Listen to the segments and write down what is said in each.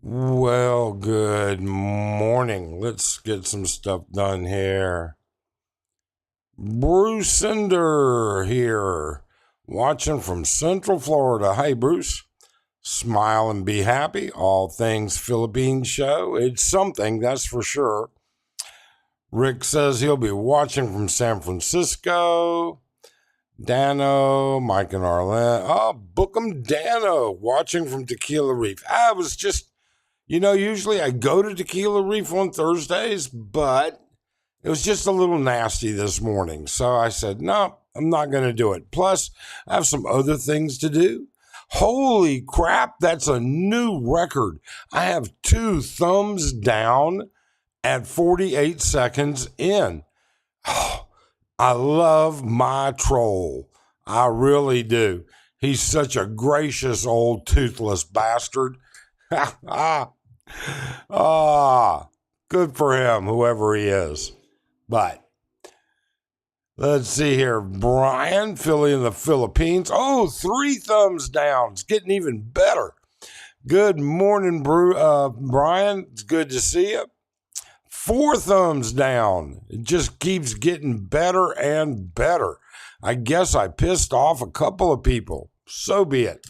Well, good morning. Let's get some stuff done here. Bruce Cinder here, watching from Central Florida. Hey, Bruce. Smile and be happy. All things Philippine show. It's something, that's for sure. Rick says he'll be watching from San Francisco. Dano, Mike and Arlen. Oh, Bookham Dano, watching from Tequila Reef. I was just, usually I go to Tequila Reef on Thursdays, but it was just a little nasty this morning. So I said, no, I'm not going to do it. Plus, I have some other things to do. Holy crap, that's a new record. I have 2 thumbs down at 48 seconds in. I love my troll. I really do. He's such a gracious old toothless bastard. Good for him, whoever he is. But let's see here. Brian, Philly in the Philippines. Oh, 3 thumbs down. It's getting even better. Good morning, Brian. It's good to see you. 4 thumbs down. It just keeps getting better and better. I guess I pissed off a couple of people. So be it.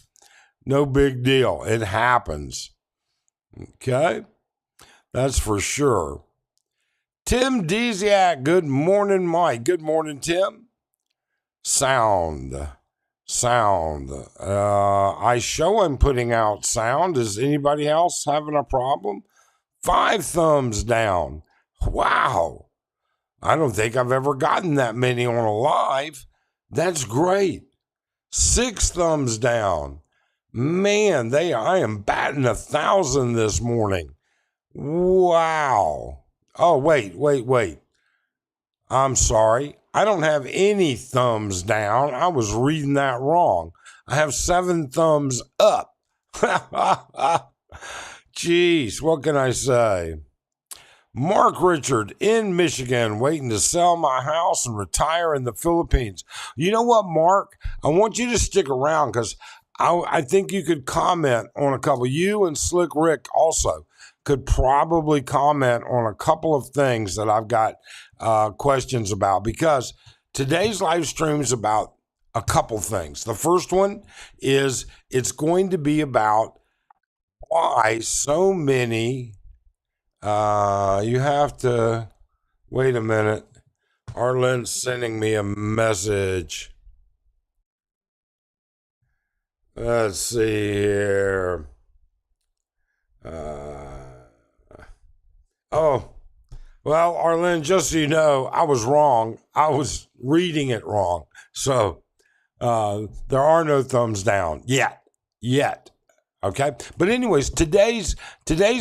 No big deal. It happens. Okay? That's for sure. Tim Deziak. Good morning, Mike. Good morning, Tim. Sound. I show I'm putting out sound. Is anybody else having a problem? 5 thumbs down. Wow. I don't think I've ever gotten that many on a live. That's great. 6 thumbs down. Man, I am batting 1,000 this morning. Wow. Oh, wait. I'm sorry. I don't have any thumbs down. I was reading that wrong. I have 7 thumbs up. Jeez, what can I say? Mark Richard in Michigan, waiting to sell my house and retire in the Philippines. You know what, Mark? I want you to stick around because I think you could comment on a couple. You and Slick Rick also could probably comment on a couple of things that I've got questions about, because today's live stream is about a couple things. The first one is it's going to be about why so many, you have to, wait a minute, Arlen's sending me a message. Let's see here. Well, Arlen, just so you know, I was wrong. I was reading it wrong. So, there are no thumbs down yet. Okay. But anyways, today's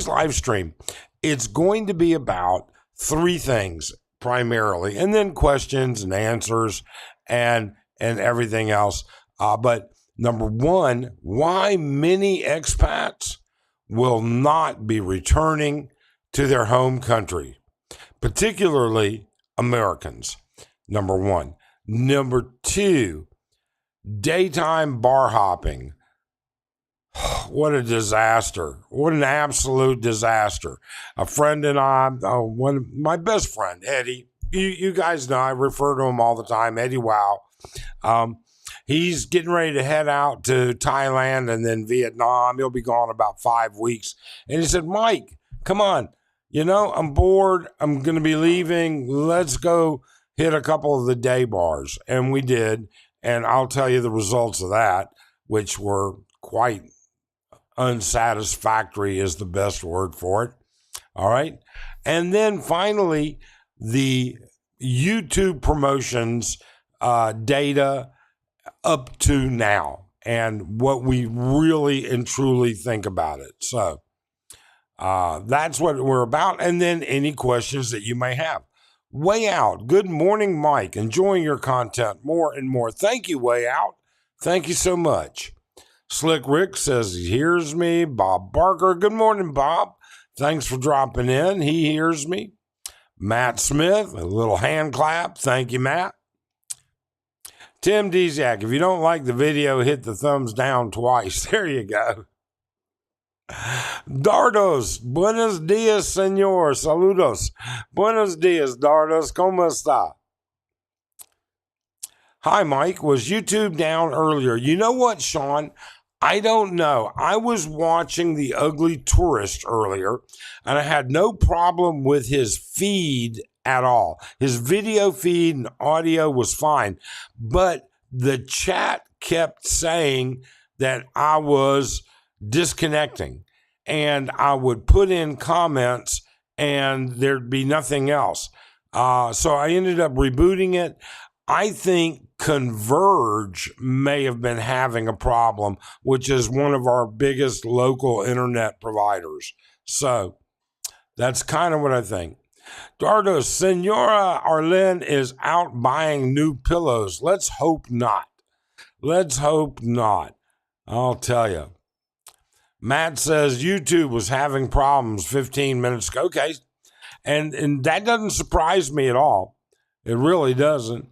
live stream, it's going to be about 3 things primarily, and then questions and answers and everything else. But number 1, why many expats will not be returning to their home country, particularly Americans. Number 1. Number 2, daytime bar hopping. What a disaster. What an absolute disaster. A friend and I, my best friend, Eddie, you guys know, I refer to him all the time, Eddie Wow. He's getting ready to head out to Thailand and then Vietnam. He'll be gone about 5 weeks. And he said, Mike, come on. I'm bored. I'm going to be leaving. Let's go hit a couple of the day bars. And we did. And I'll tell you the results of that, which were quite unsatisfactory is the best word for it. All right. And then finally, the YouTube promotions data up to now and what we really and truly think about it. So that's what we're about. And then any questions that you may have. Way Out. Good morning, Mike. Enjoying your content more and more. Thank you, Way Out. Thank you so much. Slick Rick says he hears me. Bob Barker. Good morning, Bob. Thanks for dropping in. He hears me. Matt Smith, a little hand clap. Thank you, Matt. Tim Deziak, if you don't like the video, hit the thumbs down twice. There you go. Dardos, buenos dias, señor. Saludos. Buenos dias, Dardos. ¿Cómo está? Hi, Mike. Was YouTube down earlier? You know what, Sean? I don't know. I was watching The Ugly Tourist earlier, and I had no problem with his feed at all. His video feed and audio was fine, but the chat kept saying that I was disconnecting, and I would put in comments, and there'd be nothing else. So I ended up rebooting it. I think Converge may have been having a problem, which is one of our biggest local internet providers. So that's kind of what I think. Dardo, Senora Arlen is out buying new pillows. Let's hope not. Let's hope not. I'll tell you. Matt says YouTube was having problems 15 minutes ago. Okay. And that doesn't surprise me at all. It really doesn't.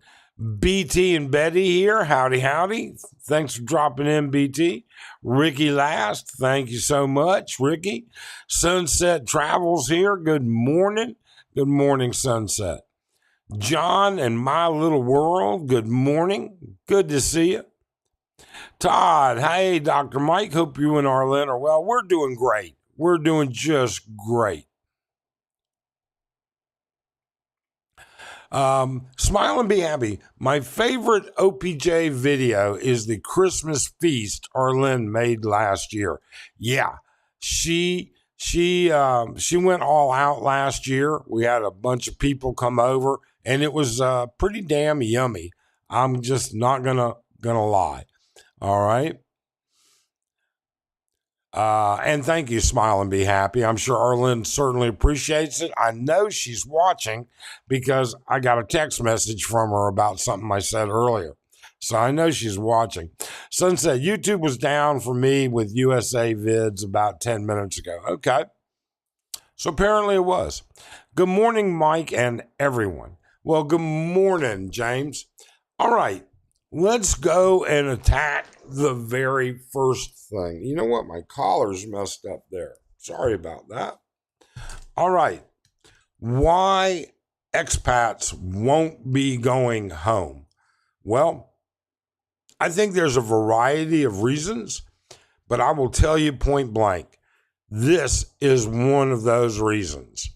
BT and Betty here. Howdy, howdy. Thanks for dropping in, BT. Ricky Last. Thank you so much, Ricky. Sunset Travels here. Good morning. Good morning, Sunset. John and My Little World. Good morning. Good to see you. Todd. Hey, Dr. Mike. Hope you and Arlen are well. We're doing great. We're doing just great. Smile and be happy. My favorite OPJ video is the Christmas feast Arlen made last year. Yeah, she went all out last year. We had a bunch of people come over, and it was pretty damn yummy. I'm just not gonna lie. All right. And thank you, Smile and Be Happy. I'm sure Arlen certainly appreciates it. I know she's watching because I got a text message from her about something I said earlier. So I know she's watching. Sunset, YouTube was down for me with USA vids about 10 minutes ago. Okay. So apparently it was. Good morning, Mike and everyone. Well, good morning, James. All right. Let's go and attack the very first thing. You know what? My collar's messed up there. Sorry about that. All right. Why expats won't be going home? Well, I think there's a variety of reasons, but I will tell you point blank, this is one of those reasons.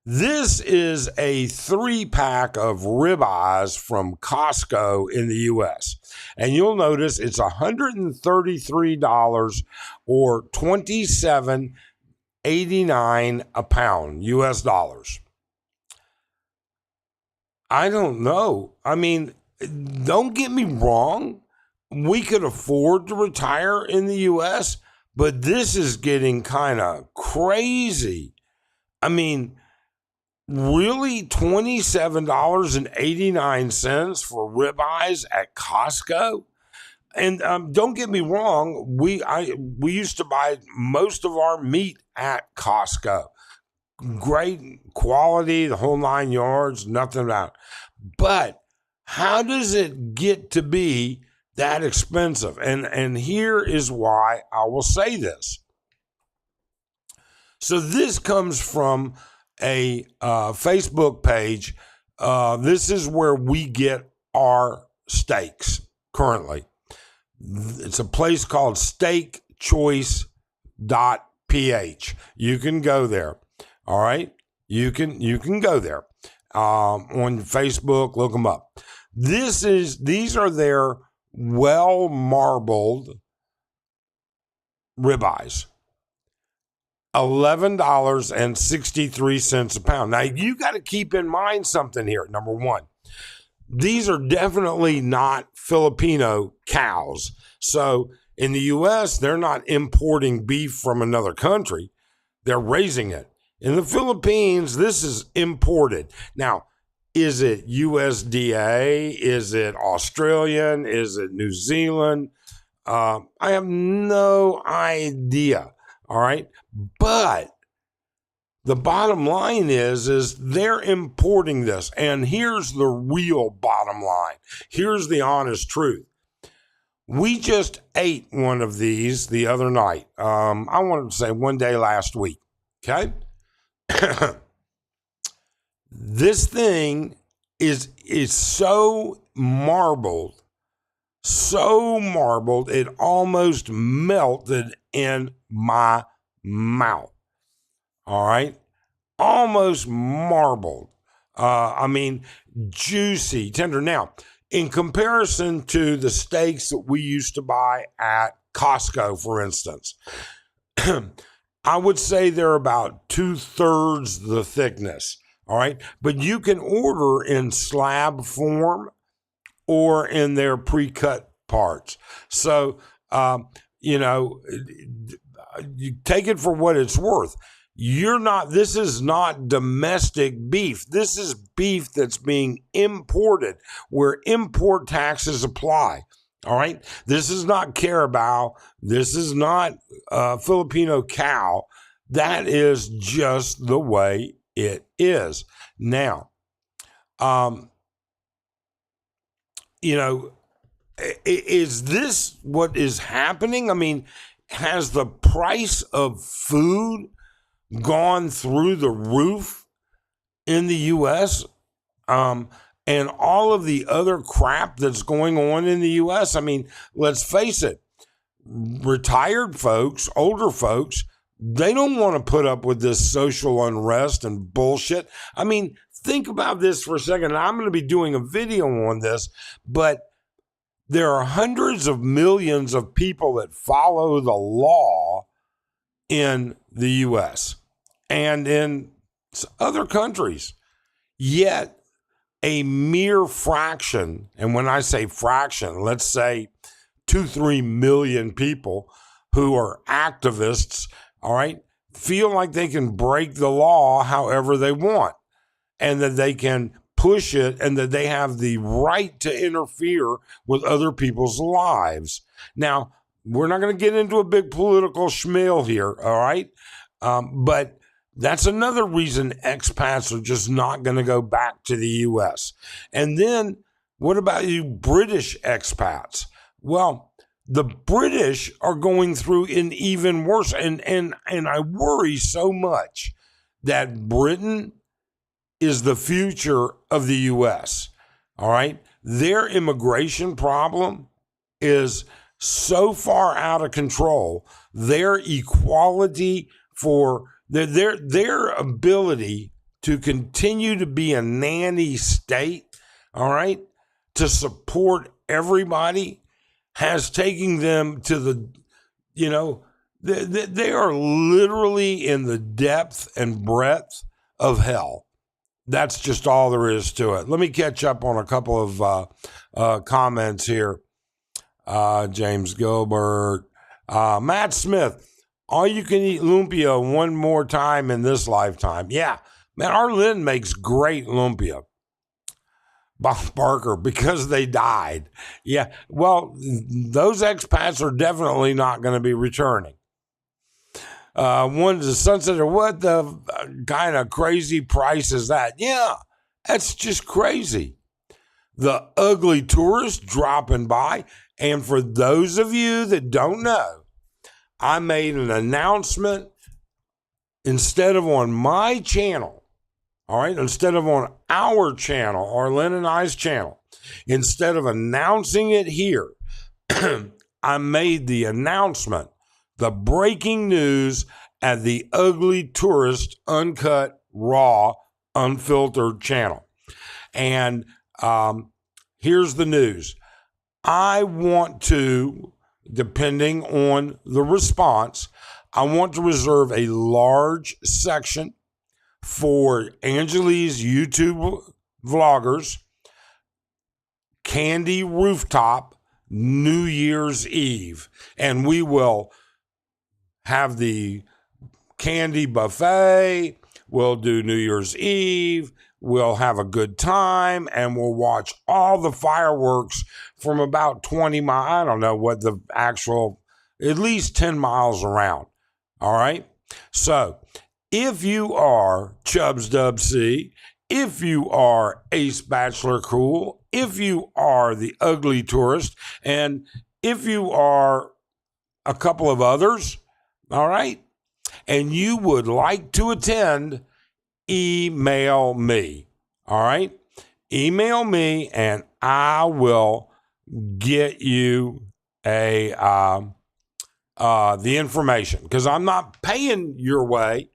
This is a 3-pack of ribeyes from Costco in the U.S. And you'll notice it's $133 or $27.89 a pound, U.S. dollars. I don't know. I mean, don't get me wrong. We could afford to retire in the U.S., but this is getting kind of crazy. I mean, really, $27.89 for ribeyes at Costco? And don't get me wrong, we used to buy most of our meat at Costco. Great quality, the whole 9 yards, nothing about it. But how does it get to be that expensive? And here is why I will say this. So this comes from a Facebook page. This is where we get our steaks currently. It's a place called steakchoice.ph. You can go there. All right. You can go there on Facebook. Look them up. These are their well marbled ribeyes. $11.63 a pound. Now, you got to keep in mind something here. Number one, these are definitely not Filipino cows. So in the U.S., they're not importing beef from another country. They're raising it. In the Philippines, this is imported. Now, is it USDA? Is it Australian? Is it New Zealand? I have no idea. All right. But the bottom line is they're importing this. And here's the real bottom line. Here's the honest truth. We just ate one of these the other night. I wanted to say one day last week. Okay. This thing is so marbled, it almost melted in my mouth. All right. Almost marbled. I mean, juicy, tender. Now, in comparison to the steaks that we used to buy at Costco, for instance, I would say they're about 2/3 the thickness. All right. But you can order in slab form or in their pre-cut parts. So, you take it for what it's worth. This is not domestic beef. This is beef that's being imported where import taxes apply. All right. This is not Carabao. This is not Filipino cow. That is just the way it is. Now, is this what is happening? I mean, has the price of food gone through the roof in the U.S.? And all of the other crap that's going on in the U.S.? I mean, let's face it, retired folks, older folks, they don't want to put up with this social unrest and bullshit. I mean, think about this for a second. I'm going to be doing a video on this, but there are hundreds of millions of people that follow the law in the U.S. and in other countries. Yet a mere fraction, and when I say fraction, let's say 2-3 million people who are activists, all right, feel like they can break the law however they want and that they can push it and that they have the right to interfere with other people's lives. Now, we're not going to get into a big political schmeal here, all right? But that's another reason expats are just not going to go back to the U.S. And then what about you British expats? Well, the British are going through an even worse. And I worry so much that Britain is the future of the U.S. All right. Their immigration problem is so far out of control. Their equality for their ability to continue to be a nanny state, all right, to support everybody has taken them to the, they are literally in the depth and breadth of hell. That's just all there is to it. Let me catch up on a couple of comments here. James Gilbert, Matt Smith, all you can eat lumpia one more time in this lifetime. Yeah, man, our Lynn makes great lumpia. Bob Barker, because they died. Yeah, well, those expats are definitely not going to be returning. One's a sunset, or what the kind of crazy price is that? Yeah, that's just crazy. The ugly tourist dropping by. And for those of you that don't know, I made an announcement instead of on my channel, all right, instead of on our channel, Arlen and I's channel, instead of announcing it here, I made the announcement, the breaking news at the Ugly Tourist Uncut, Raw, Unfiltered channel. And here's the news. I want to, depending on the response, I want to reserve a large section for Angeli's YouTube vloggers, Candy Rooftop, New Year's Eve. And we will have the candy buffet. We'll do New Year's Eve. We'll have a good time, and we'll watch all the fireworks from about 20 miles. I don't know what the actual, at least 10 miles around. All right. So if you are Chubbs Dub C, if you are Ace Bachelor Cool, if you are the Ugly Tourist, and If you are a couple of others, all right, and you would like to attend, email me, all right? Email me and I will get you the information, because I'm not paying your way,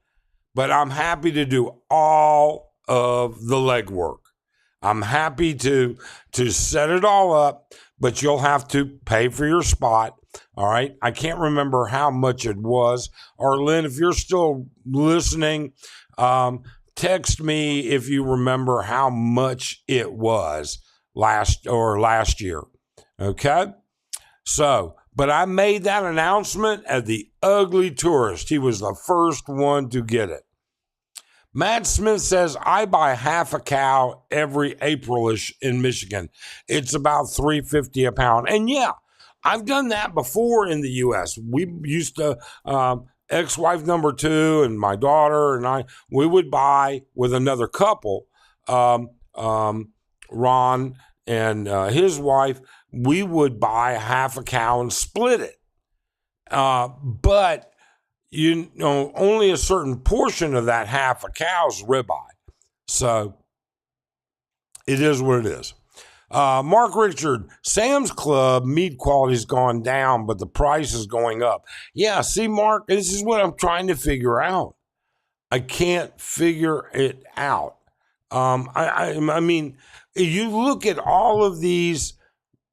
but I'm happy to do all of the legwork. I'm happy to set it all up, but you'll have to pay for your spot. All right. I can't remember how much it was. Arlen, if you're still listening, text me if you remember how much it was last year. Okay. So, but I made that announcement at the Ugly Tourist. He was the first one to get it. Matt Smith says, I buy half a cow every Aprilish in Michigan. It's about $3.50 a pound. And yeah, I've done that before in the U.S. We used to, ex-wife number 2 and my daughter and I, we would buy with another couple, Ron and his wife, we would buy half a cow and split it. But you know, only a certain portion of that half a cow's ribeye. So it is what it is. Mark Richard, Sam's Club meat quality's gone down, but the price is going up. Yeah, see, Mark, this is what I'm trying to figure out. I can't figure it out. I mean, you look at all of these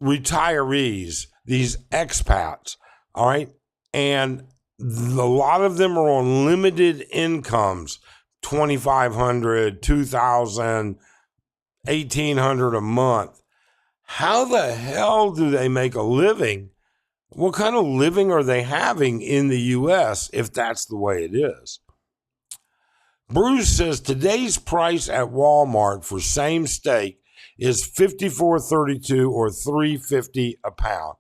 retirees, these expats, all right, and a lot of them are on limited incomes, $2,500, $2,000, $1,800 a month. How the hell do they make a living? What kind of living are they having in the U.S. if that's the way it is? Bruce says today's price at Walmart for same steak is $54.32 or $3.50 a pound.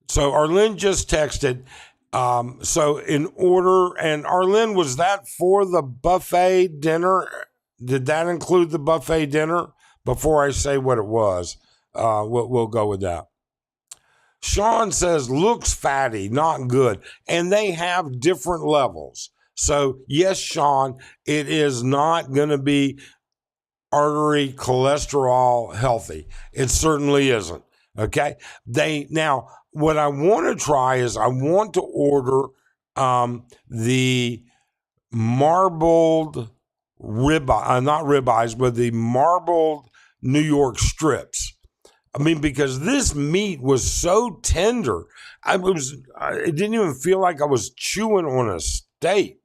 So Arlen just texted. So in order, and Arlen, was that for the buffet dinner? Did that include the buffet dinner? Before I say what it was, we'll go with that. Sean says, looks fatty, not good. And they have different levels. So yes, Sean, it is not going to be artery cholesterol healthy. It certainly isn't. Okay. Now, what I want to try is I want to order the marbled ribeye, not ribeyes, but the marbled New York strips. I mean, because this meat was so tender, it didn't even feel like I was chewing on a steak.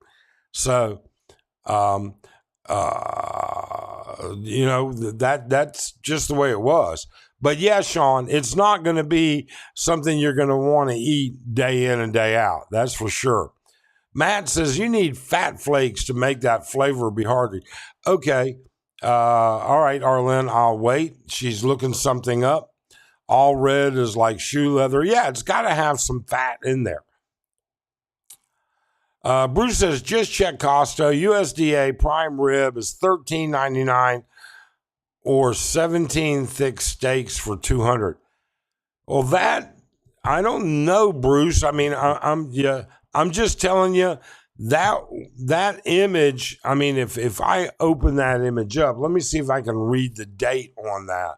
So, you know, that's just the way it was. But yeah, Sean, it's not going to be something you're going to want to eat day in and day out. That's for sure. Matt says you need fat flakes to make that flavor be hearty. Okay. All right, Arlen, I'll wait. She's looking something up. All red is like shoe leather. Yeah, it's got to have some fat in there. Bruce says, just check Costco. USDA prime rib is $13.99 or 17 thick steaks for $200. Well, that, I don't know, Bruce. I mean, I'm just telling you that image. I mean, if I open that image up, let me see if I can read the date on that.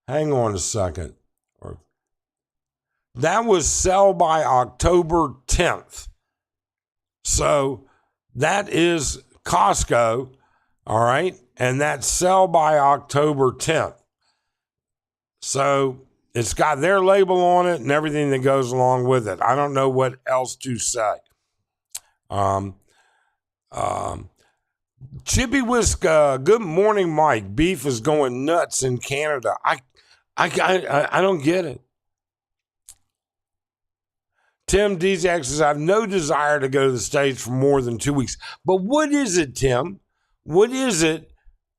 Hang on a second. That was sell by October 10th. So that is Costco, all right? And that's sell by October 10th. So it's got their label on it and everything that goes along with it. I don't know what else to say. Chippy Whiska, good morning, Mike. Beef is going nuts in Canada. I don't get it. Tim Dizak says, I have no desire to go to the States for more than 2 weeks. But what is it, Tim? What is it?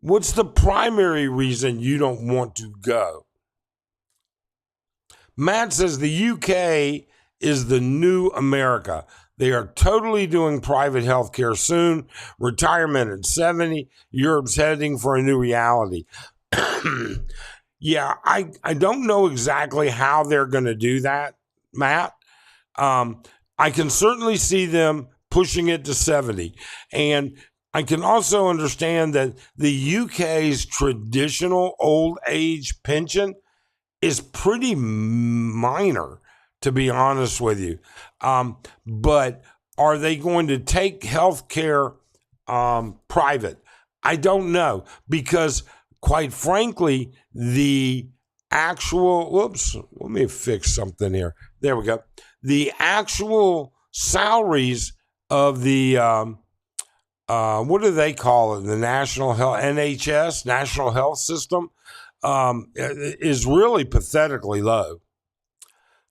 What's the primary reason you don't want to go? Matt says the UK is the new America. They are totally doing private health care soon. Retirement at 70. Europe's heading for a new reality. Yeah, I don't know exactly how they're going to do that, Matt. I can certainly see them pushing it to 70. And I can also understand that the UK's traditional old age pension is pretty minor, to be honest with you. But are they going to take healthcare private? I don't know, because quite frankly, the actual, whoops, let me fix something here. There we go. The actual salaries of the, what do they call it? The National Health, NHS, National Health System, is really pathetically low.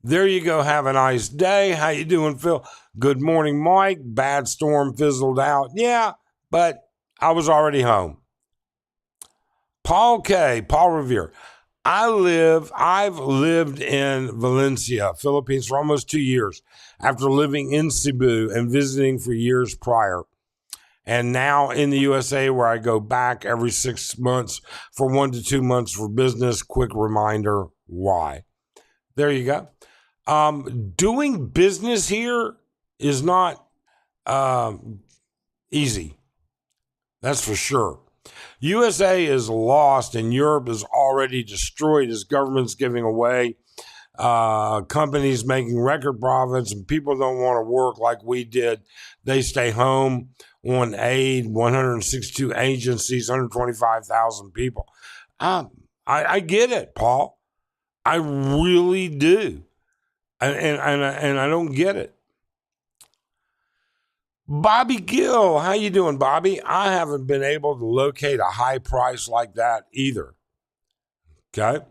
There you go. Have a nice day. How you doing, Phil? Good morning, Mike. Bad storm fizzled out. Yeah, but I was already home. Paul Revere. I've lived in Valencia, Philippines for almost 2 years after living in Cebu and visiting for years prior. And now in the USA, where I go back every 6 months for 1 to 2 months for business. Quick reminder why. There you go. Doing business here is not easy. That's for sure. USA is lost and Europe is already destroyed as government's giving away, companies making record profits, and people don't want to work like we did. They stay home on aid, 162 agencies, 125,000 people. I get it, Paul. I really do. And I don't get it. Bobby Gill, how you doing, Bobby? I haven't been able to locate a high price like that either. Okay.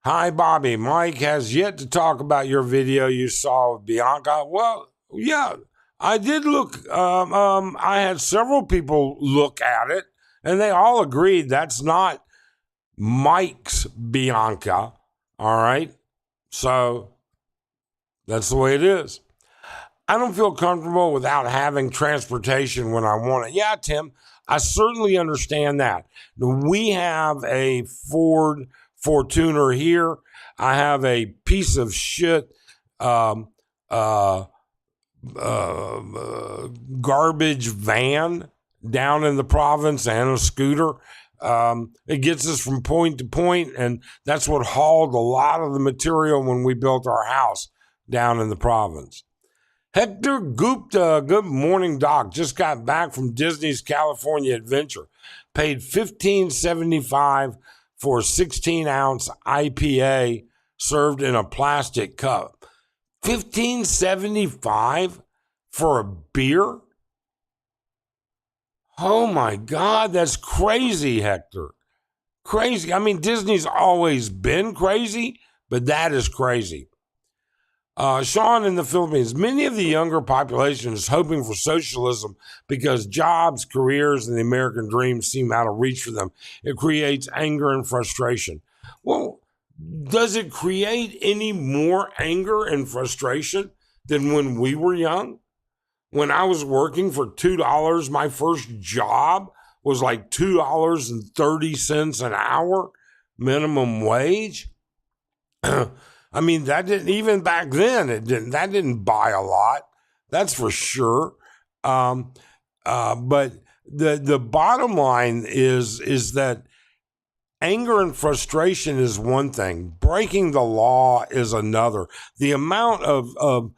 Hi, Bobby. Mike has yet to talk about your video you saw with Bianca. Well, yeah, I did look. I had several people look at it, and they all agreed that's not Mike's Bianca. All right. So that's the way it is. I don't feel comfortable without having transportation when I want it. Yeah, Tim, I certainly understand that. We have a Ford Fortuner here. I have a piece of shit garbage van down in the province and a scooter. It gets us from point to point, and that's what hauled a lot of the material when we built our house down in the province. Hector Gupta, good morning, Doc. Just got back from Disney's California Adventure. Paid $15.75 for a 16-ounce IPA served in a plastic cup. $15.75 for a beer? Oh my God, that's crazy, Hector. Crazy. I mean, Disney's always been crazy, but that is crazy. Sean in the Philippines, many of the younger population is hoping for socialism because jobs, careers, and the American dream seem out of reach for them. It creates anger and frustration. Well, does it create any more anger and frustration than when we were young? When I was working for $2, my first job was like $2.30 an hour minimum wage. I mean, that didn't, even back then, that didn't buy a lot. That's for sure. But the bottom line is that anger and frustration is one thing. Breaking the law is another. The amount of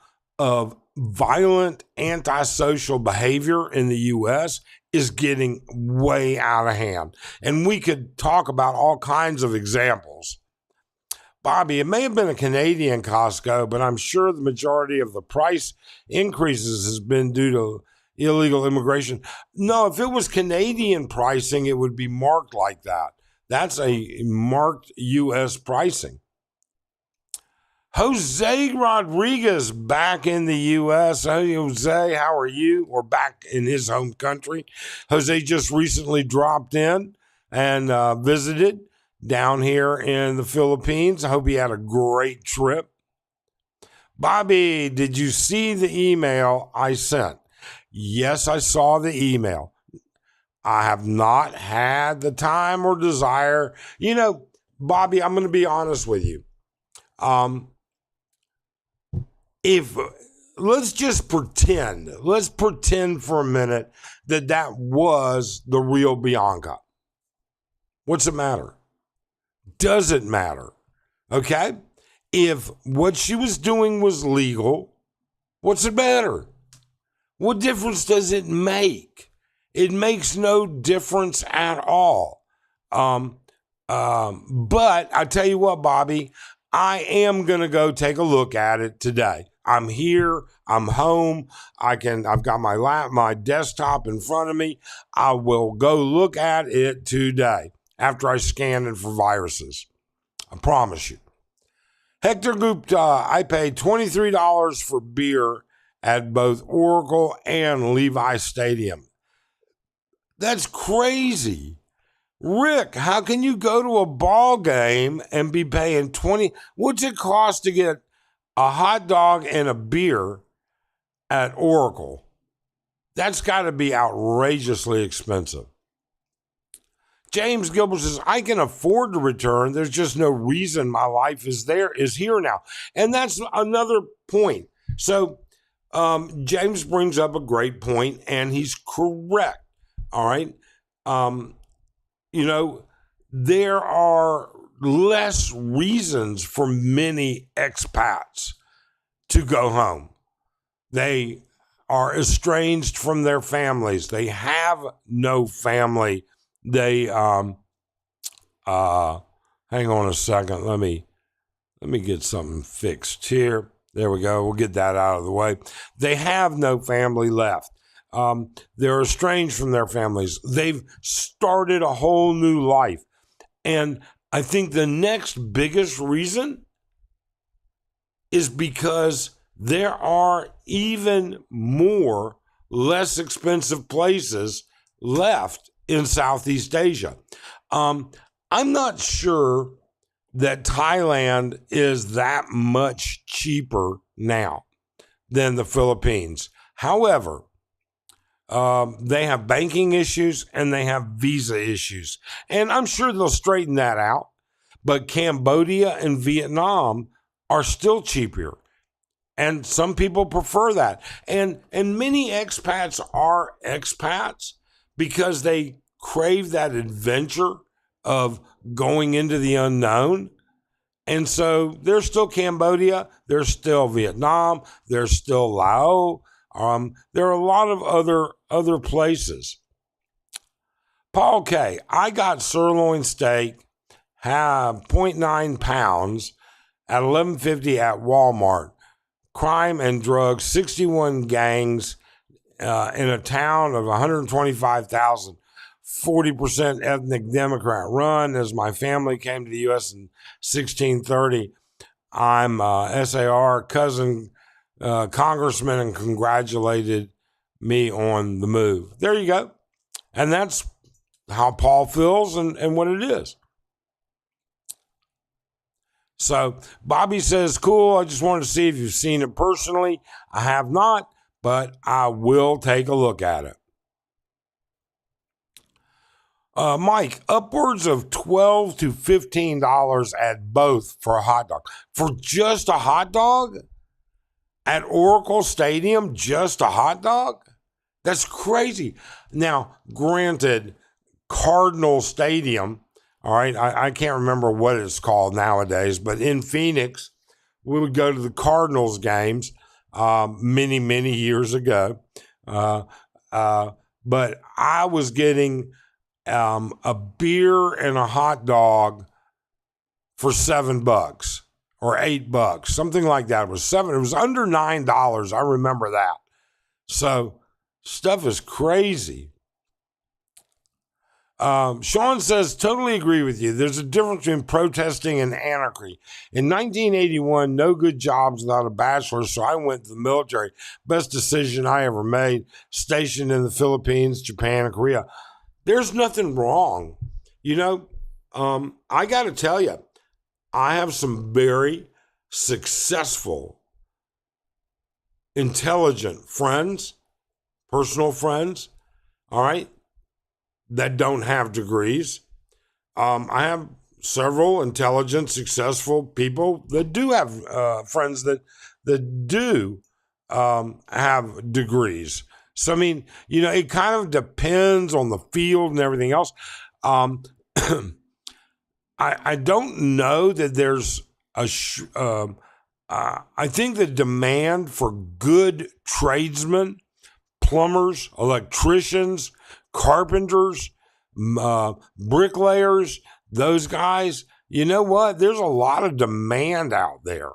violent antisocial behavior in the U.S. is getting way out of hand. And we could talk about all kinds of examples. Bobby, it may have been a Canadian Costco, but I'm sure the majority of the price increases has been due to illegal immigration. No, if it was Canadian pricing, it would be marked like that. That's a marked U.S. pricing. Jose Rodriguez back in the U.S. Hey, Jose, how are you? Or back in his home country. Jose just recently dropped in and visited down here in the Philippines. I hope he had a great trip. Bobby, did you see the email I sent? Yes, I saw the email. I have not had the time or desire. You know, Bobby, I'm going to be honest with you. If let's just let's pretend for a minute that that was the real Bianca. What's it matter? Does it matter? Okay? If what she was doing was legal, what's it matter? What difference does it make? It makes no difference at all. But I tell you what, Bobby, I am going to go take a look at it today. I'm here. I'm home. I've got my desktop in front of me. I will go look at it today after I scan it for viruses. I promise you. Hector Gupta, I paid $23 for beer at both Oracle and Levi Stadium. That's crazy. Rick, how can you go to a ball game and be paying what's it cost to get a hot dog and a beer at Oracle? That's got to be outrageously expensive. James Gilbert says, I can afford to return. There's just no reason my life is here now. And that's another point. So James brings up a great point, and he's correct. All right. You know, there are less reasons for many expats to go home. They are estranged from their families. They have no family. They hang on a second. Let me get something fixed here. There we go. We'll get that out of the way. They have no family left. They're estranged from their families. They've started a whole new life. And I think the next biggest reason is because there are even more less expensive places left in Southeast Asia. I'm not sure that Thailand is that much cheaper now than the Philippines. However, they have banking issues and they have visa issues. And I'm sure they'll straighten that out. But Cambodia and Vietnam are still cheaper. And some people prefer that. And many expats are expats because they crave that adventure of going into the unknown. And so there's still Cambodia, there's still Vietnam, there's still Laos. There are a lot of other places. Paul K., I got sirloin steak, have 0.9 pounds at $11.50 at Walmart. Crime and drugs, 61 gangs in a town of 125,000. 40% ethnic Democrat run. As my family came to the U.S. in 1630, I'm SAR cousin congressman and congratulated me on the move. There you go. And that's how Paul feels and what it is. So Bobby says, cool. I just wanted to see if you've seen it personally. I have not, but I will take a look at it. Mike, upwards of $12 to $15 at both for a hot dog. For just a hot dog? At Oracle Stadium, just a hot dog? That's crazy. Now, granted, Cardinal Stadium, all right, I can't remember what it's called nowadays, but in Phoenix, we would go to the Cardinals games many, many years ago. But I was getting a beer and a hot dog for $7 or $8, something like that. It was $7. It was under $9. I remember that. So stuff is crazy. Sean says, totally agree with you. There's a difference between protesting and anarchy. In 1981, no good jobs without a bachelor's, so I went to the military. Best decision I ever made. Stationed in the Philippines, Japan, and Korea. There's nothing wrong. You know, I got to tell you, I have some very successful, intelligent friends, personal friends, all right, that don't have degrees. I have several intelligent, successful people that do have friends that do have degrees. So, I mean, it kind of depends on the field and everything else. I don't know that there's I think the demand for good tradesmen, plumbers, electricians, carpenters, bricklayers, those guys, you know what? There's a lot of demand out there.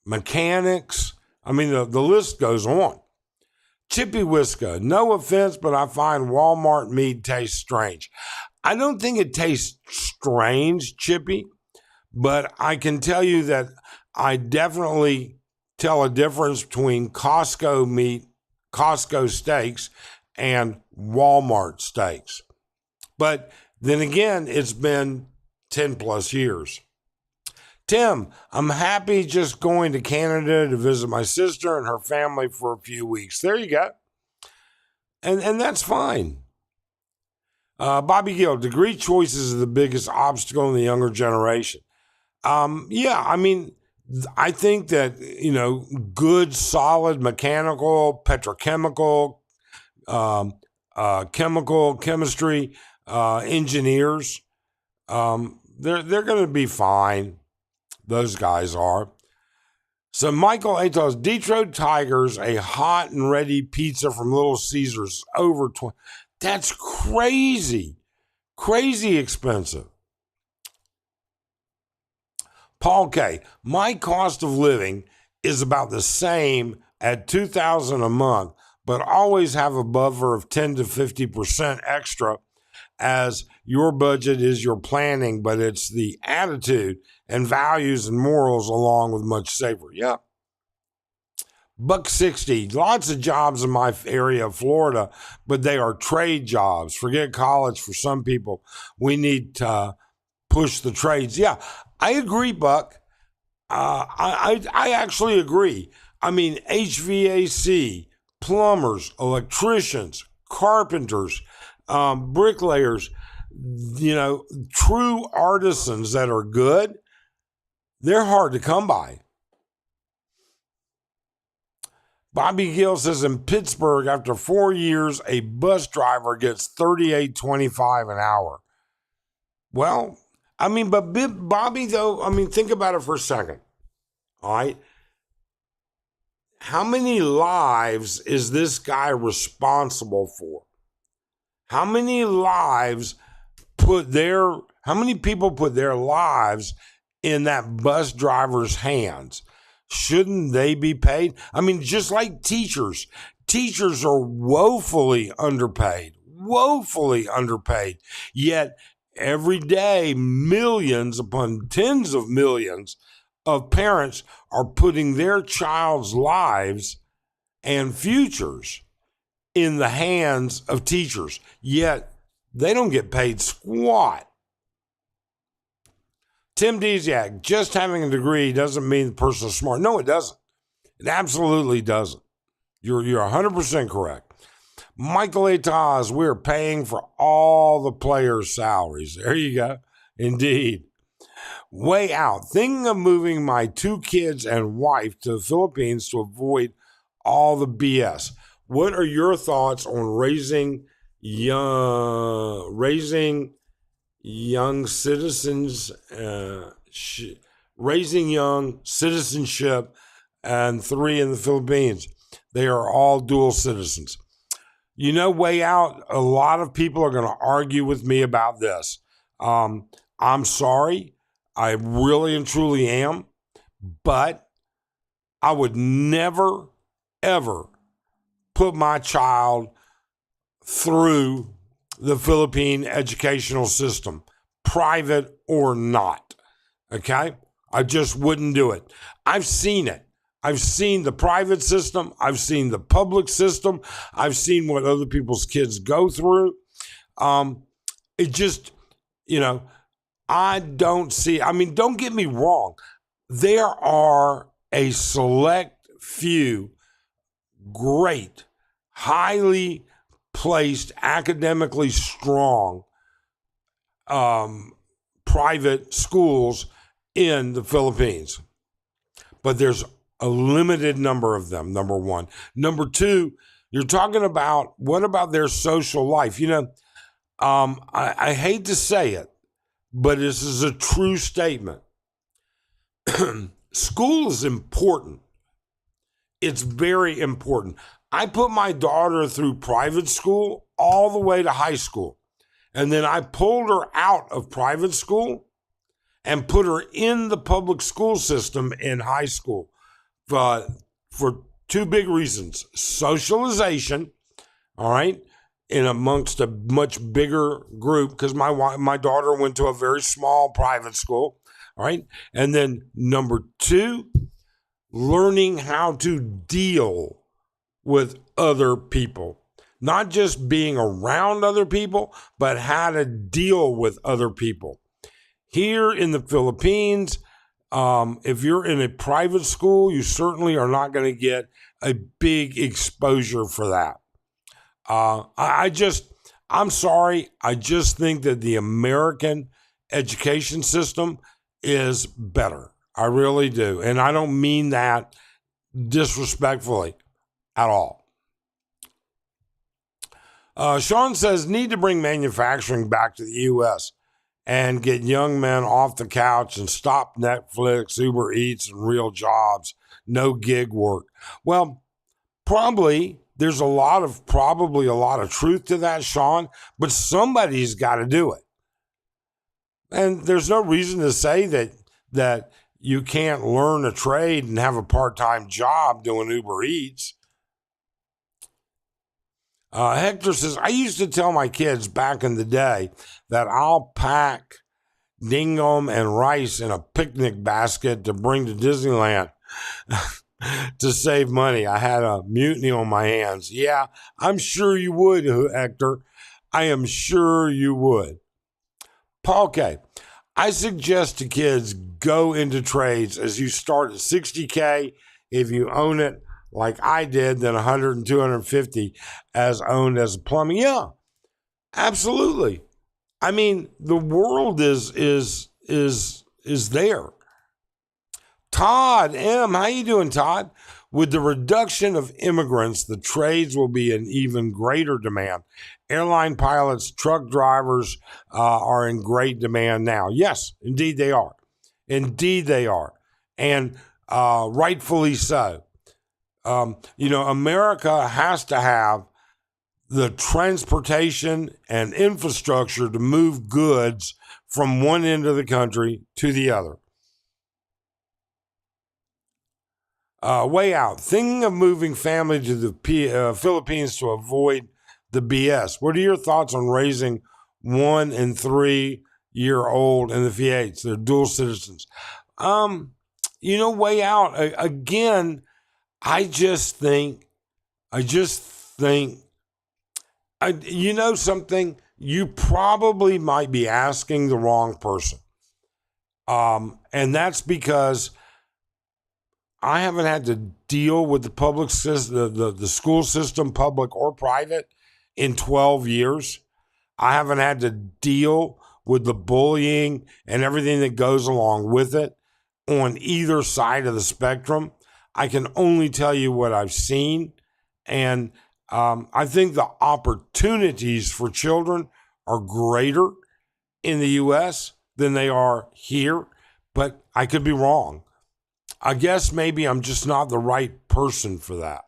Mechanics, I mean, the list goes on. Chippy Whiska, no offense, but I find Walmart meat tastes strange. I don't think it tastes strange, Chippy, but I can tell you that I definitely tell a difference between Costco meat, Costco steaks, and Walmart steaks. But then again, it's been 10 plus years. Tim, I'm happy just going to Canada to visit my sister and her family for a few weeks. There you go. And that's fine. Bobby Gill, degree choices are the biggest obstacle in the younger generation. Yeah, I mean, I think that, good, solid mechanical, petrochemical, chemistry, engineers, they're going to be fine. Those guys are. So Michael A. tells Detroit Tigers a hot and ready pizza from Little Caesars over 20. That's crazy. Crazy expensive. Paul K. My cost of living is about the same at $2,000 a month, but always have a buffer of 10 to 50% extra as your budget is your planning, but it's the attitude and values and morals along with much safer. Yeah. $1.60, lots of jobs in my area of Florida, but they are trade jobs. Forget college for some people. We need to push the trades. Yeah, I agree, Buck. I actually agree. I mean, HVAC, plumbers, electricians, carpenters, bricklayers, true artisans that are good, they're hard to come by. Bobby Gill says in Pittsburgh, after 4 years, a bus driver gets $38.25 an hour. Well, I mean, but Bobby, though, I mean, think about it for a second. All right. How many lives is this guy responsible for? How many people put their lives in that bus driver's hands? Shouldn't they be paid? I mean, just like teachers. Teachers are woefully underpaid. Yet every day, millions upon tens of millions of parents are putting their child's lives and futures in the hands of teachers. Yet they don't get paid squat. Tim Desiak, just having a degree doesn't mean the person is smart. No, it doesn't. It absolutely doesn't. You're 100% correct. Michael A. Taz, we're paying for all the players' salaries. There you go. Indeed. Way out. Thinking of moving my 2 kids and wife to the Philippines to avoid all the BS. What are your thoughts on raising young citizens, raising young citizenship, and 3 in the Philippines? They are all dual citizens. Way out, a lot of people are going to argue with me about this. I'm sorry. I really and truly am. But I would never, ever put my child through the Philippine educational system, private or not. Okay? I just wouldn't do it. I've seen it. I've seen the private system. I've seen the public system. I've seen what other people's kids go through. It just, I don't see, don't get me wrong. There are a select few great, highly placed, academically strong private schools in the Philippines. But there's a limited number of them, number one. Number two, you're talking about, what about their social life? I hate to say it, but this is a true statement. School is important. It's very important. I put my daughter through private school all the way to high school. And then I pulled her out of private school and put her in the public school system in high school for two big reasons. Socialization, all right, in amongst a much bigger group, because my daughter went to a very small private school, all right? And then number two, learning how to deal with other people. Not just being around other people, but how to deal with other people. Here in the Philippines, if you're in a private school, you certainly are not going to get a big exposure for that. I'm sorry. I just think that the American education system is better. I really do. And I don't mean that disrespectfully at all. Sean says, need to bring manufacturing back to the U.S. and get young men off the couch and stop Netflix, Uber Eats, and real jobs, no gig work. Well, probably there's a lot of truth to that, Sean, but somebody's got to do it. And there's no reason to say that you can't learn a trade and have a part-time job doing Uber Eats. Hector says, I used to tell my kids back in the day that I'll pack dingom and rice in a picnic basket to bring to Disneyland to save money. I had a mutiny on my hands. Yeah, I'm sure you would, Hector. I am sure you would. Paul K., I suggest to kids go into trades as you start at $60K if you own it, like I did, then 100 and 250 as owned as plumbing. Yeah, absolutely. I mean, the world is there. Todd M., how you doing, Todd? With the reduction of immigrants, the trades will be in even greater demand. Airline pilots, truck drivers are in great demand now. Yes, indeed they are. Indeed they are. And rightfully so. America has to have the transportation and infrastructure to move goods from one end of the country to the other. Way out. Thinking of moving family to the Philippines to avoid the BS. What are your thoughts on raising 1 and 3 year old in the Philippines? They're dual citizens. Way out. Again, I just think, something, you probably might be asking the wrong person. And that's because I haven't had to deal with the public system, the school system, public or private, in 12 years. I haven't had to deal with the bullying and everything that goes along with it on either side of the spectrum. I can only tell you what I've seen. And I think the opportunities for children are greater in the U.S. than they are here, but I could be wrong. I guess maybe I'm just not the right person for that.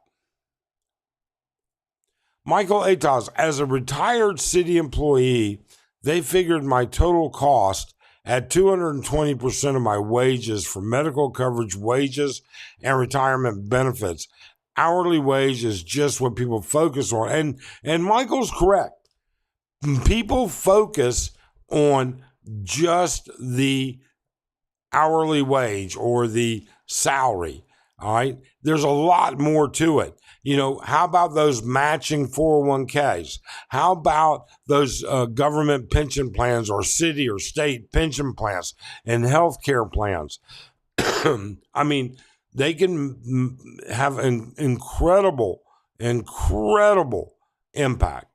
Michael Atos, as a retired city employee, they figured my total cost at 220% of my wages for medical coverage, wages, and retirement benefits. Hourly wage is just what people focus on. And Michael's correct. People focus on just the hourly wage or the salary. All right. There's a lot more to it. How about those matching 401ks? How about those government pension plans or city or state pension plans and healthcare plans? I mean, they can have an incredible impact.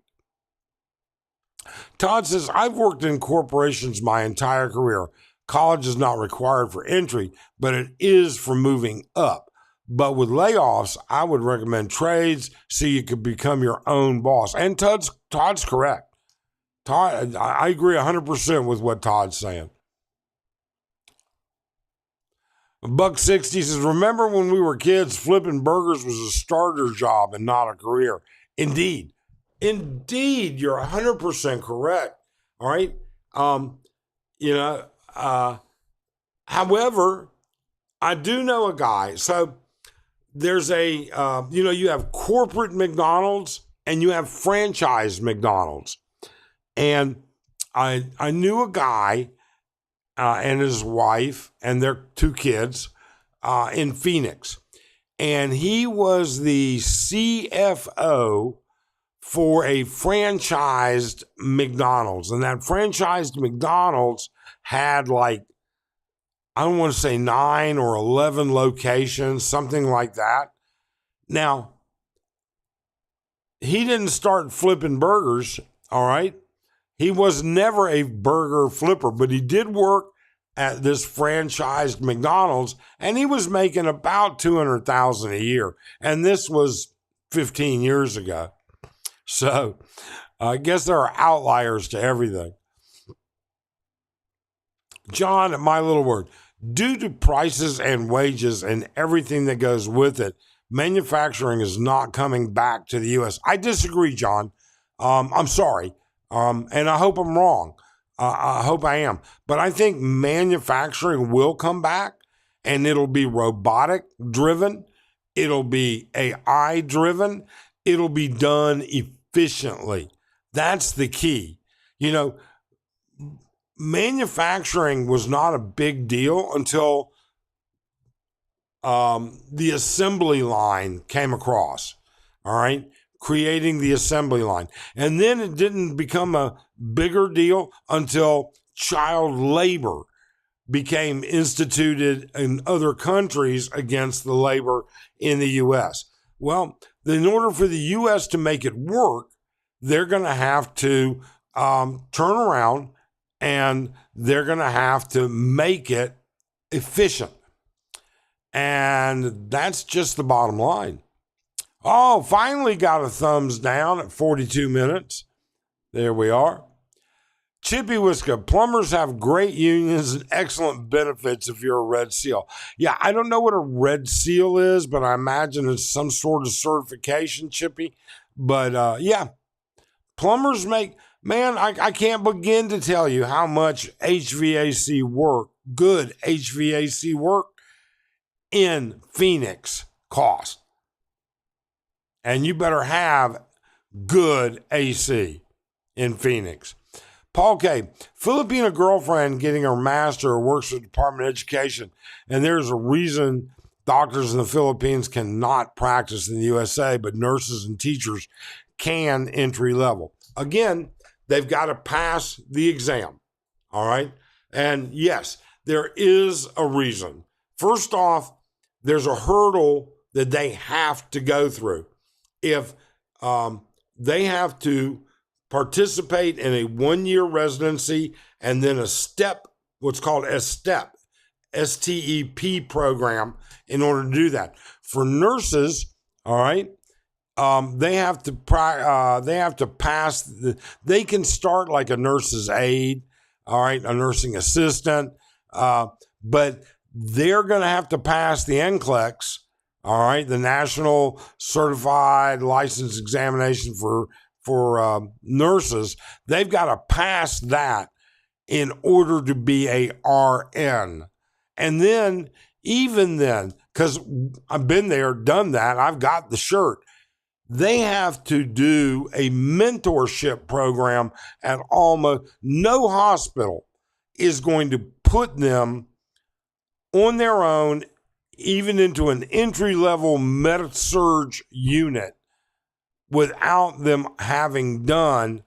Todd says, I've worked in corporations my entire career. College is not required for entry, but it is for moving up. But with layoffs, I would recommend trades so you could become your own boss. And Todd's correct. Todd, I agree 100% with what Todd's saying. Buck 60 says, remember when we were kids, flipping burgers was a starter job and not a career. Indeed, you're 100% correct. All right. However, I do know a guy. So there's you have corporate McDonald's and you have franchise McDonald's. And I knew a guy and his wife and their 2 kids in Phoenix. And he was the CFO for a franchised McDonald's. And that franchised McDonald's had I don't want to say 9 or 11 locations, something like that. Now, he didn't start flipping burgers, all right? He was never a burger flipper, but he did work at this franchised McDonald's, and he was making about $200,000 a year. And this was 15 years ago. So I guess there are outliers to everything. John, at My Little Word, due to prices and wages and everything that goes with it, manufacturing is not coming back to the U.S. I disagree, John. I'm sorry. And I hope I'm wrong. I hope I am. But I think manufacturing will come back, and it'll be robotic driven. It'll be AI driven. It'll be done efficiently. That's the key. Manufacturing was not a big deal until the assembly line came across. All right. Creating the assembly line. And then it didn't become a bigger deal until child labor became instituted in other countries against the labor in the U.S. Well, in order for the U.S. to make it work, they're going to have to turn around and they're going to have to make it efficient. And that's just the bottom line. Oh, finally got a thumbs down at 42 minutes. There we are. Chippy Whisker, plumbers have great unions and excellent benefits if you're a Red Seal. Yeah, I don't know what a Red Seal is, but I imagine it's some sort of certification, Chippy. But yeah, plumbers make, man, I can't begin to tell you how much HVAC work, good HVAC work in Phoenix costs. And you better have good AC in Phoenix. Paul K., Filipino girlfriend getting her master works for the Department of Education, and there's a reason doctors in the Philippines cannot practice in the USA, but nurses and teachers can entry level. Again, they've got to pass the exam, all right? And yes, there is a reason. First off, there's a hurdle that they have to go through. If they have to participate in a 1-year residency and then a STEP, what's called a STEP, STEP program in order to do that. For nurses, all right, they have to pass. They can start like a nurse's aide, all right, a nursing assistant, but they're going to have to pass the NCLEX. All right, the National Certified License Examination for nurses. They've got to pass that in order to be a RN. And then, even then, because I've been there, done that, I've got the shirt. They have to do a mentorship program at almost no hospital is going to put them on their own, even into an entry-level med-surg unit, without them having done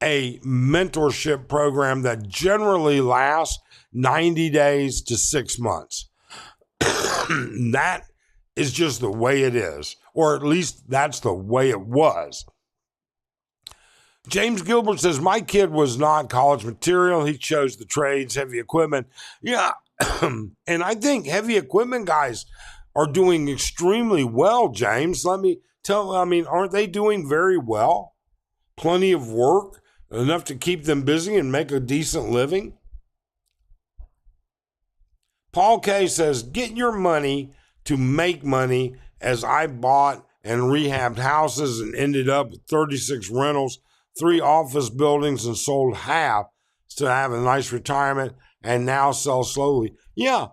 a mentorship program that generally lasts 90 days to 6 months. That is just the way it is, or at least that's the way it was. James Gilbert says, my kid was not college material. He chose the trades, heavy equipment. Yeah. And I think heavy equipment guys are doing extremely well, James. Aren't they doing very well? Plenty of work, enough to keep them busy and make a decent living. Paul K says, get your money to make money, as I bought and rehabbed houses and ended up with 36 rentals, 3 office buildings, and sold half to have a nice retirement and now sell slowly. Yeah,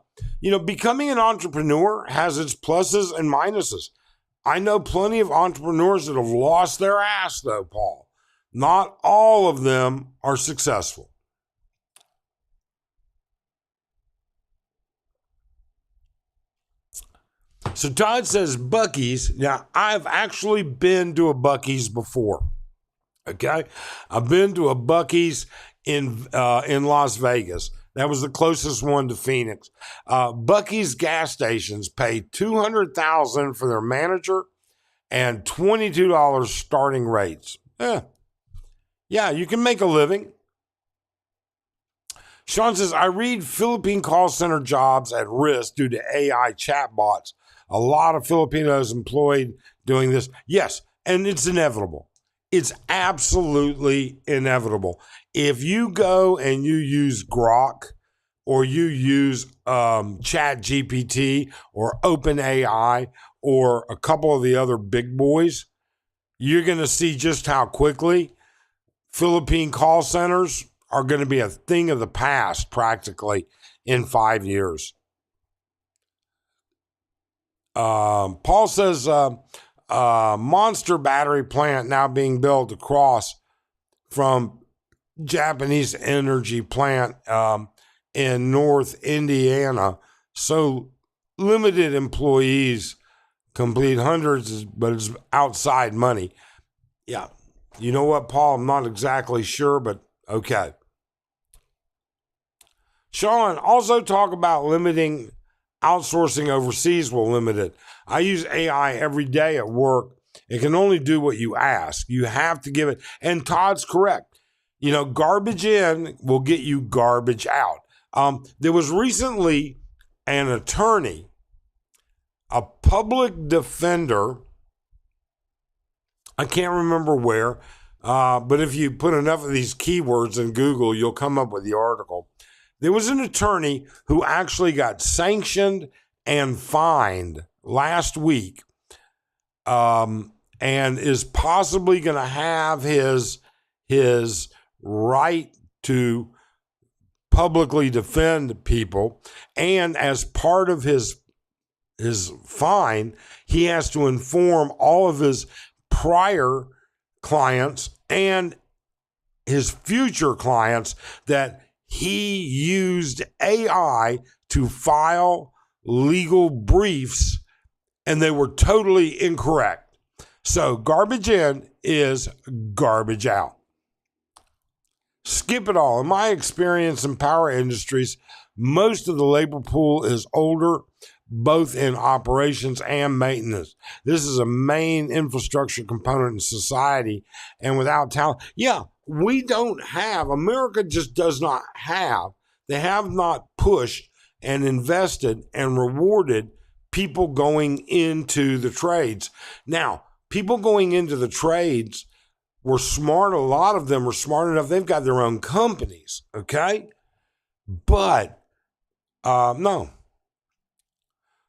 becoming an entrepreneur has its pluses and minuses. I know plenty of entrepreneurs that have lost their ass, though, Paul. Not all of them are successful. So Todd says Buc-ee's. Now, I've actually been to a Buc-ee's before. Okay, I've been to a Buc-ee's in Las Vegas. That was the closest one to Phoenix. Buc-ee's gas stations pay $200,000 for their manager and $22 starting rates. Yeah, you can make a living. Sean says, I read Philippine call center jobs at risk due to AI chatbots. A lot of Filipinos employed doing this. Yes, and it's inevitable. It's absolutely inevitable. If you go and you use Grok or you use Chat GPT or OpenAI or a couple of the other big boys, you're going to see just how quickly Philippine call centers are going to be a thing of the past practically in 5 years. Paul says, monster battery plant now being built across from Japanese energy plant in North Indiana. So limited employees complete hundreds, but it's outside money. Yeah. You know what, Paul? I'm not exactly sure, but okay. Sean, also talk about limiting outsourcing overseas will limit it. I use AI every day at work. It can only do what you ask. You have to give it. And Todd's correct. Garbage in will get you garbage out. There was recently an attorney, a public defender, I can't remember where, but if you put enough of these keywords in Google, you'll come up with the article. There was an attorney who actually got sanctioned and fined last week, and is possibly going to have his right to publicly defend people. And as part of his fine, he has to inform all of his prior clients and his future clients that he used AI to file legal briefs and they were totally incorrect. So garbage in is garbage out. Skip it all. In my experience in power industries, most of the labor pool is older, both in operations and maintenance. This is a main infrastructure component in society, and without talent, America just does not have, they have not pushed and invested and rewarded people going into the trades. Now, people going into the trades were smart. A lot of them were smart enough. They've got their own companies, okay? But, no.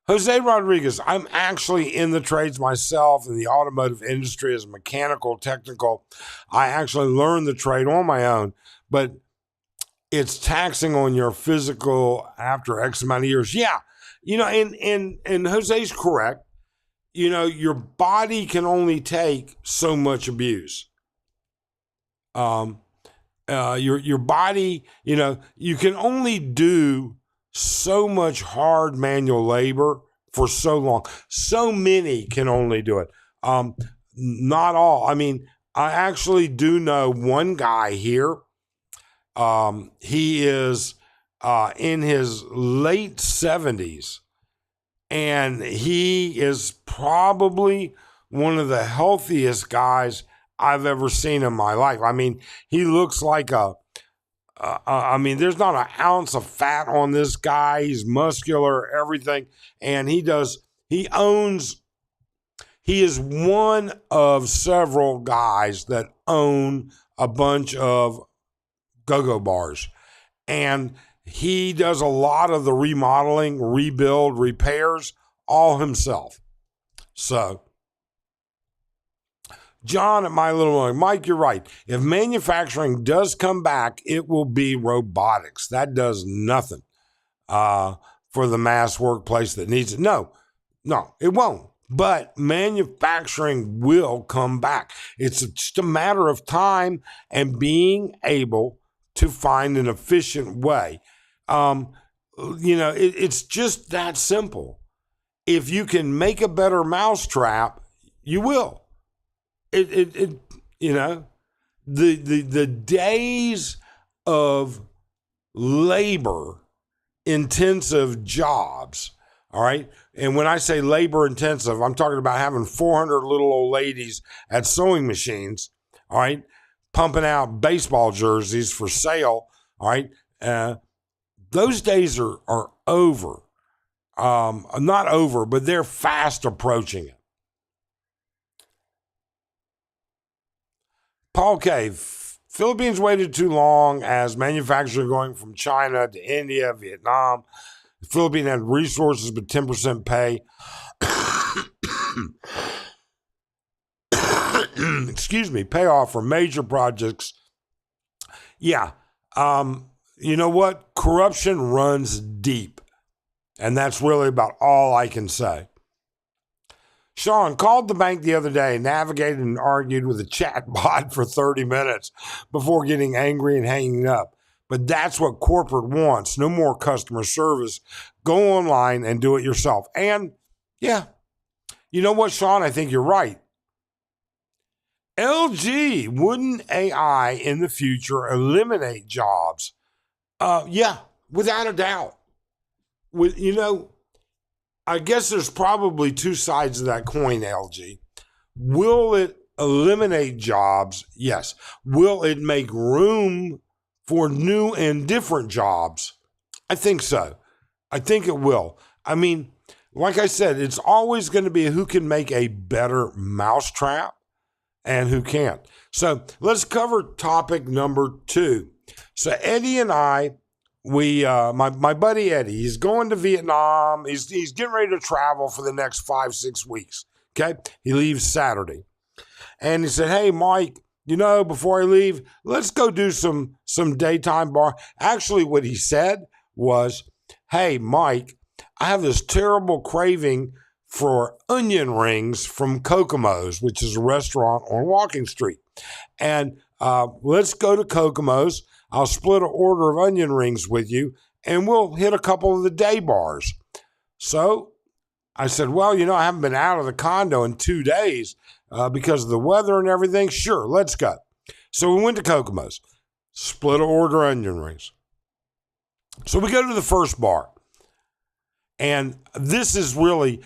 Jose Rodriguez, I'm actually in the trades myself in the automotive industry as a mechanical, technical. I actually learned the trade on my own, but it's taxing on your physical after X amount of years. Yeah, and Jose's correct. Your body can only take so much abuse. Your body, you can only do so much hard manual labor for so long. So many can only do it. Not all. I mean, I actually do know one guy here. He is in his late 70s, and he is probably one of the healthiest guys I've ever seen in my life. I mean, he looks like there's not an ounce of fat on this guy. He's muscular, everything. And he is one of several guys that own a bunch of go-go bars. And he does a lot of the remodeling, rebuild, repairs all himself. So, John at My Little One, Mike, you're right. If manufacturing does come back, it will be robotics. That does nothing for the mass workplace that needs it. No, it won't. But manufacturing will come back. It's just a matter of time and being able to find an efficient way. It's just that simple. If you can make a better mousetrap, you will. The days of labor intensive jobs, all right? And when I say labor intensive, I'm talking about having 400 little old ladies at sewing machines, all right, pumping out baseball jerseys for sale, all right? Those days are over. Not over, but they're fast approaching it. Paul K. Philippines waited too long as manufacturing going from China to India, Vietnam. The Philippines had resources but 10% pay. Excuse me, payoff for major projects. Yeah. You know what? Corruption runs deep. And that's really about all I can say. Sean called the bank the other day, navigated and argued with a chat bot for 30 minutes before getting angry and hanging up. But that's what corporate wants. No more customer service. Go online and do it yourself. And yeah, you know what, Sean? I think you're right. LG, wouldn't AI in the future eliminate jobs? Yeah, without a doubt. I guess there's probably two sides of that coin, LG. Will it eliminate jobs? Yes. Will it make room for new and different jobs? I think so. I think it will. I mean, like I said, it's always going to be who can make a better mousetrap and who can't. So let's cover topic number 2. So Eddie and I, my buddy Eddie, he's going to Vietnam. He's getting ready to travel for the next 5-6 weeks. Okay. He leaves Saturday. And he said, hey, Mike, before I leave, let's go do some daytime bar. Actually, what he said was, hey, Mike, I have this terrible craving for onion rings from Kokomo's, which is a restaurant on Walking Street. And let's go to Kokomo's. I'll split an order of onion rings with you, and we'll hit a couple of the day bars. So I said, well, I haven't been out of the condo in 2 days because of the weather and everything. Sure, let's go. So we went to Kokomo's, split an order of onion rings. So we go to the first bar. And this is really,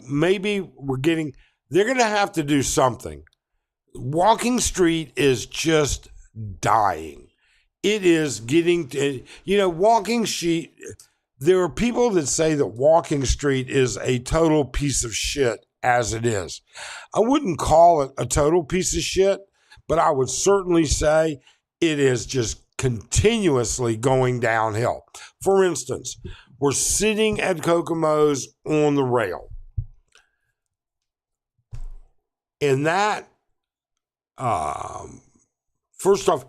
maybe they're going to have to do something. Walking Street is just dying. It is getting to, Walking Street, there are people that say that Walking Street is a total piece of shit as it is. I wouldn't call it a total piece of shit, but I would certainly say it is just continuously going downhill. For instance, we're sitting at Kokomo's on the rail. And that, first off,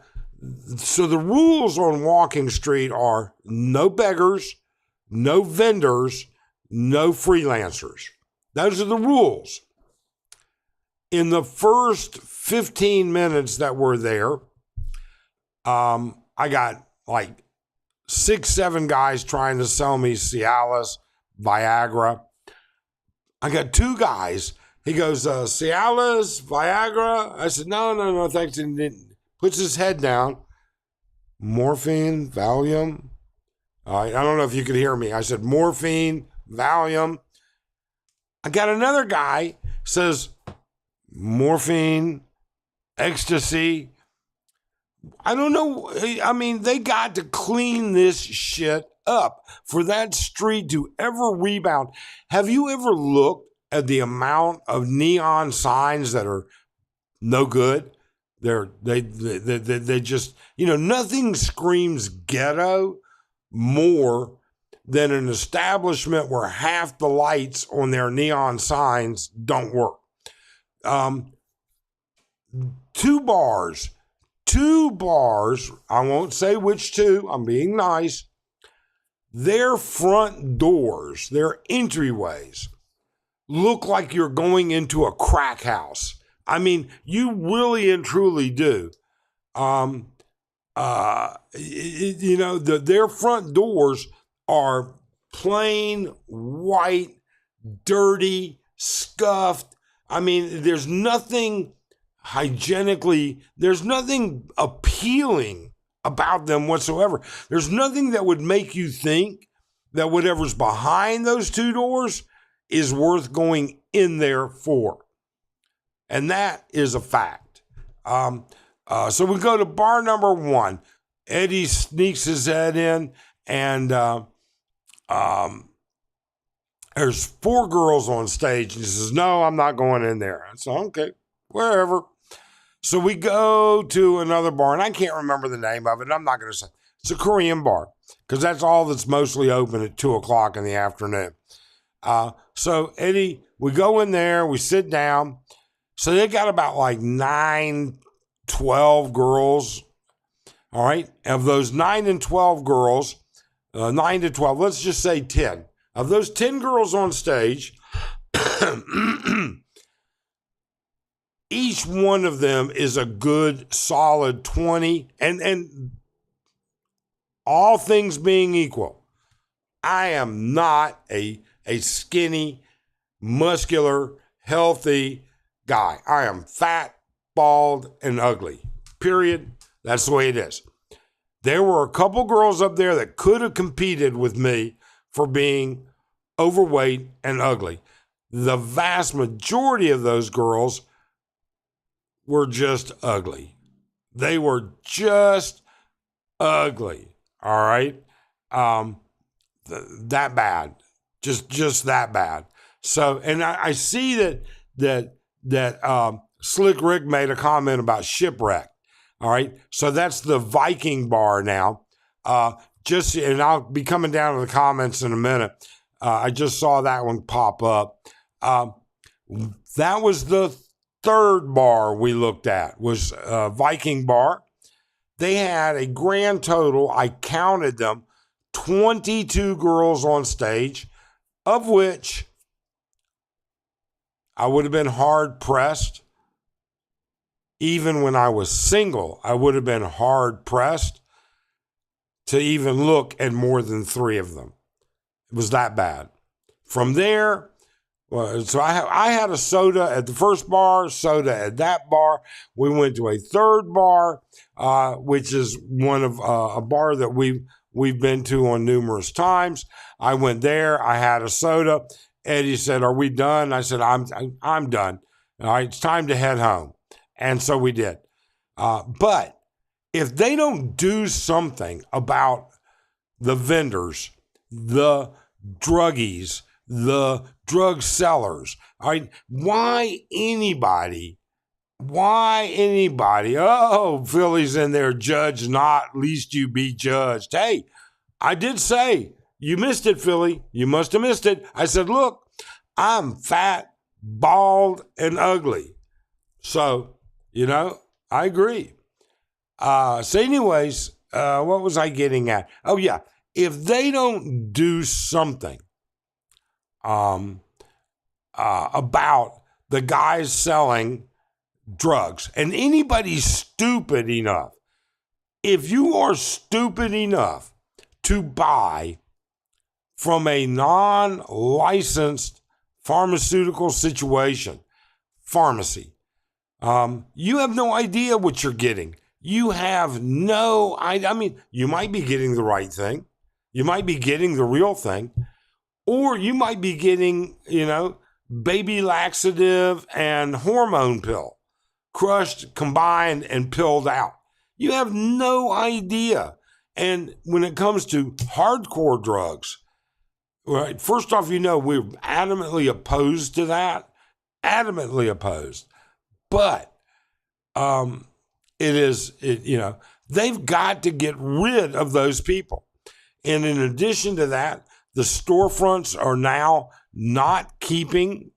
so the rules on Walking Street are no beggars, no vendors, no freelancers. Those are the rules. In the first 15 minutes that we're there, I got like 6-7 guys trying to sell me Cialis, Viagra. I got 2 guys. He goes, Cialis, Viagra? I said, no, thanks. And he puts his head down. Morphine, Valium. I don't know if you could hear me. I said, morphine, Valium. I got another guy says, morphine, ecstasy. I don't know. I mean, they got to clean this shit up for that street to ever rebound. Have you ever looked at the amount of neon signs that are no good? They just, nothing screams ghetto more than an establishment where half the lights on their neon signs don't work. Two bars, I won't say which two, I'm being nice. Their front doors, their entryways, look like you're going into a crack house. I mean, you really and truly do. Their front doors are plain white, dirty, scuffed. I mean, there's nothing hygienically, there's nothing appealing about them whatsoever. There's nothing that would make you think that whatever's behind those two doors is worth going in there for. And that is a fact. So we go to bar number 1. Eddie sneaks his head in, and there's 4 girls on stage. And he says, "No, I'm not going in there." I said, "Okay, wherever." So we go to another bar, and I can't remember the name of it. I'm not going to say. It's a Korean bar, because that's all that's mostly open at 2 o'clock in the afternoon. So Eddie, we go in there, we sit down. So they got about like 9, 12 girls. All right. Of those 9 and 12 girls, 9 to 12, let's just say 10. Of those 10 girls on stage, each one of them is a good, solid 20. And all things being equal, I am not a skinny, muscular, healthy guy. I am fat, bald, and ugly. Period. That's the way it is. There were a couple girls up there that could have competed with me for being overweight and ugly. The vast majority of those girls were just ugly. They were just ugly. All right. That bad. Just that bad. So, and I see that Slick Rick made a comment about shipwreck. All right. So that's the Viking bar now. And I'll be coming down to the comments in a minute. I just saw that one pop up. That was the third bar we looked at, was Viking bar. They had a grand total, I counted them, 22 girls on stage, of which I would have been hard pressed. Even when I was single, I would have been hard pressed to even look at more than 3 of them. It was that bad. From there, so I had a soda at the first bar, soda at that bar. We went to a third bar, which is one of a bar that we've been to on numerous times. I went there. I had a soda. Eddie said, "Are we done?" I said, I'm done. All right, it's time to head home. And so we did. But if they don't do something about the vendors, the druggies, the drug sellers, all right, why anybody, oh, Philly's in there, judge not, least you be judged. Hey, I did say, you missed it, Philly. You must have missed it. I said, look, I'm fat, bald, and ugly. So, I agree. So anyways, what was I getting at? Oh, yeah. If they don't do something about the guys selling drugs, and anybody stupid enough, if you are stupid enough to buy from a non-licensed pharmaceutical situation, pharmacy, you have no idea what you're getting. You have no idea. I mean, you might be getting the right thing. You might be getting the real thing. Or you might be getting, baby laxative and hormone pill. crushed, combined, and pilled out. You have no idea. And when it comes to hardcore drugs, right, first off, we're adamantly opposed to that. Adamantly opposed. But they've got to get rid of those people. And in addition to that, the storefronts are now not keeping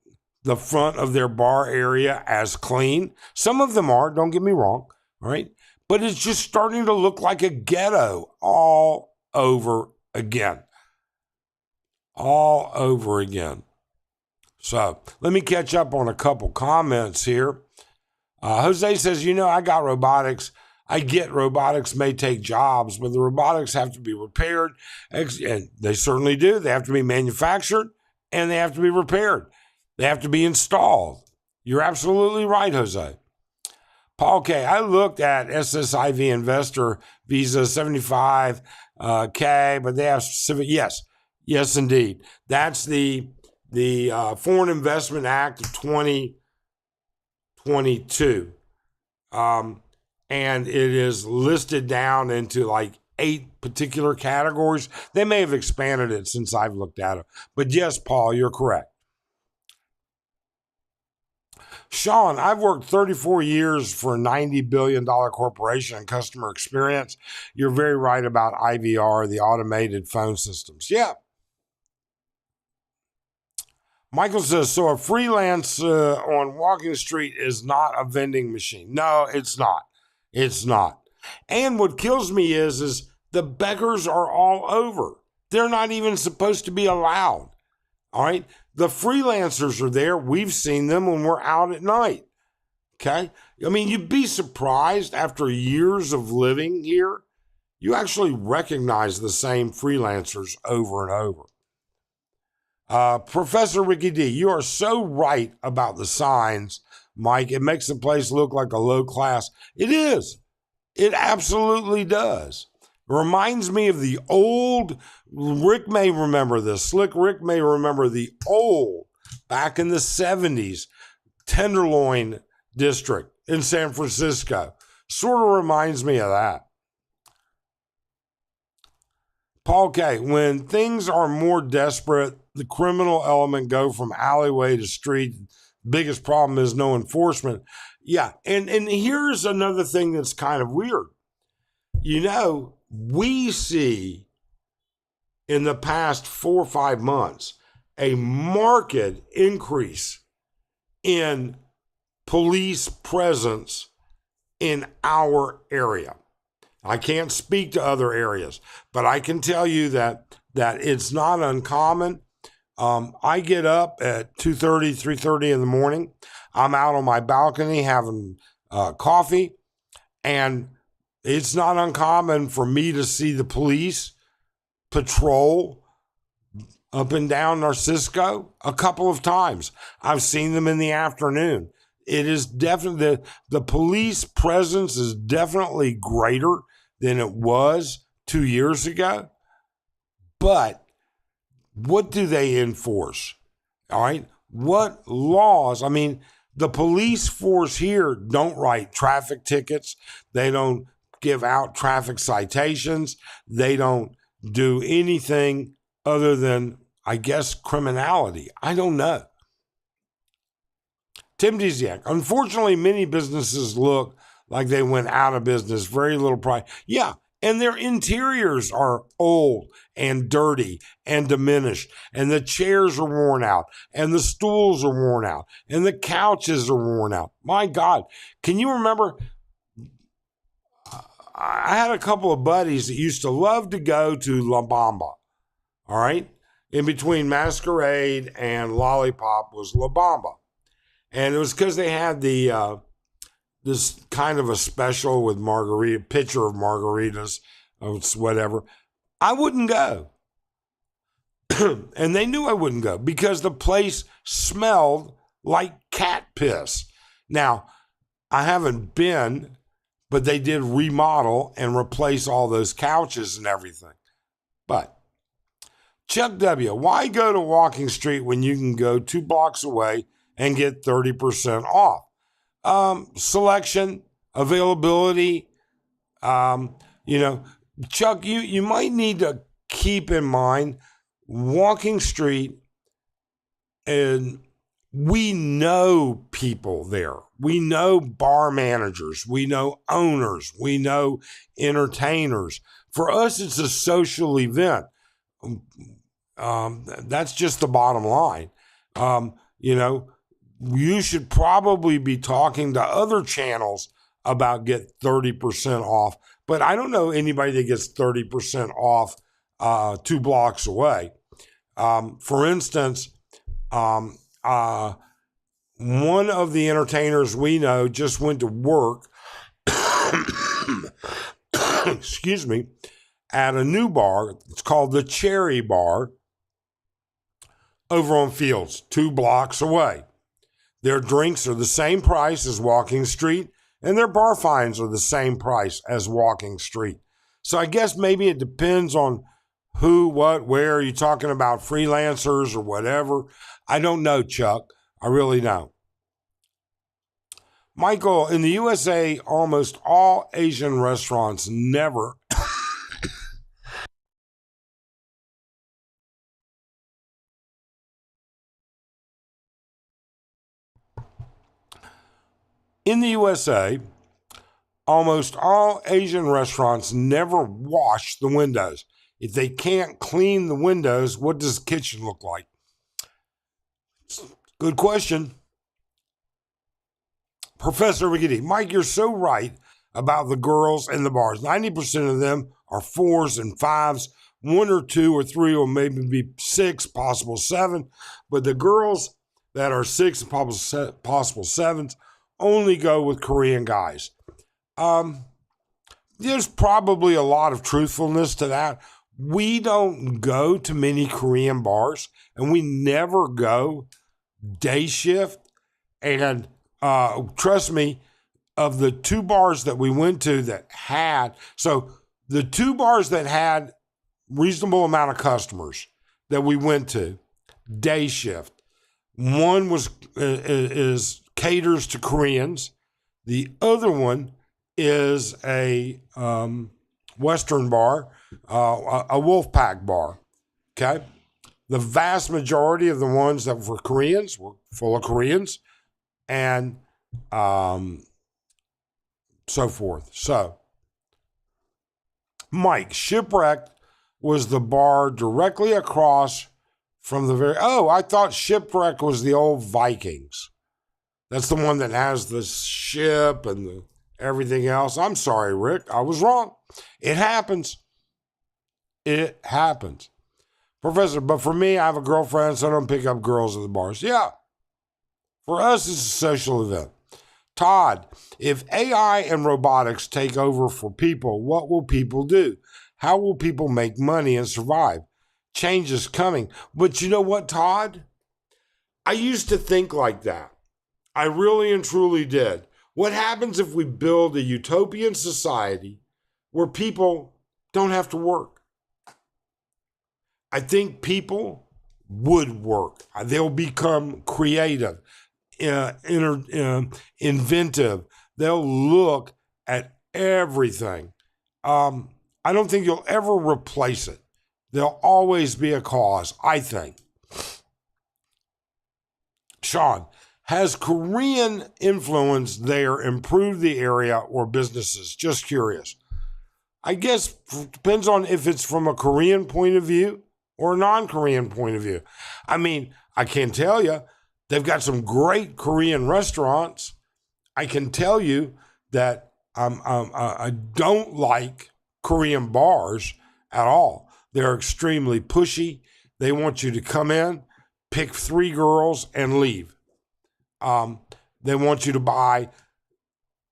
the front of their bar area as clean. Some of them are, don't get me wrong, right? But it's just starting to look like a ghetto all over again. All over again. So let me catch up on a couple comments here. Jose says, I got robotics. I get robotics may take jobs, but the robotics have to be repaired. And they certainly do. They have to be manufactured and they have to be repaired. They have to be installed. You're absolutely right, Jose. Paul K., I looked at SSIV Investor Visa 75K, but they have specific, yes, indeed. That's the Foreign Investment Act of 2022. And it is listed down into like 8 particular categories. They may have expanded it since I've looked at it. But yes, Paul, you're correct. Sean, I've worked 34 years for a $90 billion corporation in customer experience. You're very right about IVR, the automated phone systems. Yeah. Michael says, so a freelance on Walking Street is not a vending machine. No, it's not. It's not. And what kills me is the beggars are all over. They're not even supposed to be allowed. All right. The freelancers are there. We've seen them when we're out at night. Okay. I mean, you'd be surprised after years of living here, you actually recognize the same freelancers over and over. Professor Ricky D, you are so right about the signs, Mike. It makes the place look like a low class. It is. It absolutely does. It reminds me of the old, Rick may remember this, Slick Rick may remember the old, back in the 70s, Tenderloin District in San Francisco. Sort of reminds me of that. Paul K., when things are more desperate, the criminal element go from alleyway to street. Biggest problem is no enforcement. Yeah, and here's another thing that's kind of weird. We see in the past 4 or 5 months a marked increase in police presence in our area. I can't speak to other areas, but I can tell you that it's not uncommon. I get up at 2:30, 3:30 in the morning. I'm out on my balcony having coffee, and it's not uncommon for me to see the police patrol up and down Narcisco a couple of times. I've seen them in the afternoon. It is definitely, the police presence is definitely greater than it was 2 years ago. But what do they enforce? All right. What laws? I mean, the police force here don't write traffic tickets. They don't give out traffic citations. They don't do anything other than, I guess, criminality. I don't know. Tim Dziak, unfortunately, many businesses look like they went out of business. Very little pride. Yeah, and their interiors are old and dirty and diminished, and the chairs are worn out, and the stools are worn out, and the couches are worn out. My God, can you remember? I had a couple of buddies that used to love to go to La Bamba, all right? In between Masquerade and Lollipop was La Bamba. And it was because they had the this kind of a special with margarita, pitcher of margaritas, whatever. I wouldn't go. And they knew I wouldn't go because the place smelled like cat piss. Now, I haven't been, but they did remodel and replace all those couches and everything. But Chuck W., why go to Walking Street when you can go 2 blocks away and get 30% off? Selection, availability. You know, Chuck, you might need to keep in mind Walking Street, and we know people there. We know bar managers. We know owners. We know entertainers. For us, it's a social event. That's just the bottom line. You know, you should probably be talking to other channels about get 30% off. But I don't know anybody that gets 30% off 2 blocks away. For instance, one of the entertainers we know just went to work, excuse me, at a new bar. It's called the Cherry Bar over on Fields, 2 blocks away. Their drinks are the same price as Walking Street, and their bar fines are the same price as Walking Street. So I guess maybe it depends on who, what, where. Are you talking about freelancers or whatever? I don't know, Chuck. I really don't. Michael, in the USA, almost all Asian restaurants never in the USA, almost all Asian restaurants never wash the windows. If they can't clean the windows, what does the kitchen look like? Good question. Professor Riggedy, Mike, you're so right about the girls in the bars. 90% of them are 4s and 5s, 1 or 2 or 3 or maybe be 6, possible 7. But the girls that are 6 and possible 7s only go with Korean guys. There's probably a lot of truthfulness to that. We don't go to many Korean bars, and we never go day shift. And trust me, of the 2 bars that we went to that had, so the 2 bars that had reasonable amount of customers that we went to, day shift. One is caters to Koreans. The other one is a Western bar, a Wolfpack bar. Okay, the vast majority of the ones that were Koreans were full of Koreans, and so forth. So, Mike, Shipwreck was the bar directly across from the very. Oh, I thought Shipwreck was the old Vikings. That's the one that has the ship and everything else. I'm sorry, Rick. I was wrong. It happens. It happens. Professor, but for me, I have a girlfriend, so I don't pick up girls at the bars. Yeah. For us, it's a social event. Todd, if AI and robotics take over for people, what will people do? How will people make money and survive? Change is coming. But you know what, Todd? I used to think like that. I really and truly did. What happens if we build a utopian society where people don't have to work? I think people would work. They'll become creative, inventive. They'll look at everything. I don't think you'll ever replace it. There'll always be a cause, I think. Sean, has Korean influence there improved the area or businesses? Just curious. I guess it depends on if it's from a Korean point of view or a non-Korean point of view. I mean, I can tell you, they've got some great Korean restaurants. I can tell you that I don't like Korean bars at all. They're extremely pushy. They want you to come in, pick 3 girls, and leave. They want you to buy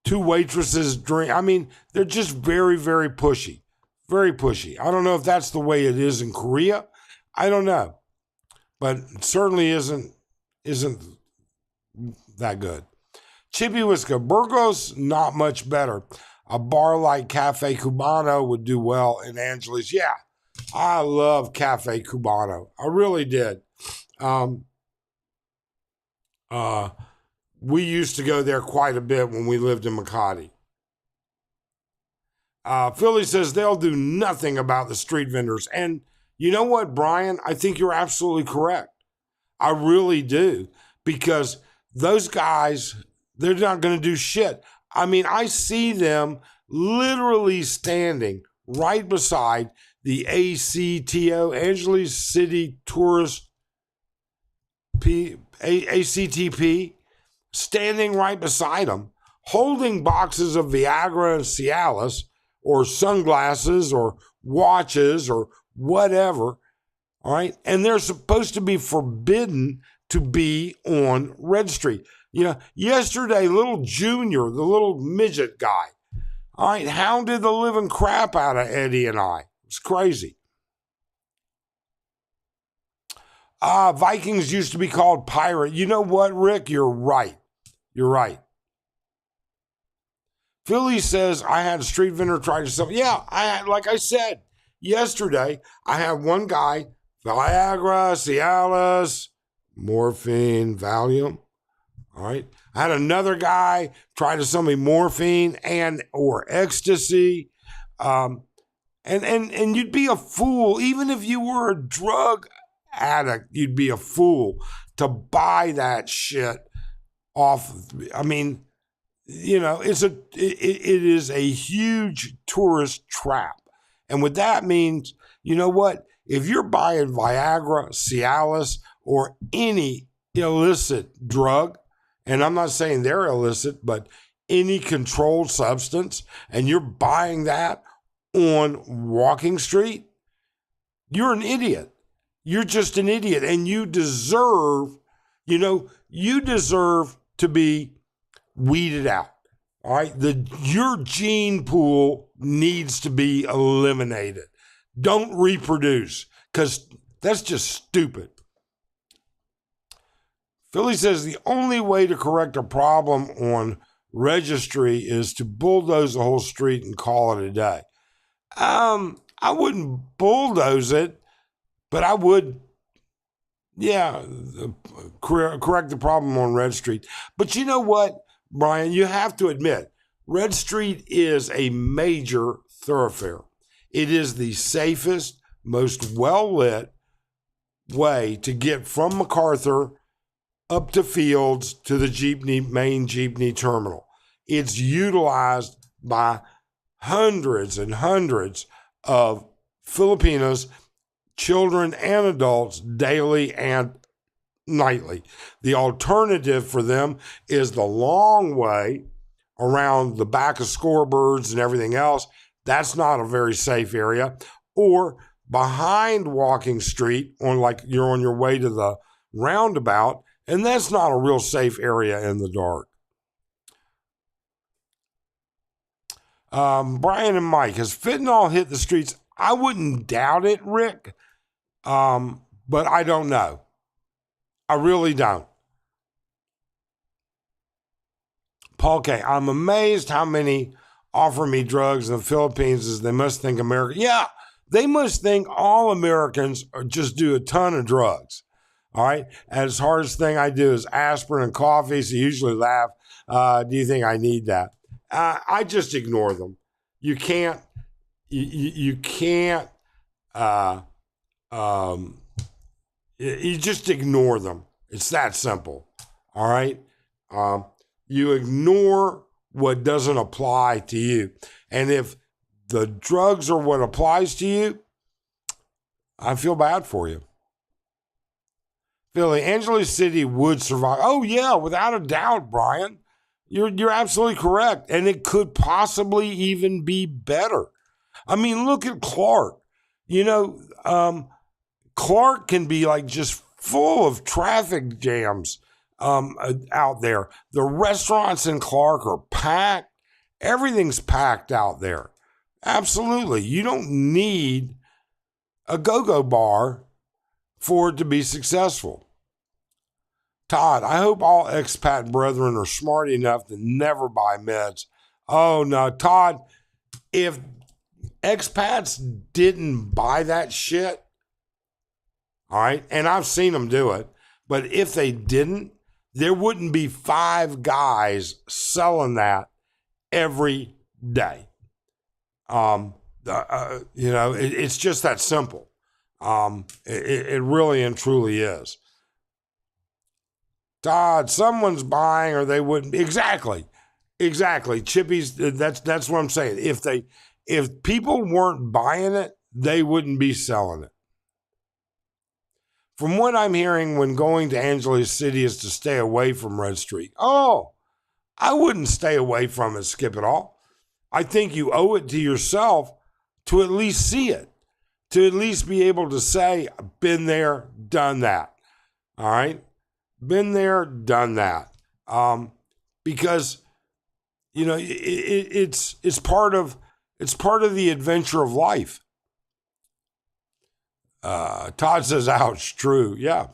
2 waitresses drink. I mean, they're just very, very pushy. Very pushy. I don't know if that's the way it is in Korea. I don't know. But it certainly isn't that good. Chippy Whisker, Burgos, not much better. A bar like Cafe Cubano would do well in Angeles. Yeah, I love Cafe Cubano. I really did. We used to go there quite a bit when we lived in Makati. Philly says they'll do nothing about the street vendors. And you know what, Brian? I think you're absolutely correct. I really do. Because those guys, they're not going to do shit. I mean, I see them literally standing right beside the ACTO, Angeles City Tourist ACTP, standing right beside them, holding boxes of Viagra and Cialis, or sunglasses, or watches, or whatever, all right? And they're supposed to be forbidden to be on Red Street. You know, yesterday, little Junior, the little midget guy, all right, hounded the living crap out of Eddie and I. It's crazy. Vikings used to be called Pirate. You know what, Rick? You're right. You're right. Philly says, I had a street vendor try to sell. Yeah, like I said yesterday, I had one guy, Viagra, Cialis, morphine, Valium. All right. I had another guy try to sell me morphine and or ecstasy. And you'd be a fool, even if you were a drug addict, you'd be a fool to buy that shit off. I mean, you know, it is a huge tourist trap. And what that means, you know what? If you're buying Viagra, Cialis, or any illicit drug, and I'm not saying they're illicit, but any controlled substance, and you're buying that on Walking Street, you're an idiot. You're just an idiot. And you deserve to be weeded out. All right. Your gene pool needs to be eliminated. Don't reproduce, because that's just stupid. Philly says the only way to correct a problem on Registry is to bulldoze the whole street and call it a day. I wouldn't bulldoze it, but I would, correct the problem on Red Street. But you know what, Brian? You have to admit, Red Street is a major thoroughfare. It is the safest, most well-lit way to get from MacArthur up to Fields to the main Jeepney terminal. It's utilized by hundreds and hundreds of Filipinos, children and adults, daily and nightly. The alternative for them is the long way around the back of Scorebirds and everything else. That's not a very safe area. Or behind Walking Street, you're on your way to the roundabout, and that's not a real safe area in the dark. Brian and Mike, has fentanyl hit the streets? I wouldn't doubt it, Rick, but I don't know. I really don't. Paul K., I'm amazed how many offer me drugs in the Philippines, as they must think America. Yeah, they must think all Americans just do a ton of drugs. All right. And the hardest thing I do is aspirin and coffee. So you usually laugh. Do you think I need that? I just ignore them. You can't. You can't. You just ignore them. It's that simple. All right. You ignore what doesn't apply to you, and if the drugs are what applies to you, I feel bad for you. Philly, Angeles City would survive. Oh, yeah, without a doubt, Brian. You're absolutely correct. And it could possibly even be better. I mean, look at Clark. Clark can be like just full of traffic jams out there. The restaurants in Clark are packed. Everything's packed out there. Absolutely. You don't need a go-go bar for it to be successful. Todd, I hope all expat brethren are smart enough to never buy meds. Oh, no, Todd, if expats didn't buy that shit, all right, and I've seen them do it, but if they didn't, there wouldn't be 5 guys selling that every day. It's just that simple. It really and truly is. Todd, someone's buying or they wouldn't. Exactly. Chippy's, that's what I'm saying. If people weren't buying it, they wouldn't be selling it. From what I'm hearing, when going to Angeles City is to stay away from Red Street. Oh, I wouldn't stay away from it, Skip It All. I think you owe it to yourself to at least see it, to at least be able to say, been there, done that. All right? Been there, done that. Because, it's part of the adventure of life. Todd says, ouch, true. Yeah.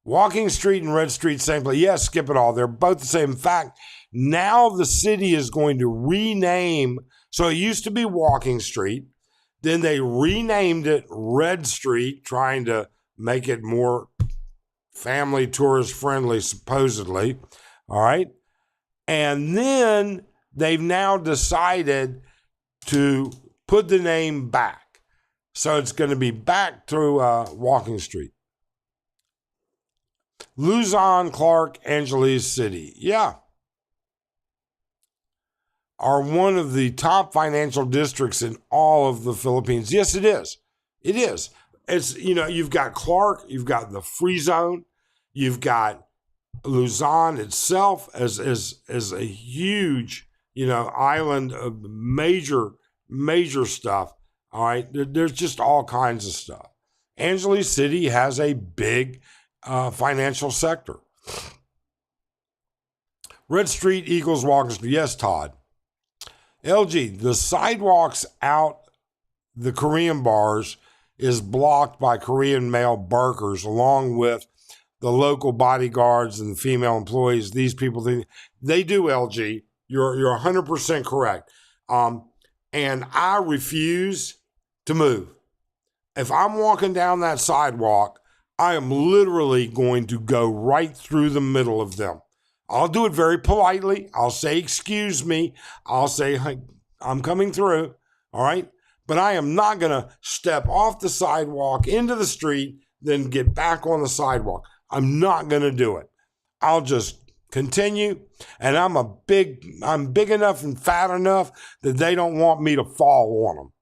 Walking Street and Red Street, same place. Yes, Skip It All. They're both the same. In fact, now the city is going to rename. So it used to be Walking Street. Then they renamed it Red Street, trying to make it more family tourist friendly, supposedly. All right. And then they've now decided to put the name back. So it's going to be back to Walking Street. Luzon, Clark, Angeles City. Yeah. Are one of the top financial districts in all of the Philippines. Yes, it is. It is. It's, you've got Clark, you've got the Free Zone, you've got Luzon itself as a huge, island of major stuff. All right. There's just all kinds of stuff. Angeles City has a big financial sector. Red Street equals Walking Street. Yes, Todd. LG, the sidewalks out the Korean bars is blocked by Korean male barkers along with the local bodyguards and the female employees. These people, they do, LG. You're 100% correct. And I refuse to move. If I'm walking down that sidewalk, I am literally going to go right through the middle of them. I'll do it very politely. I'll say, excuse me. I'll say, hey, I'm coming through. All right. But I am not going to step off the sidewalk into the street, then get back on the sidewalk. I'm not going to do it. I'll just continue. And I'm big enough and fat enough that they don't want me to fall on them.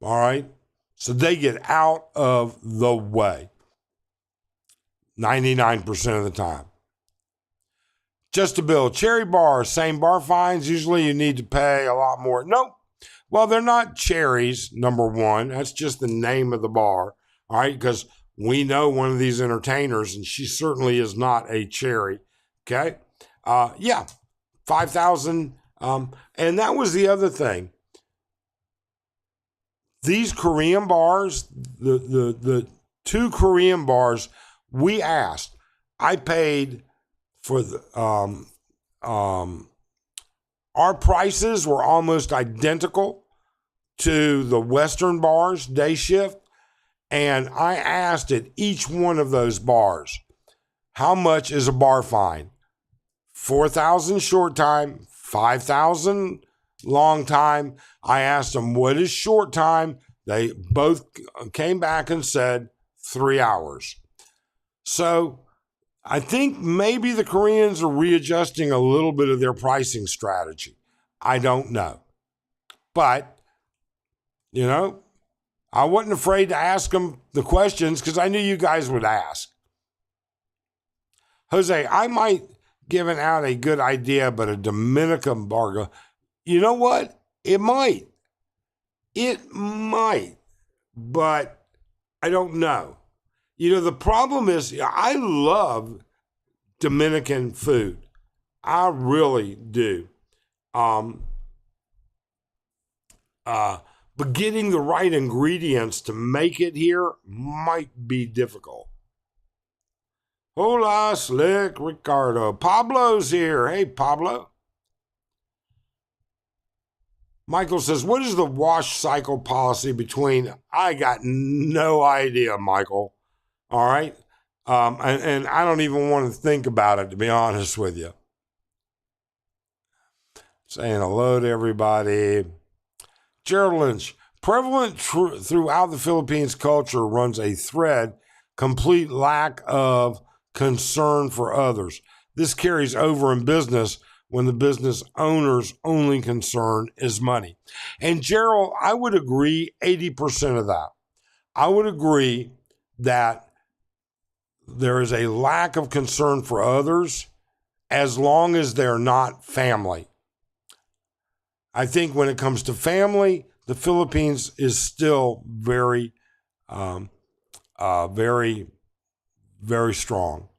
All right. So they get out of the way 99% of the time. Just a bill. Cherry bars, same bar fines. Usually you need to pay a lot more. Nope. Well, they're not cherries, number one. That's just the name of the bar. All right. Because we know one of these entertainers, and she certainly is not a cherry. Okay. Yeah. 5,000. And that was the other thing. These Korean bars, the 2 Korean bars, we asked. I paid for the our prices were almost identical to the Western bars, day shift, and I asked at each one of those bars, how much is a bar fine? 4,000 short time, 5,000 long time. I asked them, what is short time? They both came back and said 3 hours. So I think maybe the Koreans are readjusting a little bit of their pricing strategy. I don't know. But, I wasn't afraid to ask them the questions because I knew you guys would ask. Jose, I might give out a good idea, but a Dominican bar. You know what? It might. It might. But I don't know. The problem is I love Dominican food. I really do. But getting the right ingredients to make it here might be difficult. Hola, Slick Ricardo. Pablo's here. Hey, Pablo. Michael says, what is the wash cycle policy between? I got no idea, Michael. All right. And I don't even want to think about it, to be honest with you. Saying hello to everybody. Gerald Lynch, prevalent throughout the Philippines culture runs a thread, complete lack of concern for others. This carries over in business when the business owner's only concern is money. And Gerald, I would agree 80% of that. I would agree that there is a lack of concern for others as long as they're not family. I think when it comes to family, the Philippines is still very, very, very strong.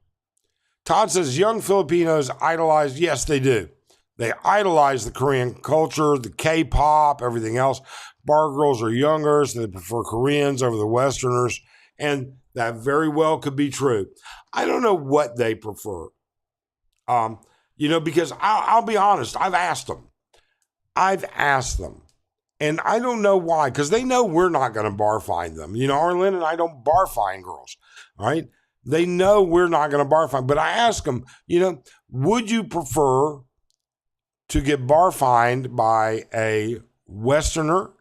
Todd says young Filipinos idolize. Yes, they do. They idolize the Korean culture, the K-pop, everything else. Bar girls are younger, so they prefer Koreans over the Westerners. And that very well could be true. I don't know what they prefer. Because I'll be honest, I've asked them. And I don't know why, because they know we're not going to bar find them. Arlen and I don't bar find girls, right? They know we're not going to bar find. But I ask them, would you prefer to get bar fined by a Westerner,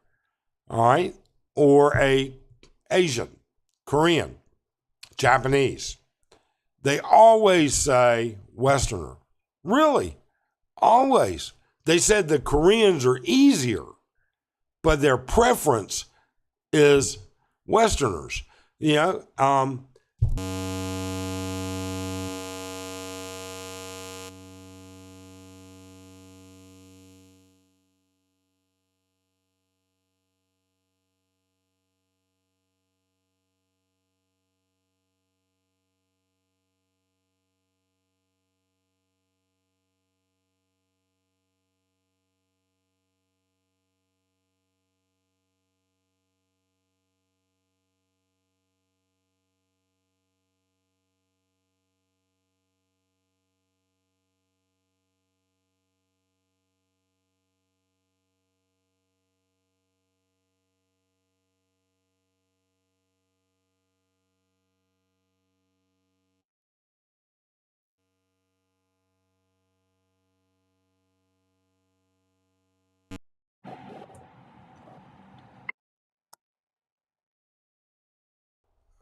all right, or a Asian, Korean, Japanese? They always say Westerner. Really? Always. They said the Koreans are easier, but their preference is Westerners.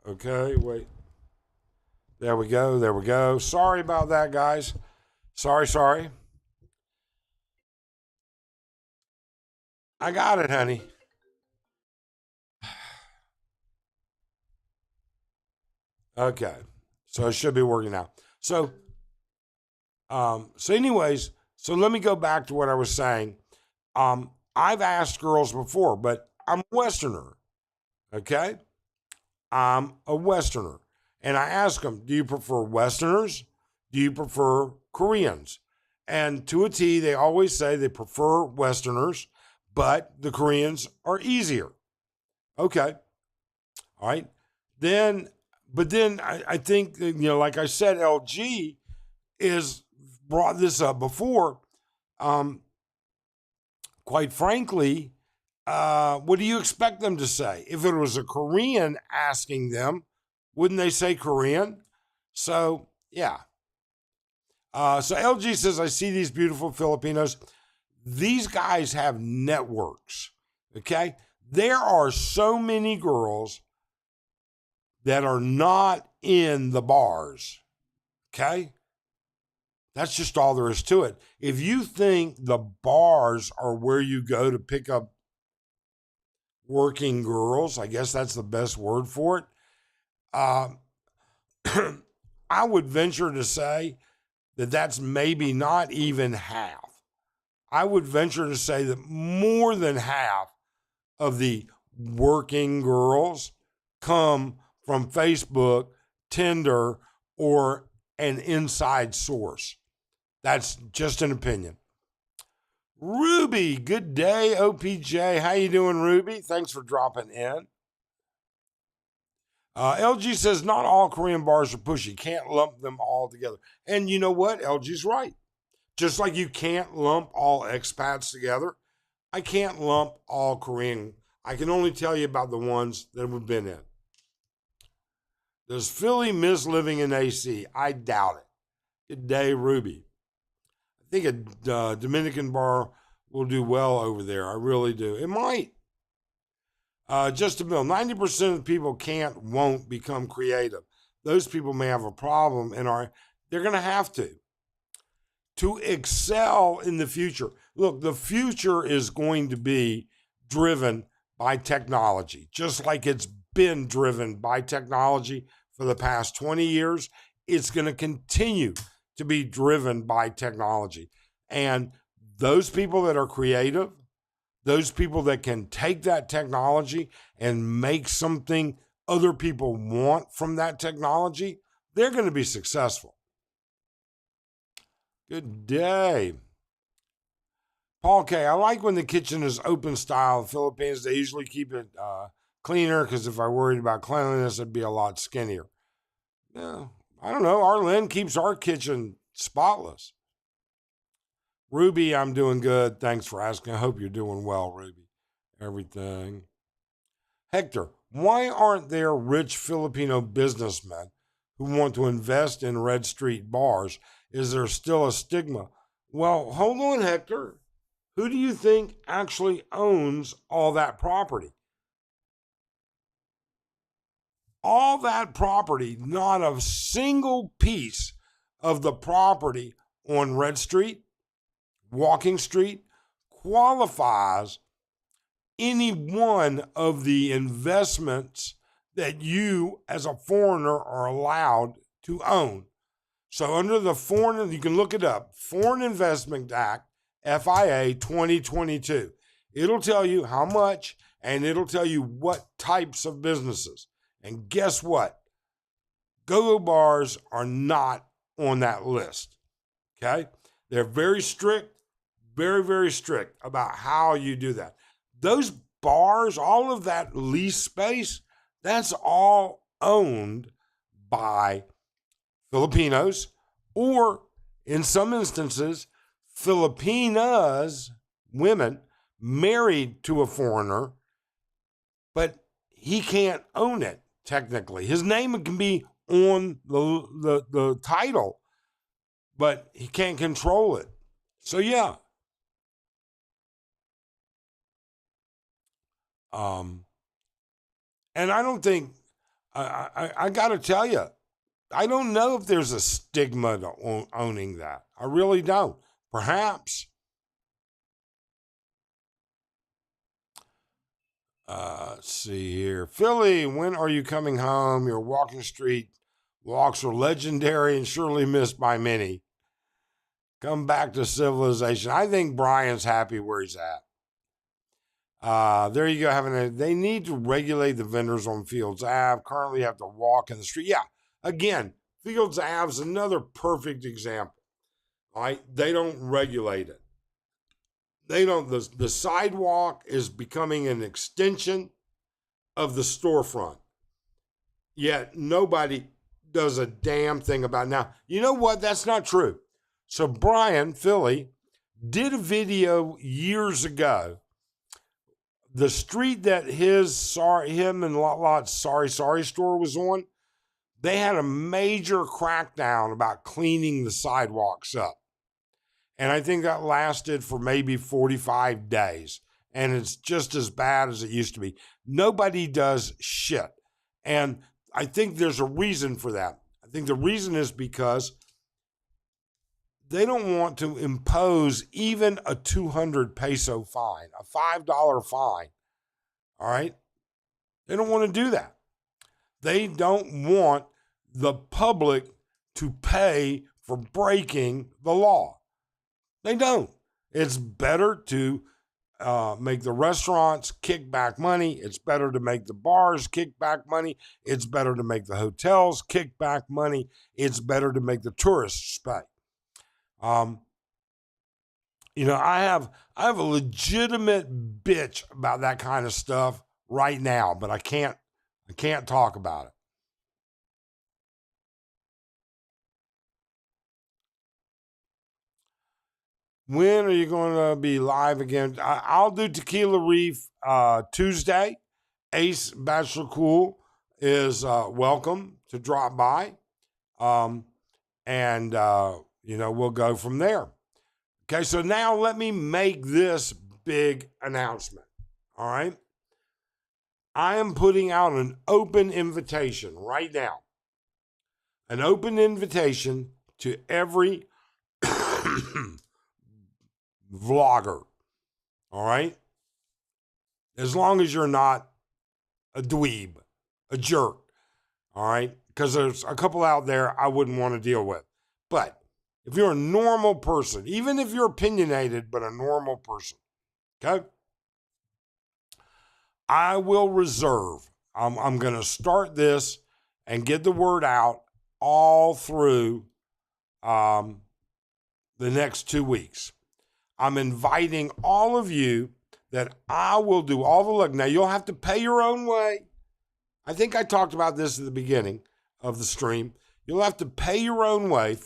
Okay, wait. There we go. There we go. Sorry about that, guys. Sorry. I got it, honey. Okay. So it should be working now. Anyways, so let me go back to what I was saying. I've asked girls before, but I'm a Westerner. Okay? I'm a Westerner. And I ask them, do you prefer Westerners? Do you prefer Koreans? And to a T, they always say they prefer Westerners, but the Koreans are easier. Okay. All right. But then I think, like I said, LG is brought this up before. Quite frankly, what do you expect them to say? If it was a Korean asking them, wouldn't they say Korean? So, yeah. So LG says, I see these beautiful Filipinos. These guys have networks, okay? There are so many girls that are not in the bars, okay? That's just all there is to it. If you think the bars are where you go to pick up working girls, I guess that's the best word for it, I would venture to say that that's maybe not even half. I would venture to say that more than half of the working girls come from Facebook, Tinder, or an inside source. That's just an opinion. Ruby, good day, OPJ. How you doing, Ruby? Thanks for dropping in. LG says not all Korean bars are pushy. Can't lump them all together. And you know what? LG's right. Just like you can't lump all expats together, I can't lump all Korean. I can only tell you about the ones that we've been in. Does Philly miss living in AC? I doubt it. Good day, Ruby. I think a Dominican bar will do well over there. I really do. It might. Just a bill. 90% of people won't become creative. Those people may have a problem and they're going to have to excel in the future. Look, the future is going to be driven by technology, just like it's been driven by technology for the past 20 years. It's going to continue to be driven by technology. And those people that are creative, those people that can take that technology and make something other people want from that technology, they're going to be successful. Good day. Paul K., I like when the kitchen is open style. In the Philippines, they usually keep it cleaner because if I worried about cleanliness, I'd be a lot skinnier. Yeah, I don't know. Arlen keeps our kitchen spotless. Ruby, I'm doing good. Thanks for asking. I hope you're doing well, Ruby. Everything. Hector, why aren't there rich Filipino businessmen who want to invest in Red Street bars? Is there still a stigma? Well, hold on, Hector. Who do you think actually owns all that property? All that property, not a single piece of the property on Red Street, Walking Street, qualifies any one of the investments that you as a foreigner are allowed to own. So under the foreign, you can look it up, Foreign Investment Act, FIA 2022. It'll tell you how much and it'll tell you what types of businesses. And guess what? Go-go bars are not on that list, okay? They're very strict, very, very strict about how you do that. Those bars, all of that lease space, that's all owned by Filipinos, or in some instances, Filipinas, women, married to a foreigner, but he can't own it, technically. His name can be on the title, but he can't control it. So, yeah. And I don't think, I got to tell you, I don't know if there's a stigma to owning that. I really don't. Perhaps. Let's see here. Philly, when are you coming home? Your Walking Street walks are legendary and surely missed by many. Come back to civilization. I think Brian's happy where he's at. There you go. They need to regulate the vendors on Fields Ave. Currently have to walk in the street. Yeah, again, Fields Ave is another perfect example. All right, they don't regulate it. They don't. The sidewalk is becoming an extension of the storefront. Yet nobody does a damn thing about it. Now, you know what? That's not true. So Brian, Philly, did a video years ago. The street that him and Lot's Sorry store was on, they had a major crackdown about cleaning the sidewalks up. And I think that lasted for maybe 45 days. And it's just as bad as it used to be. Nobody does shit. And I think there's a reason for that. I think the reason is because they don't want to impose even a 200 peso fine, a $5 fine. All right? They don't want to do that. They don't want the public to pay for breaking the law. They don't. It's better to make the restaurants kick back money. It's better to make the bars kick back money. It's better to make the hotels kick back money. It's better to make the tourists pay. I have a legitimate bitch about that kind of stuff right now, but I can't talk about it. When are you going to be live again? I'll do Tequila Reef Tuesday. Ace Bachelor Cool is welcome to drop by. And we'll go from there. Okay, so now let me make this big announcement. All right. I am putting out an open invitation right now. An open invitation to every vlogger. All right. As long as you're not a dweeb, a jerk. All right. Because there's a couple out there I wouldn't want to deal with. But if you're a normal person, even if you're opinionated, but a normal person, okay, I will reserve. I'm going to start this and get the word out all through the next 2 weeks. I'm inviting all of you that I will do all the look. Now, you'll have to pay your own way. I think I talked about this at the beginning of the stream. You'll have to pay your own way.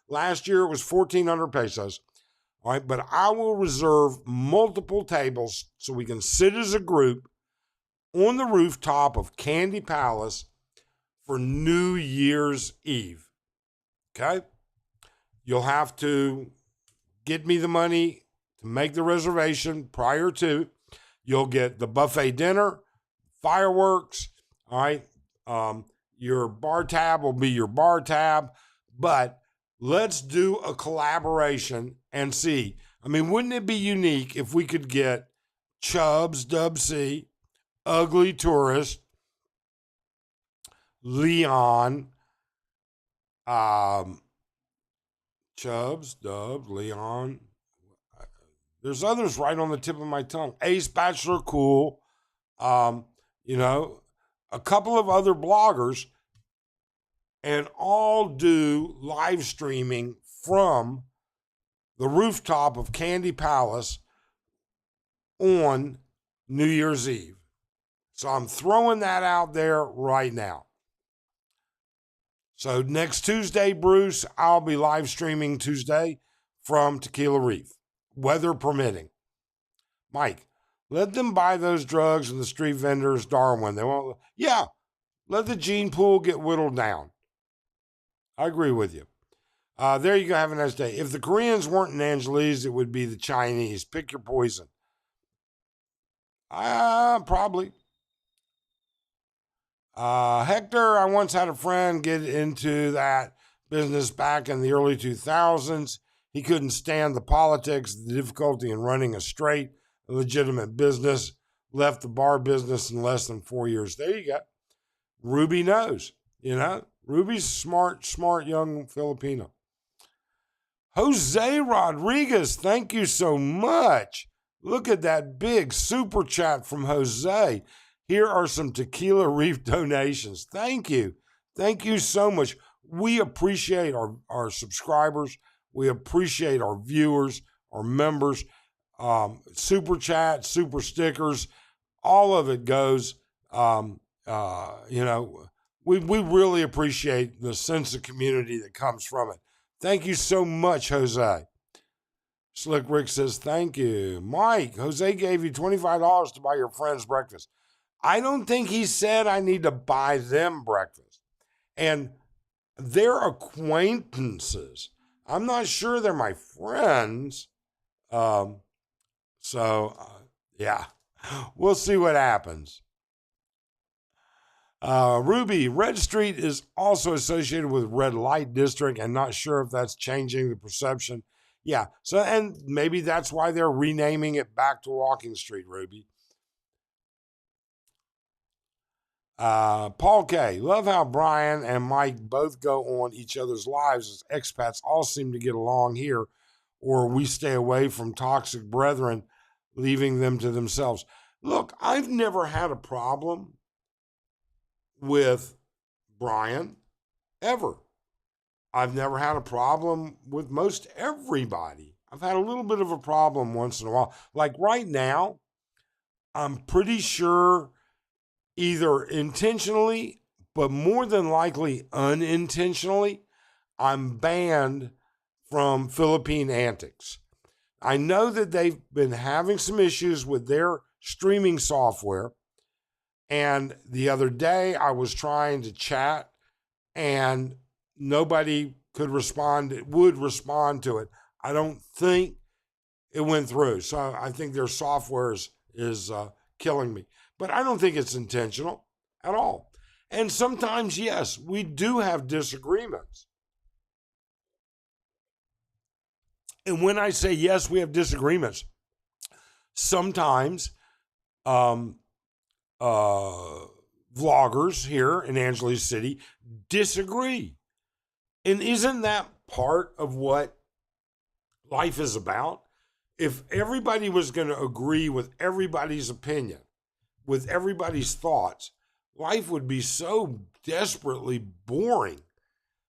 Last year, it was 1,400 pesos. All right, but I will reserve multiple tables so we can sit as a group on the rooftop of Candy Palace for New Year's Eve. Okay? You'll have to get me the money to make the reservation prior to. You'll get the buffet dinner, fireworks, all right? Your bar tab will be your bar tab, but let's do a collaboration and see. I mean, wouldn't it be unique if we could get Chubbs, Dub C, Ugly Tourist, Leon, Chubbs, Dubs, Leon. There's others right on the tip of my tongue. Ace Bachelor Cool, a couple of other bloggers, and all do live streaming from the rooftop of Candy Palace on New Year's Eve. So I'm throwing that out there right now. So next Tuesday, Bruce, I'll be live streaming Tuesday from Tequila Reef, weather permitting. Mike, let them buy those drugs from the street vendors, Darwin. They won't. Yeah, let the gene pool get whittled down. I agree with you. There you go. Have a nice day. If the Koreans weren't in Angeles, it would be the Chinese. Pick your poison. Probably. Hector, I once had a friend get into that business back in the early 2000s. He couldn't stand the politics, the difficulty in running a straight, legitimate business, left the bar business in less than 4 years. There you go. Ruby knows, Ruby's smart young Filipino. Jose Rodriguez, thank you so much. Look at that big super chat from Jose. Here are some Tequila Reef donations. Thank you. Thank you so much. We appreciate our subscribers. We appreciate our viewers, our members, super chat, super stickers. All of it goes, we really appreciate the sense of community that comes from it. Thank you so much, Jose. Slick Rick says, thank you. Mike, Jose gave you $25 to buy your friends breakfast. I don't think he said I need to buy them breakfast. And they're acquaintances. I'm not sure they're my friends. Yeah, we'll see what happens. Ruby, Red Street is also associated with Red Light District, and not sure if that's changing the perception. Yeah, so and maybe that's why they're renaming it back to Walking Street, Ruby. Paul K. Love how Brian and Mike both go on each other's lives as expats all seem to get along here, or we stay away from toxic brethren, leaving them to themselves. Look, I've never had a problem with Brian, ever. I've never had a problem with most everybody. I've had a little bit of a problem once in a while. Like right now, I'm pretty sure either intentionally, but more than likely unintentionally, I'm banned from Philippine Antics. I know that they've been having some issues with their streaming software. And the other day I was trying to chat and nobody would respond to it. I don't think it went through. So I think their software is killing me. But I don't think it's intentional at all. And sometimes, yes, we do have disagreements. And when I say yes, we have disagreements, sometimes vloggers here in Angeles City disagree. And isn't that part of what life is about? If everybody was going to agree with everybody's opinion, with everybody's thoughts, life would be so desperately boring.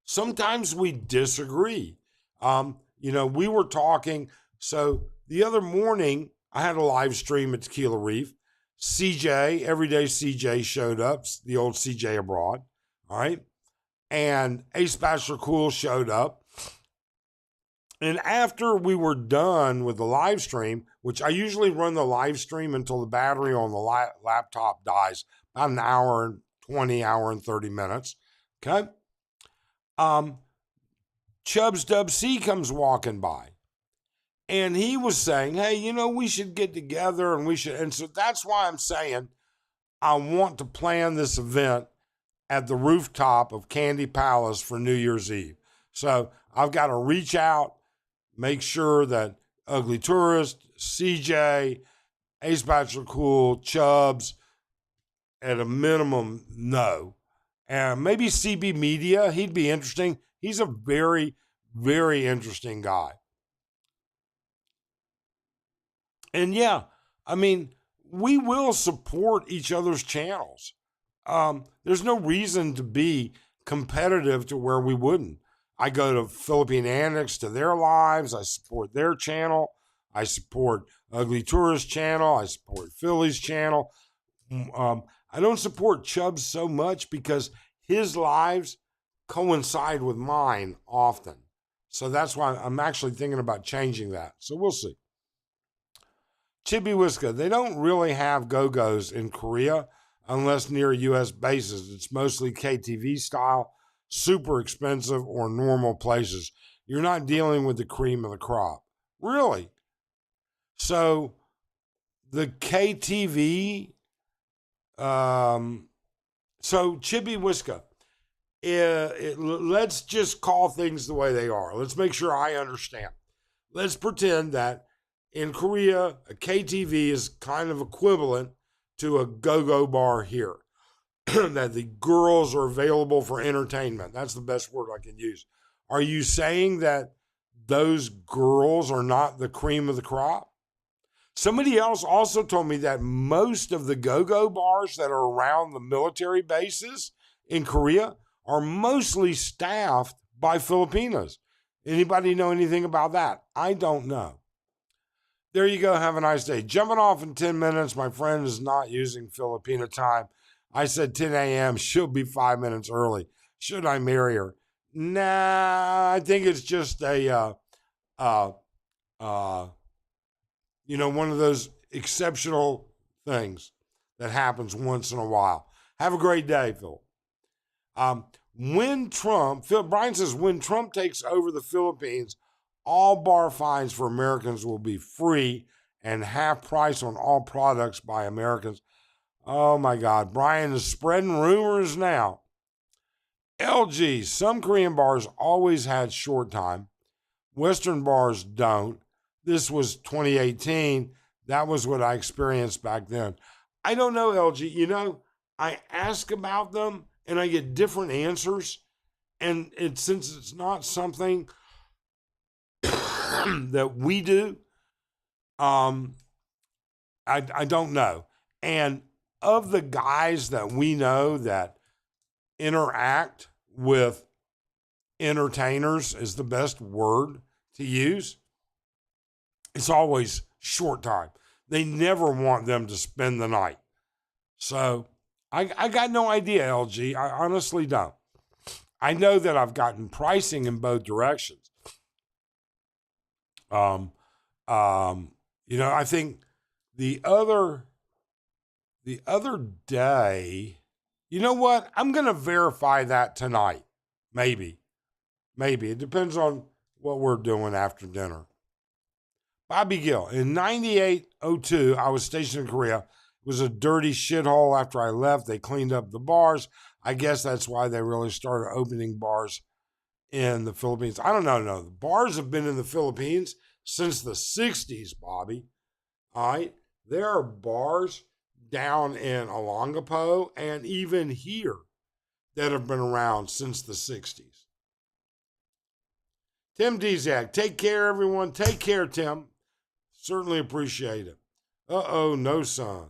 Sometimes we disagree. We were talking. So the other morning, I had a live stream at Tequila Reef. CJ, everyday CJ showed up, the old CJ abroad. All right. And Ace Bachelor Cool showed up. And after we were done with the live stream, which I usually run the live stream until the battery on the laptop dies, about an hour and 20, hour and 30 minutes. Okay. Chubbs Dub C comes walking by. And he was saying, hey, we should get together and we should. And so that's why I'm saying I want to plan this event at the rooftop of Candy Palace for New Year's Eve. So I've got to reach out, make sure that Ugly Tourist, CJ, Ace Bachelor Cool, Chubbs, at a minimum, no. And maybe CB Media, he'd be interesting. He's a very, very interesting guy. And yeah, we will support each other's channels. There's no reason to be competitive to where we wouldn't. I go to Philippine Annex to their lives. I support their channel. I support Ugly Tourist channel. I support Philly's channel. I don't support Chubbs so much because his lives coincide with mine often. So that's why I'm actually thinking about changing that. So we'll see. Chibi Whiska, they don't really have go-go's in Korea unless near U.S. bases. It's mostly KTV style, super expensive, or normal places. You're not dealing with the cream of the crop. Really? So the KTV, so Chibi Whiska, let's just call things the way they are. Let's make sure I understand. Let's pretend that in Korea, a KTV is kind of equivalent to a go-go bar here. That the girls are available for entertainment. That's the best word I can use. Are you saying that those girls are not the cream of the crop? Somebody else also told me that most of the go-go bars that are around the military bases in Korea are mostly staffed by Filipinos. Anybody know anything about that? I don't know. There you go. Have a nice day. Jumping off in 10 minutes. My friend is not using Filipino time. I said 10 a.m. She'll be 5 minutes early. Should I marry her? Nah, I think it's just a, one of those exceptional things that happens once in a while. Have a great day, Phil. Brian says, when Trump takes over the Philippines, all bar fines for Americans will be free and half price on all products by Americans. Oh my God, Brian is spreading rumors now. LG, some Korean bars always had short time. Western bars don't. This was 2018. That was what I experienced back then. I don't know, LG. I ask about them and I get different answers. And since it's not something that we do, I don't know. And of the guys that we know that interact with entertainers is the best word to use, it's always short time. They never want them to spend the night. So I got no idea, LG. I honestly don't. I know that I've gotten pricing in both directions. I think the other day, you know what? I'm going to verify that tonight. Maybe. Maybe. It depends on what we're doing after dinner. Bobby Gill. In 9802, I was stationed in Korea. It was a dirty shithole after I left. They cleaned up the bars. I guess that's why they really started opening bars in the Philippines. I don't know. No, the bars have been in the Philippines since the 60s, Bobby. All right. There are bars down in Olongapo and even here that have been around since the 60s. Tim Dizak, take care, everyone. Take care, Tim. Certainly appreciate it. Uh-oh, no, son.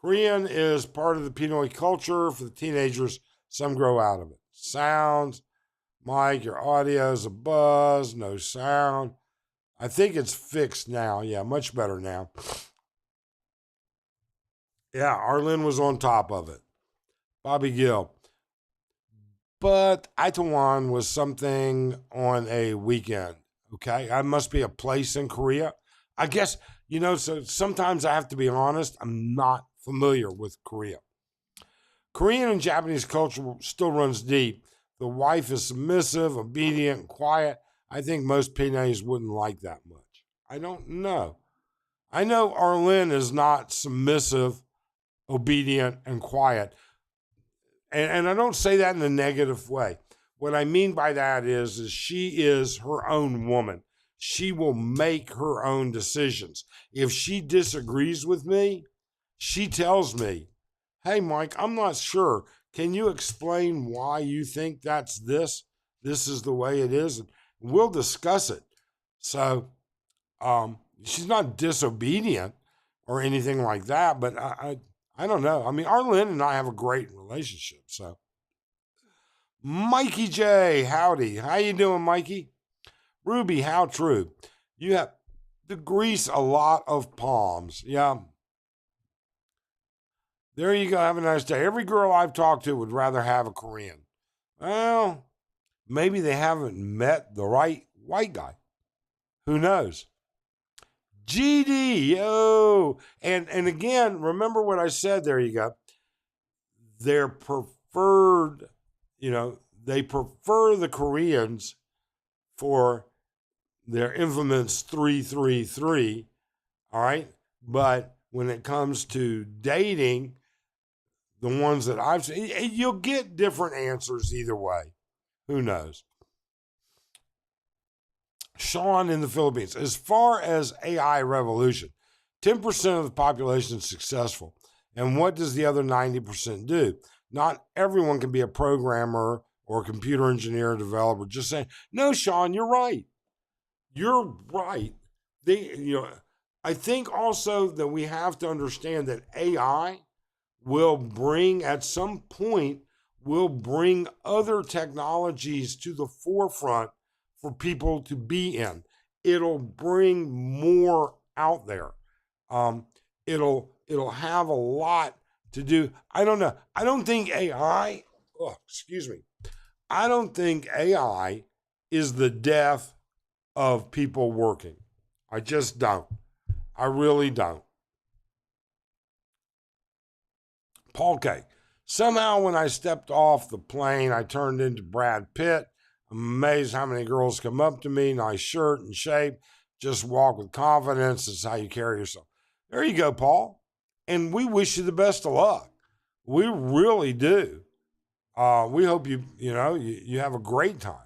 Korean is part of the Pinoy culture for the teenagers. Some grow out of it. Sounds. Mike, your audio is a buzz. No sound. I think it's fixed now. Yeah, much better now. Yeah, Arlen was on top of it. Bobby Gill. But Itaewon was something on a weekend. Okay, that must be a place in Korea. I guess, so sometimes I have to be honest, I'm not familiar with Korea. Korean and Japanese culture still runs deep. The wife is submissive, obedient, and quiet. I think most Pinoys wouldn't like that much. I don't know. I know Arlen is not submissive, obedient, and quiet. And I don't say that in a negative way. What I mean by that is she is her own woman. She will make her own decisions. If she disagrees with me, she tells me, hey, Mike, I'm not sure. Can you explain why you think that's this? This is the way it is. And we'll discuss it. So she's not disobedient or anything like that, but I don't know. I mean, Arlen and I have a great relationship. So, Mikey J, howdy. How you doing, Mikey? Ruby, how true. You have to grease a lot of palms. Yeah. There you go. Have a nice day. Every girl I've talked to would rather have a Korean. Well, maybe they haven't met the right white guy. Who knows? GD, yo. And again, remember what I said. There you go. They're preferred, they prefer the Koreans for their infamous 333. All right. But when it comes to dating, the ones that I've seen, you'll get different answers either way. Who knows? Sean in the Philippines. As far as AI revolution, 10% of the population is successful. And what does the other 90% do? Not everyone can be a programmer or a computer engineer or developer. Just saying, no, Sean, you're right. You're right. I think also that we have to understand that AI will bring, at some point, will bring other technologies to the forefront for people to be in. It'll bring more out there. It'll have a lot to do. I don't know. I don't think AI, I don't think AI is the death of people working. I just don't. I really don't. Paul K. Somehow when I stepped off the plane, I turned into Brad Pitt. I'm amazed how many girls come up to me, nice shirt and shape, just walk with confidence. It's how you carry yourself. There you go, Paul. And we wish you the best of luck. We really do. We hope you have a great time.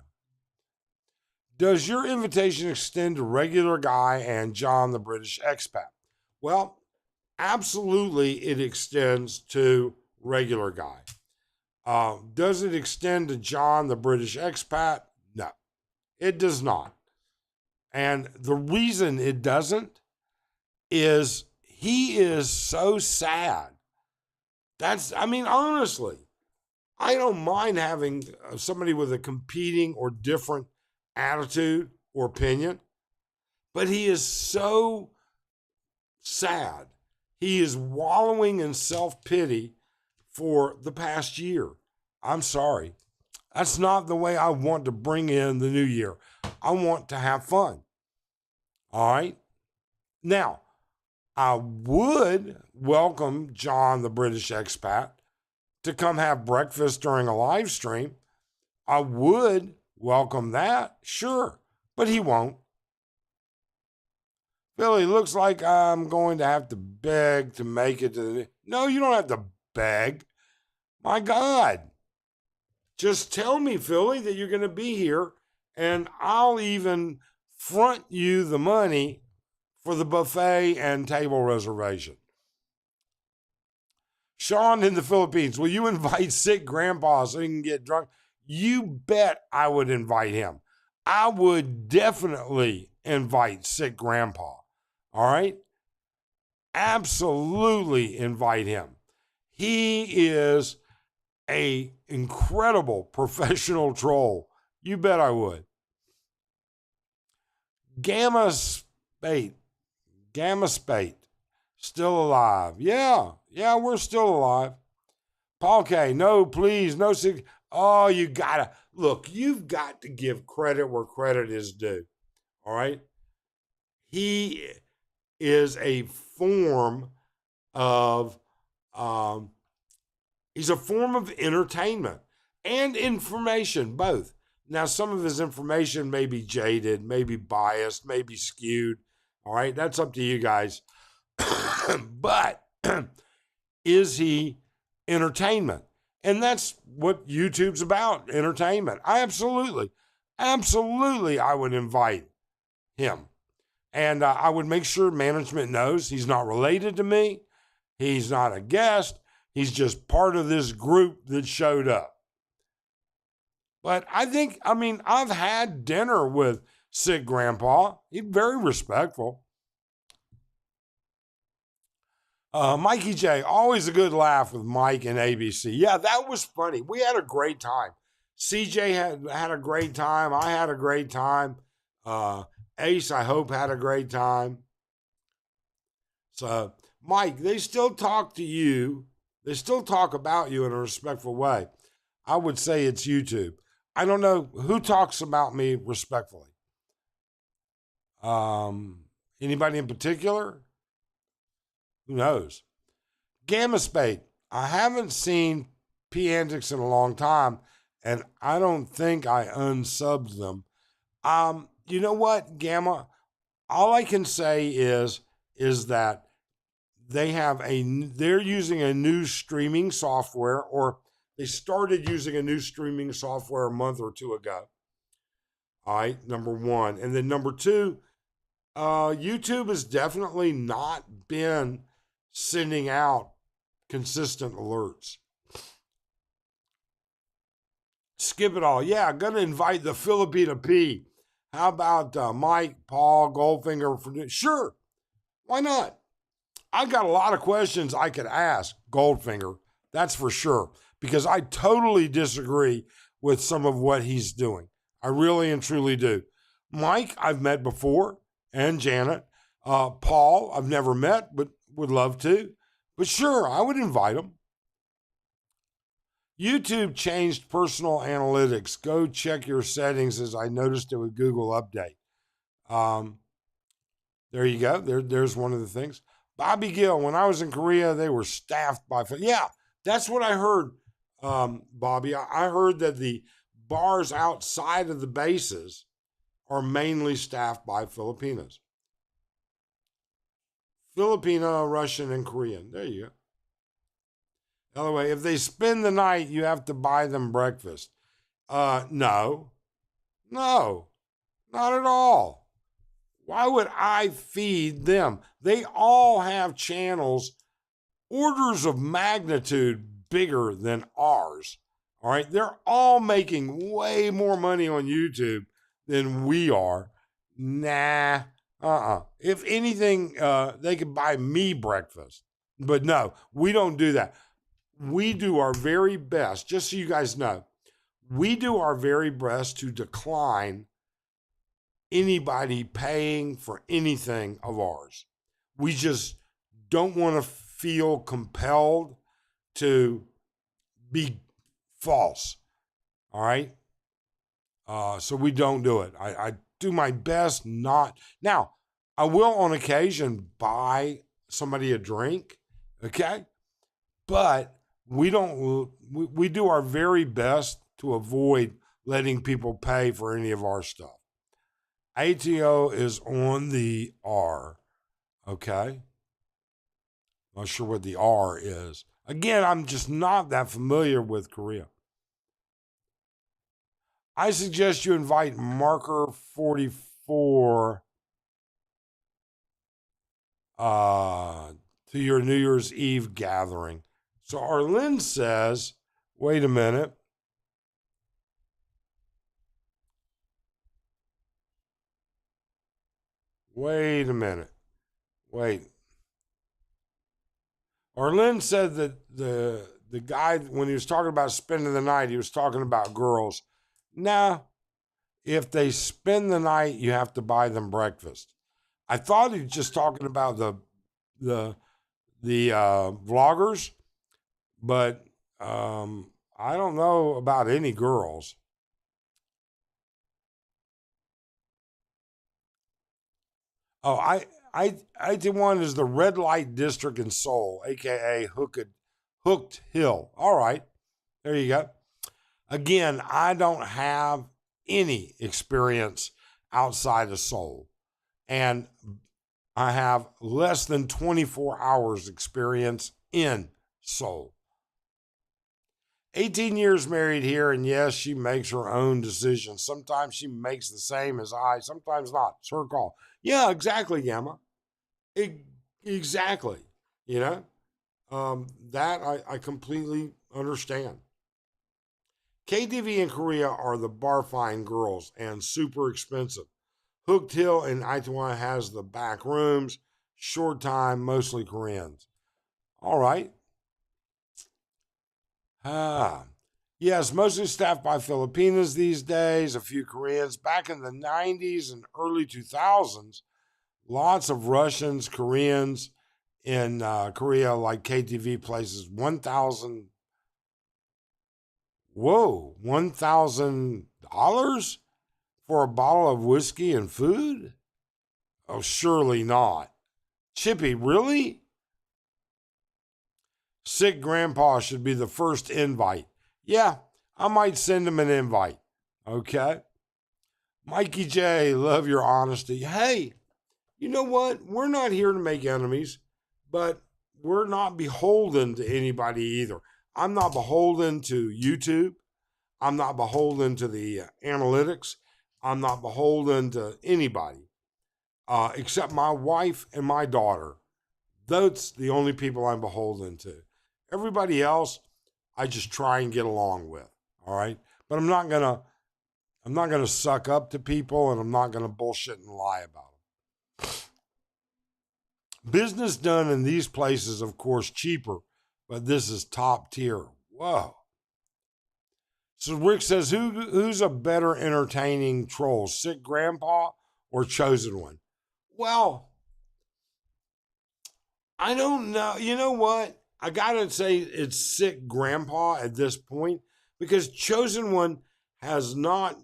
Does your invitation extend to regular guy and John the British expat? Well, absolutely it extends to regular guy. Does it extend to John the British expat? No, it does not. And the reason it doesn't is he is so sad. Honestly, I don't mind having somebody with a competing or different attitude or opinion, but he is so sad. He is wallowing in self-pity for the past year. I'm sorry. That's not the way I want to bring in the new year. I want to have fun. All right? Now, I would welcome John, the British expat, to come have breakfast during a live stream. I would welcome that, sure, but he won't. Billy, looks like I'm going to have to beg to make it to the. No, you don't have to beg. My God. Just tell me, Philly, that you're going to be here, and I'll even front you the money for the buffet and table reservation. Sean in the Philippines, will you invite sick grandpa so he can get drunk? You bet I would invite him. I would definitely invite sick grandpa. All right? Absolutely invite him. He is a incredible professional troll. You bet I would. Gamma Spate. Still alive. Yeah, we're still alive. Paul K, no, please, no. Oh, you gotta, look, you've got to give credit where credit is due. All right? He is a form of, he's a form of entertainment and information, both. Now, some of his information may be jaded, may be biased, may be skewed. All right, that's up to you guys. But is he entertainment? And that's what YouTube's about, entertainment. I absolutely, I would invite him. And I would make sure management knows he's not related to me. He's not a guest. He's just part of this group that showed up. But I've had dinner with sick grandpa. He's very respectful. Mikey J, always a good laugh with Mike and ABC. Yeah, that was funny. We had a great time. CJ had a great time. I had a great time. Ace, I hope, had a great time. So, Mike, they still talk to you. They still talk about you in a respectful way. I would say it's YouTube. I don't know who talks about me respectfully. Anybody in particular? Who knows? Gamma Spade. I haven't seen P Antics in a long time, and I don't think I unsubbed them. You know what, Gamma? All I can say is that they're using a new streaming software, or they started using a new streaming software a month or two ago. All right, number one. And then number two, YouTube has definitely not been sending out consistent alerts. Skip it all. Yeah, gonna invite the Filipina P. How about Mike, Paul, Goldfinger? Sure, why not? I've got a lot of questions I could ask Goldfinger, that's for sure, because I totally disagree with some of what he's doing. I really and truly do. Mike, I've met before, and Janet. Paul, I've never met, but would love to. But sure, I would invite him. YouTube changed personal analytics. Go check your settings, as I noticed it with Google Update. There you go. There's one of the things. Bobby Gill, when I was in Korea, they were staffed by... Yeah, that's what I heard, Bobby. I heard that the bars outside of the bases are mainly staffed by Filipinos. Filipino, Russian, and Korean. There you go. By the way, if they spend the night, you have to buy them breakfast. No, not at all. Why would I feed them? They all have channels orders of magnitude bigger than ours. All right, they're all making way more money on YouTube than we are. Nah. If anything, they could buy me breakfast. But no, we don't do that. We do our very best, just so you guys know, we do our very best to decline anybody paying for anything of ours. We just don't want to feel compelled to be false. All right? So we don't do it. I do my best not. Now, I will on occasion buy somebody a drink, okay? But we don't. We do our very best to avoid letting people pay for any of our stuff. ATO is on the R. Okay. Not sure what the R is. Again, I'm just not that familiar with Korea. I suggest you invite Marker 44 to your New Year's Eve gathering. So Arlen says, wait a minute. Wait a minute. Wait. Arlen said that the guy, when he was talking about spending the night, he was talking about girls. Nah, if they spend the night, you have to buy them breakfast. I thought he was just talking about the vloggers, but I don't know about any girls. Oh, I did one is the red light district in Seoul, aka Hooked Hill. All right, there you go. Again, I don't have any experience outside of Seoul, and I have less than 24 hours experience in Seoul. 18 years married here, and yes, she makes her own decisions. Sometimes she makes the same as I, sometimes not. It's her call. Yeah, exactly, Yama. Exactly. You know, that I completely understand. KTV in Korea are the barfine girls and super expensive. Hooked Hill in Itaewon has the back rooms, short time, mostly Koreans. All right. Ah. Yes, mostly staffed by Filipinos these days, a few Koreans. Back in the 90s and early 2000s, lots of Russians, Koreans in Korea, like KTV places. 1,000, whoa, $1,000 for a bottle of whiskey and food? Oh, surely not. Chippy, really? Sick grandpa should be the first invite. Yeah, I might send him an invite. Okay. Mikey J, love your honesty. Hey, you know what? We're not here to make enemies, but we're not beholden to anybody either. I'm not beholden to YouTube. I'm not beholden to the analytics. I'm not beholden to anybody except my wife and my daughter. That's the only people I'm beholden to. Everybody else, I just try and get along with. All right, but I'm not gonna suck up to people, and I'm not gonna bullshit and lie about them. Business done in these places, of course, cheaper, but this is top tier. Whoa. So Rick says, who's a better entertaining troll, Sick Grandpa or Chosen One? Well, I don't know. You know what? I gotta say it's Sick Grandpa at this point because Chosen One has not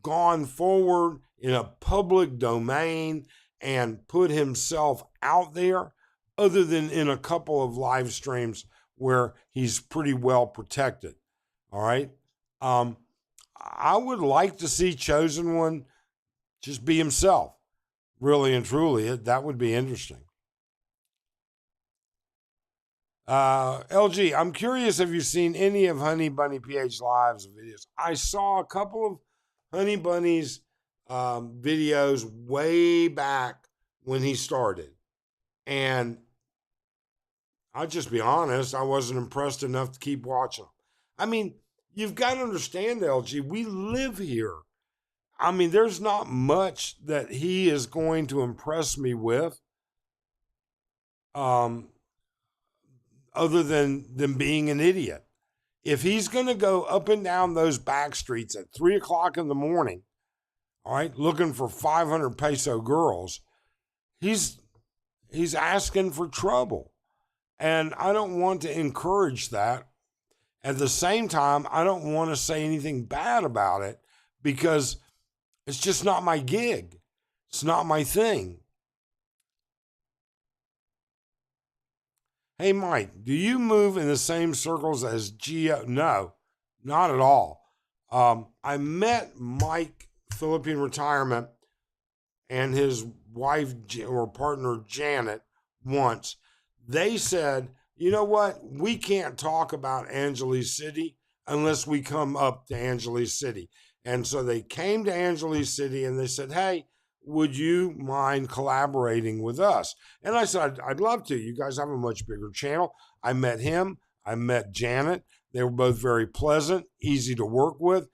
gone forward in a public domain and put himself out there other than in a couple of live streams where he's pretty well protected. All right. I would like to see Chosen One just be himself, really and truly. That would be interesting. LG, I'm curious, have you seen any of Honey Bunny PH Live's videos? I saw a couple of Honey Bunny's videos way back when he started. And I'll just be honest, I wasn't impressed enough to keep watching them. I mean, you've got to understand, LG, we live here. I mean, there's not much that he is going to impress me with. Other than being an idiot. If he's going to go up and down those back streets at 3 o'clock in the morning, all right, looking for 500 peso girls, he's asking for trouble. And I don't want to encourage that. At the same time, I don't want to say anything bad about it because it's just not my gig. It's not my thing. Hey, Mike, do you move in the same circles as Geo? No, not at all. I met Mike, Philippine Retirement, and his wife or partner Janet once. They said, you know what? We can't talk about Angeles City unless we come up to Angeles City. And so they came to Angeles City and they said, hey, would you mind collaborating with us? And I said, I'd love to. You guys have a much bigger channel. I met him. I met Janet. They were both very pleasant, easy to work with,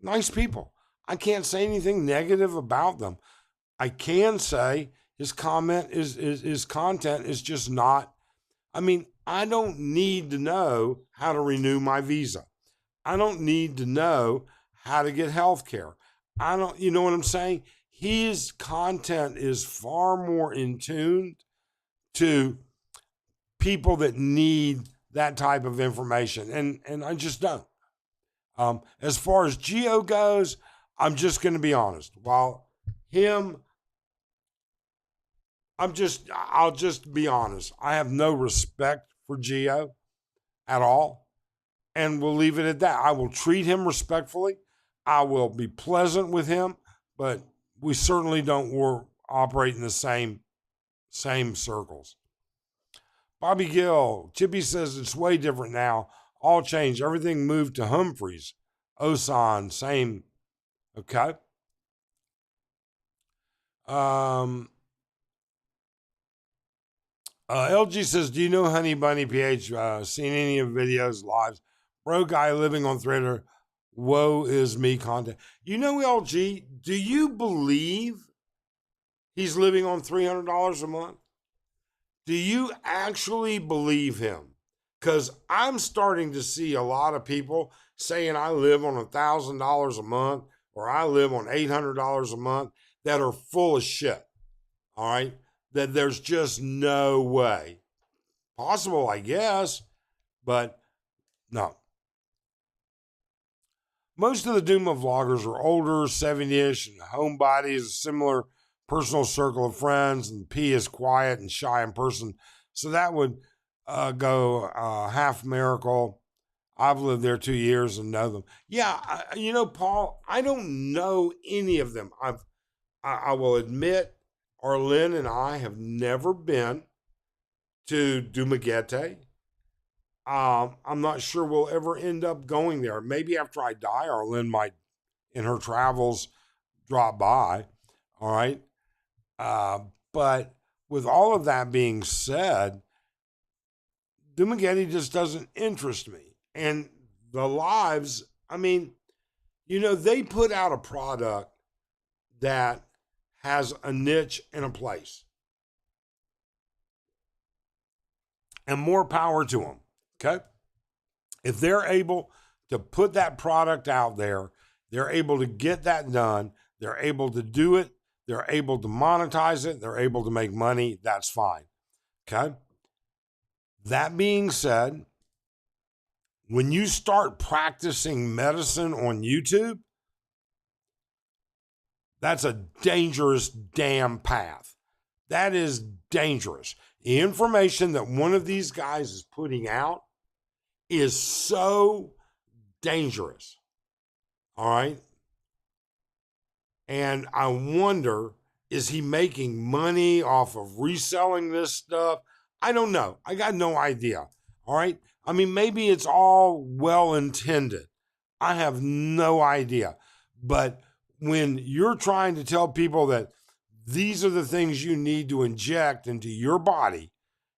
nice people. I can't say anything negative about them. I can say his content is just not. I mean, I don't need to know how to renew my visa. I don't need to know how to get health care. I don't, you know what I'm saying? His content is far more in tune to people that need that type of information. And I just don't. As far as Geo goes, I'm just going to be honest. While him, I'll just be honest. I have no respect for Geo at all. And we'll leave it at that. I will treat him respectfully. I will be pleasant with him, but we certainly don't operate in the same circles. Bobby Gill, Chippy says it's way different now. All changed. Everything moved to Humphreys. Osan, same. Okay. LG says, do you know Honey Bunny PH? Seen any of videos, lives? Bro guy living on Threader. Woe is me content. You know, LG, do you believe he's living on $300 a month? Do you actually believe him? Because I'm starting to see a lot of people saying I live on $1,000 a month or I live on $800 a month that are full of shit. All right? That there's just no way. Possible, I guess, but no. Most of the Duma vloggers are older, 70-ish, and homebodies, a similar personal circle of friends, and P is quiet and shy in person. So that would go half miracle. I've lived there 2 years and know them. Yeah, you know, Paul, I don't know any of them. I will admit, Arlene and I have never been to Dumaguete. I'm not sure we'll ever end up going there. Maybe after I die, Arlene might, in her travels, drop by. All right. But with all of that being said, Dumaguete just doesn't interest me. And the lives, I mean, you know, they put out a product that has a niche and a place. And more power to them. Okay? If they're able to put that product out there, they're able to get that done, they're able to do it, they're able to monetize it, they're able to make money, that's fine. Okay? That being said, when you start practicing medicine on YouTube, that's a dangerous damn path. That is dangerous. The information that one of these guys is putting out is so dangerous. All right? And I wonder, is he making money off of reselling this stuff? I don't know. I got no idea. All right? I mean, maybe it's all well intended. I have no idea. But when you're trying to tell people that these are the things you need to inject into your body,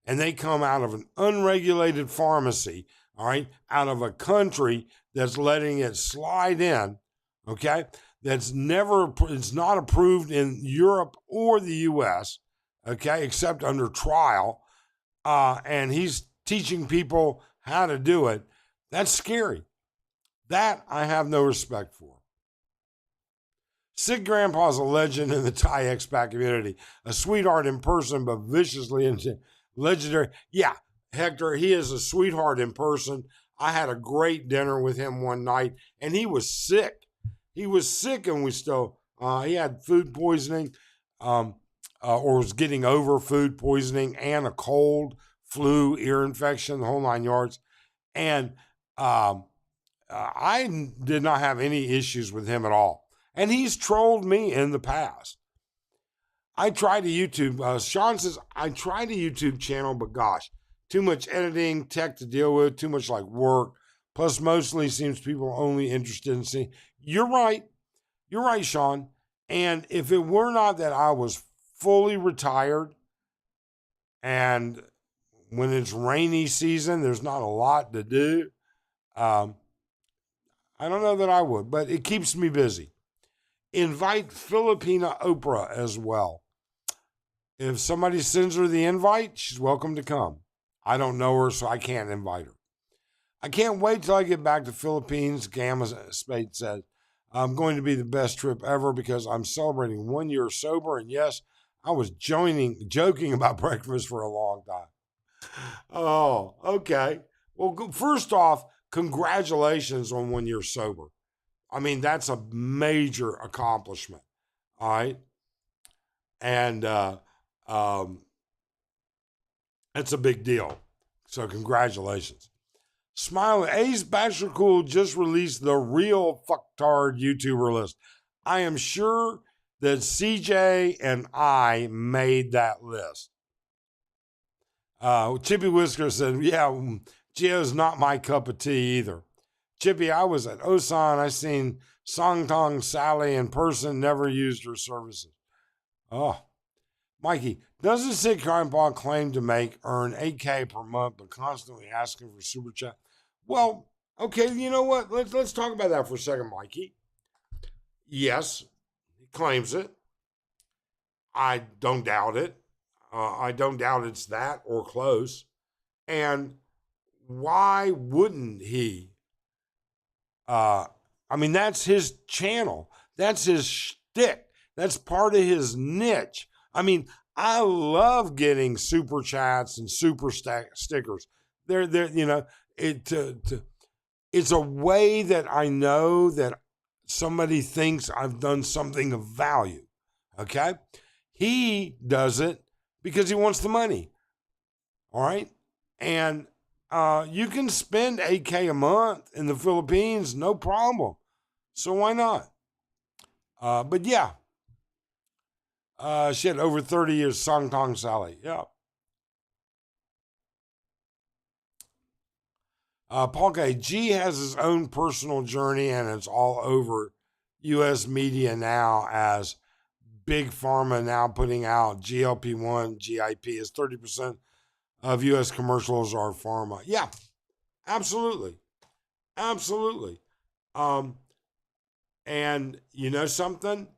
and they come out of an unregulated pharmacy, all right, out of a country that's letting it slide in, okay, it's not approved in Europe or the U.S., okay, except under trial, and he's teaching people how to do it, that's scary. That I have no respect for. Sid Grandpa's a legend in the Thai expat community. A sweetheart in person, but viciously legendary. Yeah, Hector, he is a sweetheart in person. I had a great dinner with him one night, and he was sick. He was sick, and he had food poisoning, or was getting over food poisoning and a cold, flu, ear infection, the whole 9 yards. And I did not have any issues with him at all. And he's trolled me in the past. I tried a YouTube, Sean says, I tried a YouTube channel, but gosh, too much editing, tech to deal with, too much like work. Plus, mostly seems people are only interested in seeing. You're right. You're right, Sean. And if it were not that I was fully retired and when it's rainy season, there's not a lot to do. I don't know that I would, but it keeps me busy. Invite Filipina Oprah as well. If somebody sends her the invite, she's welcome to come. I don't know her, so I can't invite her. I can't wait till I get back to Philippines. Gamma Spade said, I'm going to be the best trip ever because I'm celebrating 1 year sober. And yes, I was joking about breakfast for a long time. Oh, okay. Well, first off, congratulations on 1 year sober. I mean, that's a major accomplishment. All right. And that's a big deal. So congratulations. Smiling. Ace Bachelor Cool just released the real fucktard YouTuber list. I am sure that CJ and I made that list. Chippy Whisker said, yeah, Gio's not my cup of tea either. Chippy, I was at Osan. I seen Song Tong Sally in person, never used her services. Oh, Mikey, doesn't Sid Grandpa claim to earn $8K per month, but constantly asking for super chat? Well, okay, you know what? Let's talk about that for a second, Mikey. Yes, he claims it. I don't doubt it. I don't doubt it's that or close. And why wouldn't he? I mean, that's his channel. That's his shtick. That's part of his niche. I mean, I love getting super chats and super stickers. They're you know, it's a way that I know that somebody thinks I've done something of value. Okay? He does it because he wants the money. All right? And you can spend $8K a month in the Philippines, no problem. So why not? But yeah. She had over 30 years, Song Tong Sally. Yeah. Paul K. G has his own personal journey, and it's all over U.S. media now as Big Pharma now putting out GLP-1, GIP as 30% of U.S. commercials are pharma. Yeah, absolutely. Absolutely. And you know something?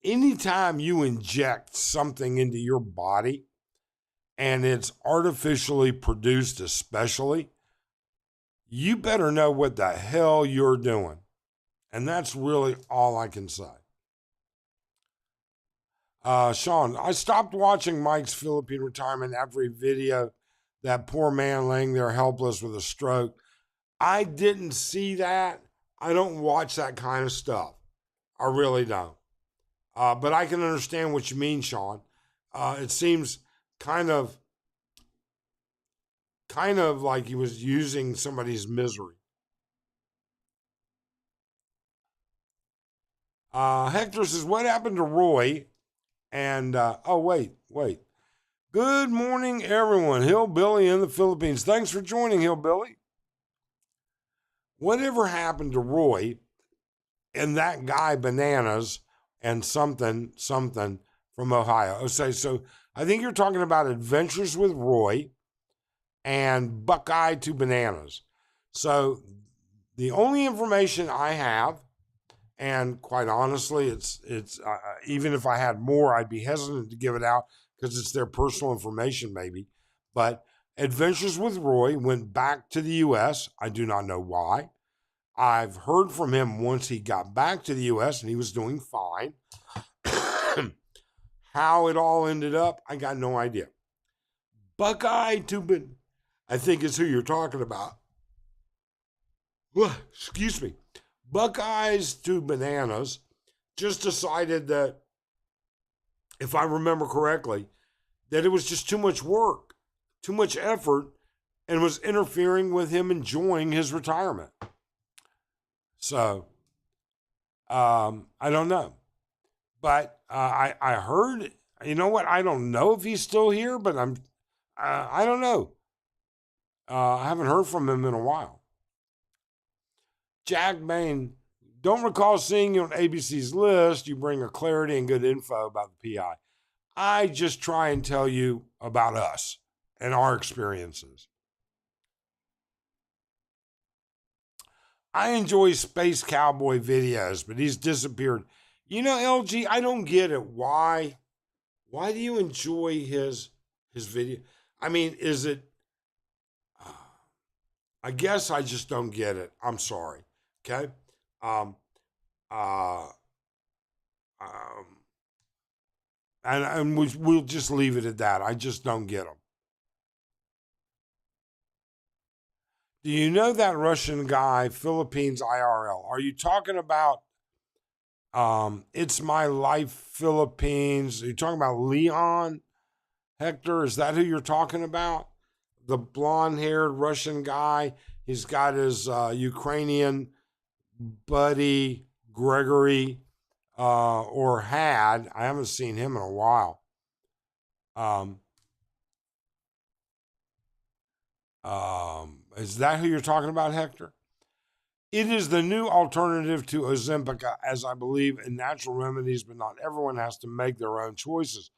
Anytime you inject something into your body and it's artificially produced especially, you better know what the hell you're doing. And that's really all I can say. Sean, I stopped watching Mike's Philippine retirement after a video that poor man laying there helpless with a stroke. I didn't see that. I don't watch that kind of stuff. I really don't. But I can understand what you mean, Sean. It seems kind of like he was using somebody's misery. Hector says, what happened to Roy? And, wait. Good morning, everyone. Hillbilly in the Philippines. Thanks for joining, Hillbilly. Whatever happened to Roy and that guy Bananas and something from Ohio? Okay, so I think you're talking about Adventures with Roy and Buckeye to Bananas. So the only information I have, and quite honestly, it's even if I had more, I'd be hesitant to give it out because it's their personal information, maybe. But Adventures with Roy went back to the U.S. I do not know why. I've heard from him once he got back to the U.S. and he was doing fine. How it all ended up, I got no idea. Buckeye to I think is who you're talking about. Excuse me. Buckeyes to Bananas just decided that, if I remember correctly, that it was just too much work, too much effort and was interfering with him enjoying his retirement. So, I don't know. But I heard, you know what? I don't know if he's still here, but I don't know. I haven't heard from him in a while. Jack Bain, don't recall seeing you on ABC's list. You bring a clarity and good info about the PI. I just try and tell you about us and our experiences. I enjoy Space Cowboy videos, but he's disappeared. You know, LG, I don't get it. Why? Why do you enjoy his video? I mean, is it? I guess I just don't get it. I'm sorry. Okay. Um. Uh. Um. And we'll just leave it at that. I just don't get them. Do you know that Russian guy, Philippines IRL? Are you talking about It's My Life Philippines? Are you talking about Leon Hector? Is that who you're talking about? The blonde-haired Russian guy. He's got his Ukrainian buddy Gregory, or had. I haven't seen him in a while. Is that who you're talking about, Hector? It is the new alternative to Ozempic, as I believe in natural remedies, but not everyone has to make their own choices.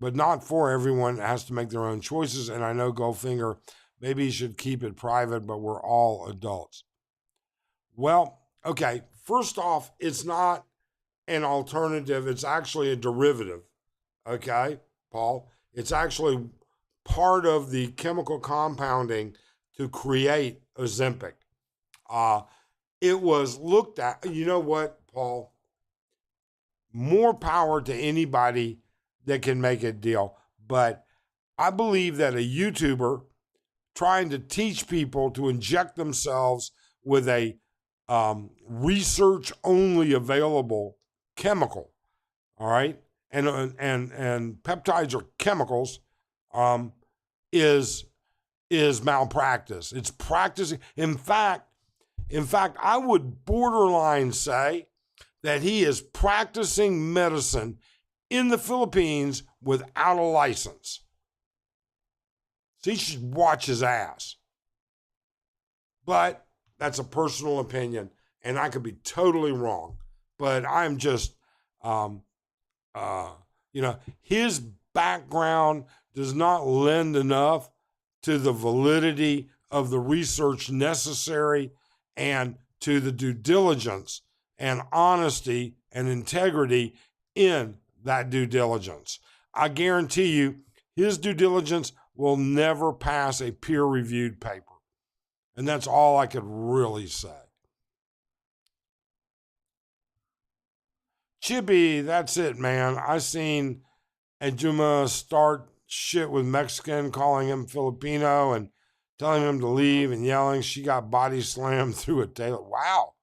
But not for everyone has to make their own choices. And I know Goldfinger, maybe he should keep it private, but we're all adults. Well, okay. First off, it's not an alternative. It's actually a derivative. Okay, Paul? It's actually part of the chemical compounding to create Ozempic. It was looked at, you know what, Paul? More power to anybody that can make a deal. But I believe that a YouTuber trying to teach people to inject themselves with a research only available chemical, all right, and peptides are chemicals, is malpractice. It's practicing. In fact, I would borderline say that he is practicing medicine in the Philippines without a license. So he should watch his ass. But that's a personal opinion, and I could be totally wrong. But I'm just, his background does not lend enough to the validity of the research necessary and to the due diligence and honesty and integrity in that due diligence. I guarantee you, his due diligence will never pass a peer-reviewed paper. And that's all I could really say. Chippy, that's it, man. I seen Ejuma start shit with Mexican, calling him Filipino and telling him to leave and yelling. She got body slammed through a tailor. Wow.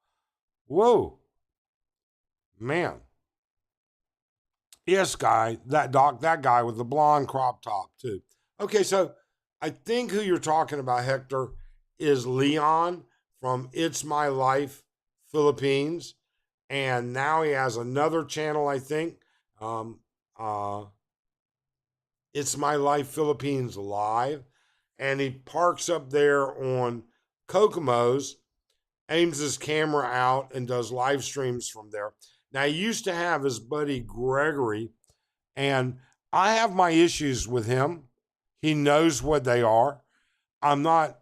Whoa. Man. Yes, guy. That guy with the blonde crop top, too. Okay, so I think who you're talking about, Hector, is Leon from It's My Life Philippines. And now he has another channel, I think. It's My Life Philippines Live. And he parks up there on Kokomo's, aims his camera out, and does live streams from there. Now, he used to have his buddy Gregory, and I have my issues with him. He knows what they are. I'm not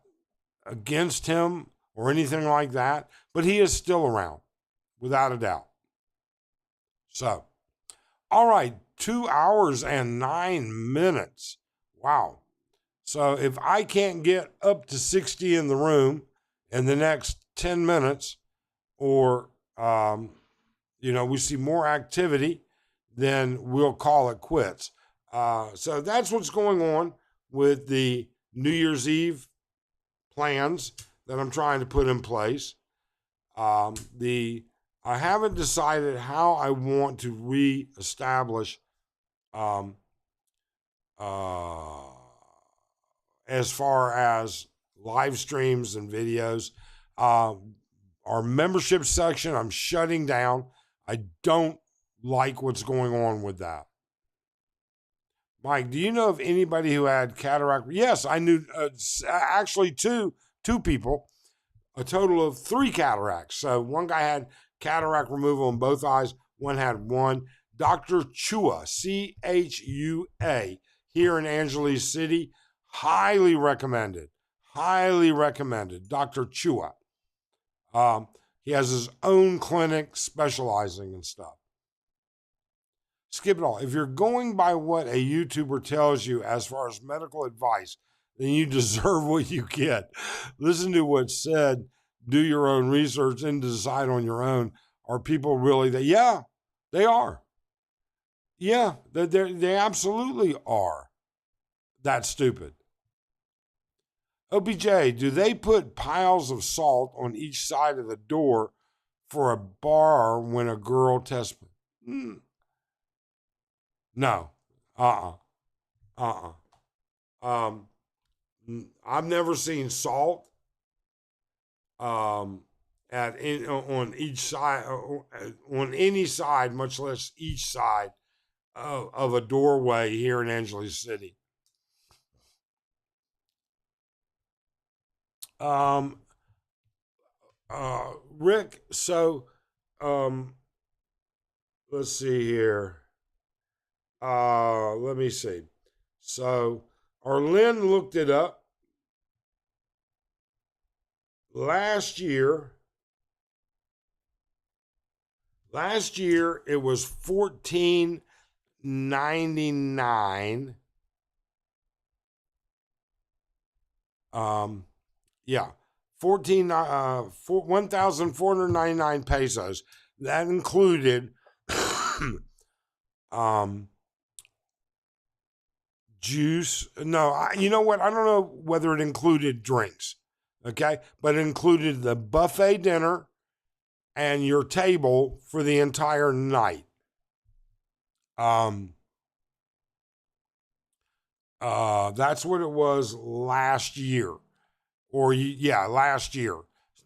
against him or anything like that, but he is still around, without a doubt. So, all right, 2 hours and 9 minutes. Wow. So if I can't get up to 60 in the room in the next 10 minutes, or, we see more activity, then we'll call it quits. So that's what's going on with the New Year's Eve plans that I'm trying to put in place. I haven't decided how I want to reestablish as far as live streams and videos. Uh, our membership section, I'm shutting down. I don't like what's going on with that. Mike, do you know of anybody who had cataract? Yes, I knew actually two people, a total of 3 cataracts. So one guy had cataract removal in both eyes, one had one. Dr. Chua, Chua, here in Angeles City, highly recommended. Highly recommended. Dr. Chua. He has his own clinic specializing in stuff. Skip it all. If you're going by what a YouTuber tells you as far as medical advice, then you deserve what you get. Listen to what's said, do your own research, and decide on your own. Are people really that? Yeah, they are. Yeah, they absolutely are. That's stupid. OBJ, do they put piles of salt on each side of the door for a bar when a girl tests? No. Uh-uh. Uh-uh. I've never seen salt on each side, on any side, much less each side of a doorway here in Angeles City. Rick, so let's see here. Let me see. So Arlen looked it up. Last year it was $14.99. Yeah, 1,499 pesos. That included juice. No, you know what? I don't know whether it included drinks. Okay, but it included the buffet dinner and your table for the entire night. That's what it was last year, or yeah, last year.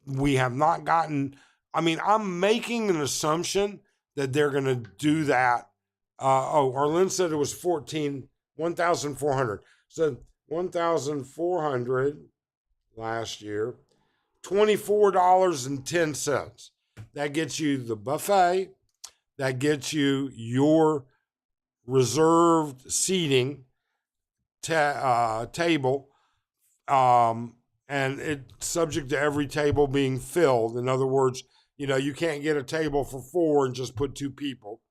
We have not gotten. I mean, I'm making an assumption that they're going to do that. Arlen said it was 1,400. So 1,400 last year, $24.10. That gets you the buffet. That gets you your reserved seating table, and it's subject to every table being filled. In other words, you can't get a table for 4 and just put 2 people.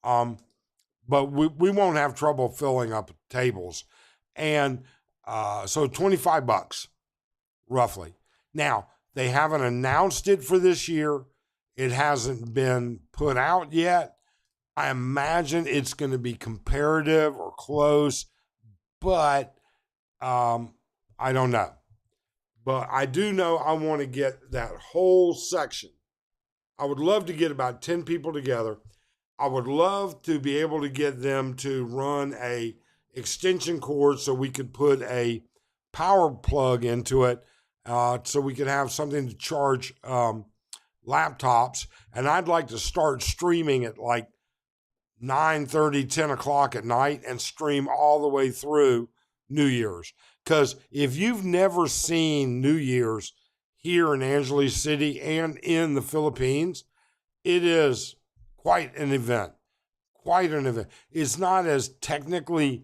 But we won't have trouble filling up tables. And so $25 roughly. Now, they haven't announced it for this year. It hasn't been put out yet. I imagine it's going to be comparative or close, but I don't know. But I do know I want to get that whole section. I would love to get about 10 people together. I would love to be able to get them to run a extension cord so we could put a power plug into it, so we could have something to charge laptops. And I'd like to start streaming at like 9:30, 10 o'clock at night and stream all the way through New Year's. Because if you've never seen New Year's here in Angeles City and in the Philippines, it is quite an event. Quite an event. It's not as technically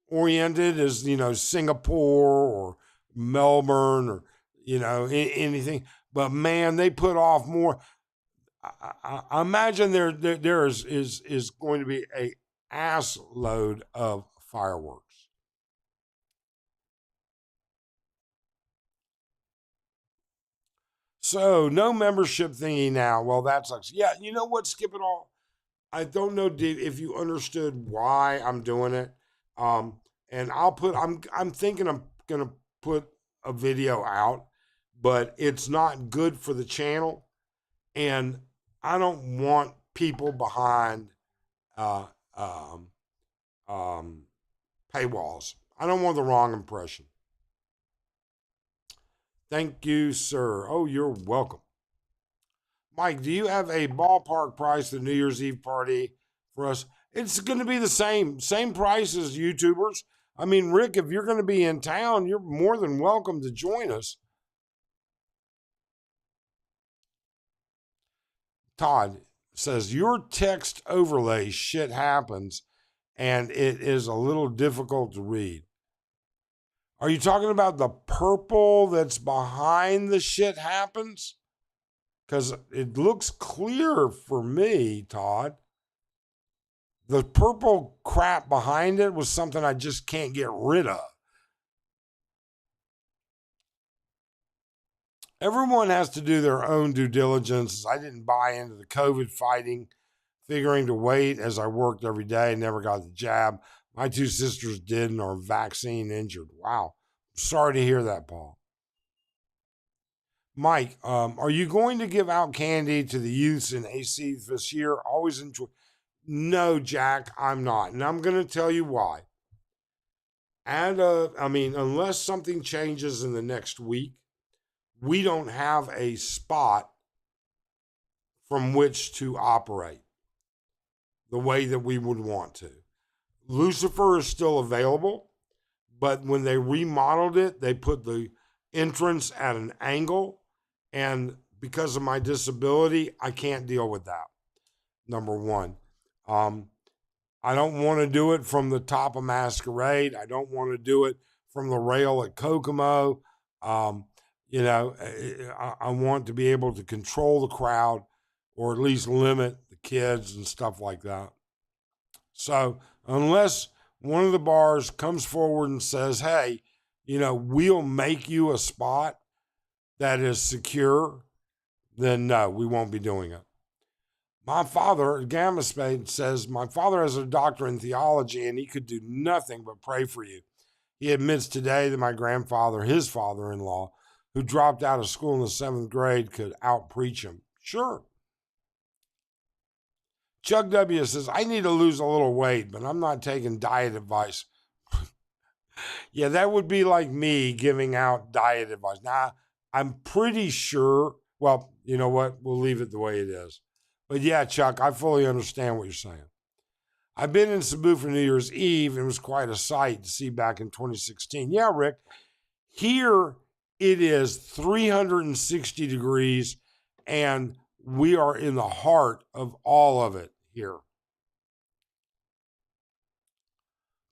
oriented as, Singapore or Melbourne or, anything. But man, they put off more. I imagine there is going to be a ass load of fireworks. So no membership thingy now. Well, that sucks. Yeah, you know what? Skip it all. I don't know if you understood why I'm doing it. And I'm thinking I'm gonna put a video out, but it's not good for the channel, and I don't want people behind uh, um, paywalls. I don't want the wrong impression. Thank you, sir. Oh, you're welcome. Mike, do you have a ballpark price the New Year's Eve party for us? It's going to be the same price as YouTubers. I mean, Rick, if you're going to be in town, you're more than welcome to join us. Todd says, your text overlay shit happens and it is a little difficult to read. Are you talking about the purple that's behind the shit happens? Because it looks clear for me, Todd. The purple crap behind it was something I just can't get rid of. Everyone has to do their own due diligence. I didn't buy into the COVID fighting, figuring to wait as I worked every day and never got the jab. My two sisters did and are vaccine injured. Wow. Sorry to hear that, Paul. Mike, are you going to give out candy to the youths in AC this year? Always enjoy. No, Jack, I'm not. And I'm going to tell you why. Unless something changes in the next week, we don't have a spot from which to operate the way that we would want to. Lucifer is still available, but when they remodeled it, they put the entrance at an angle. And because of my disability, I can't deal with that. Number one. I don't want to do it from the top of Masquerade. I don't want to do it from the rail at Kokomo. I want to be able to control the crowd or at least limit the kids and stuff like that. So unless one of the bars comes forward and says, hey, we'll make you a spot that is secure, then no, we won't be doing it. My father, Gamma Spade, says, my father has a doctorate in theology and he could do nothing but pray for you. He admits today that my grandfather, his father-in-law, who dropped out of school in the 7th grade, could out-preach him. Sure. Chuck W. says, I need to lose a little weight, but I'm not taking diet advice. Yeah, that would be like me giving out diet advice. Now, I'm pretty sure, well, you know what? We'll leave it the way it is. But yeah, Chuck, I fully understand what you're saying. I've been in Cebu for New Year's Eve, and it was quite a sight to see back in 2016. Yeah, Rick, here it is 360 degrees, and we are in the heart of all of it here.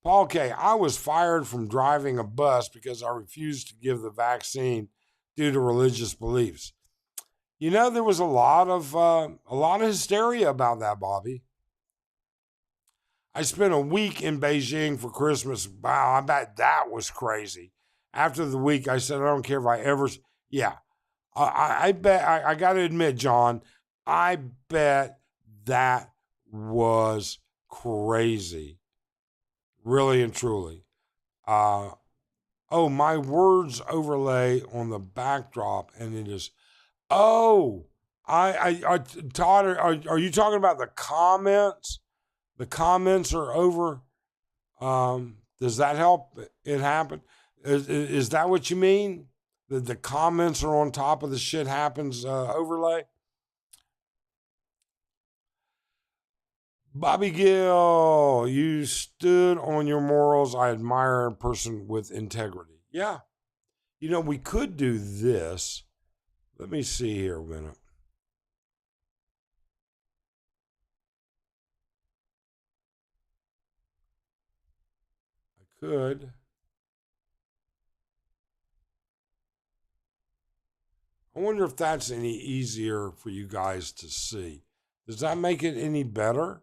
Paul K., I was fired from driving a bus because I refused to give the vaccine due to religious beliefs. There was a lot of hysteria about that, Bobby. I spent a week in Beijing for Christmas. Wow, I bet that was crazy. After the week, I said, I don't care if I ever. Yeah, I bet. I got to admit, John, I bet that was crazy, really and truly. My words overlay on the backdrop, and it is. Oh, Todd, are you talking about the comments? The comments are over. Does that help it happen? Is that what you mean? The comments are on top of the shit happens overlay? Bobby Gill, you stood on your morals. I admire a person with integrity. Yeah. We could do this. Let me see here a minute. I could. I wonder if that's any easier for you guys to see. Does that make it any better?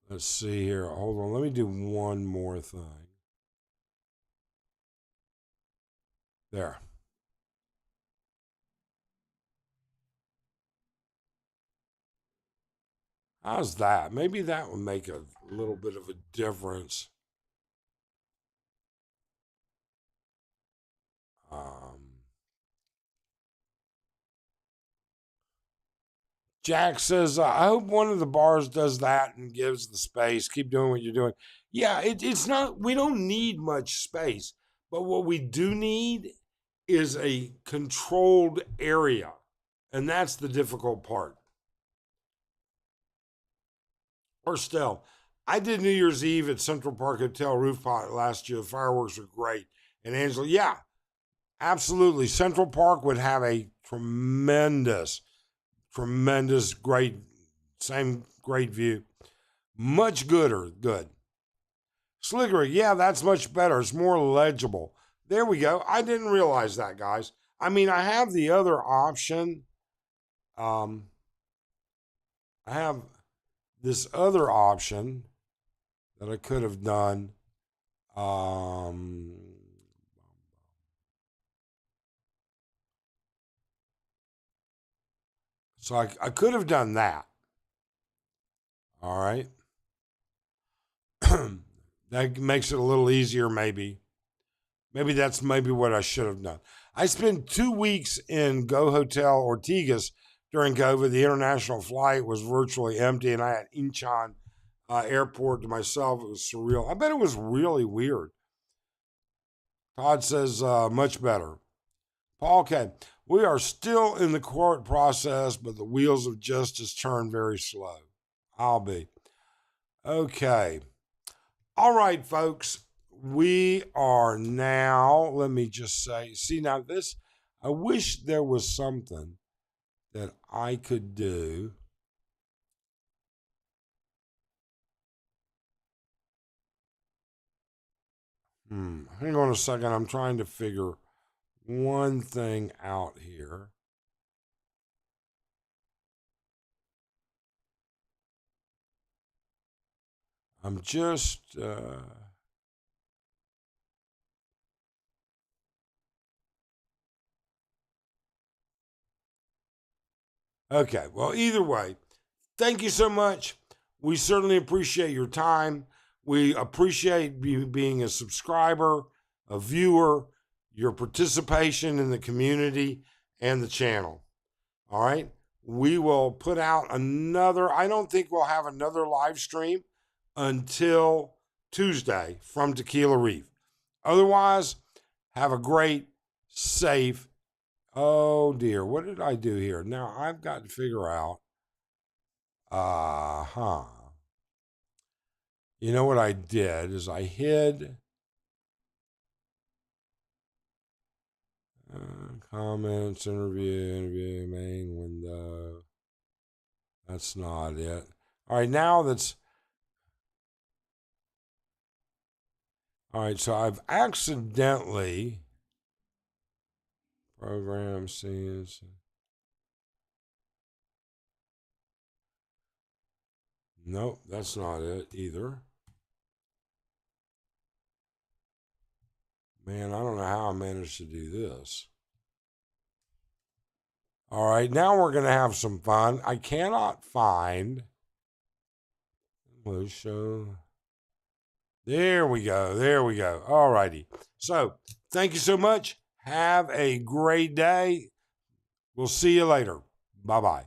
Let's see here. Hold on. Let me do one more thing. There. How's that? Maybe that would make a little bit of a difference. Jack says, I hope one of the bars does that and gives the space. Keep doing what you're doing. Yeah, it's not, we don't need much space, but what we do need is a controlled area. And that's the difficult part. Or still, I did New Year's Eve at Central Park Hotel rooftop last year. The fireworks were great. And Angela, yeah, absolutely. Central Park would have a tremendous, great, same great view. Much good. Sliggery, yeah, that's much better. It's more legible. There we go. I didn't realize that, guys. I mean, I have the other option. I have this other option that I could have done. So I could have done that. All right. That makes it a little easier, maybe. Maybe that's what I should have done. I spent 2 weeks in Go Hotel Ortigas during COVID. The international flight was virtually empty, and I had Incheon airport to myself. It was surreal. I bet it was really weird. Todd says, much better. Paul K. We are still in the court process, but the wheels of justice turn very slow. I'll be. Okay. All right, folks. We are now, let me just say, see now this, I wish there was something that I could do. Hang on a second. I'm trying to figure one thing out here. I'm just, okay. Well, either way, thank you so much. We certainly appreciate your time. We appreciate you being a subscriber, a viewer, your participation in the community and the channel. All right. We will put out another, I don't think we'll have another live stream until Tuesday from Tequila Reef. Otherwise, have a great, safe, oh dear, what did I do here? Now I've got to figure out, you know what I did is I hid comments, interview, main window. That's not it. All right, now that's, all right, so I've accidentally program scenes. Nope, that's not it either. Man, I don't know how I managed to do this. All right, now we're going to have some fun. I cannot find. Let's show. There we go. All righty. So, thank you so much. Have a great day. We'll see you later. Bye-bye.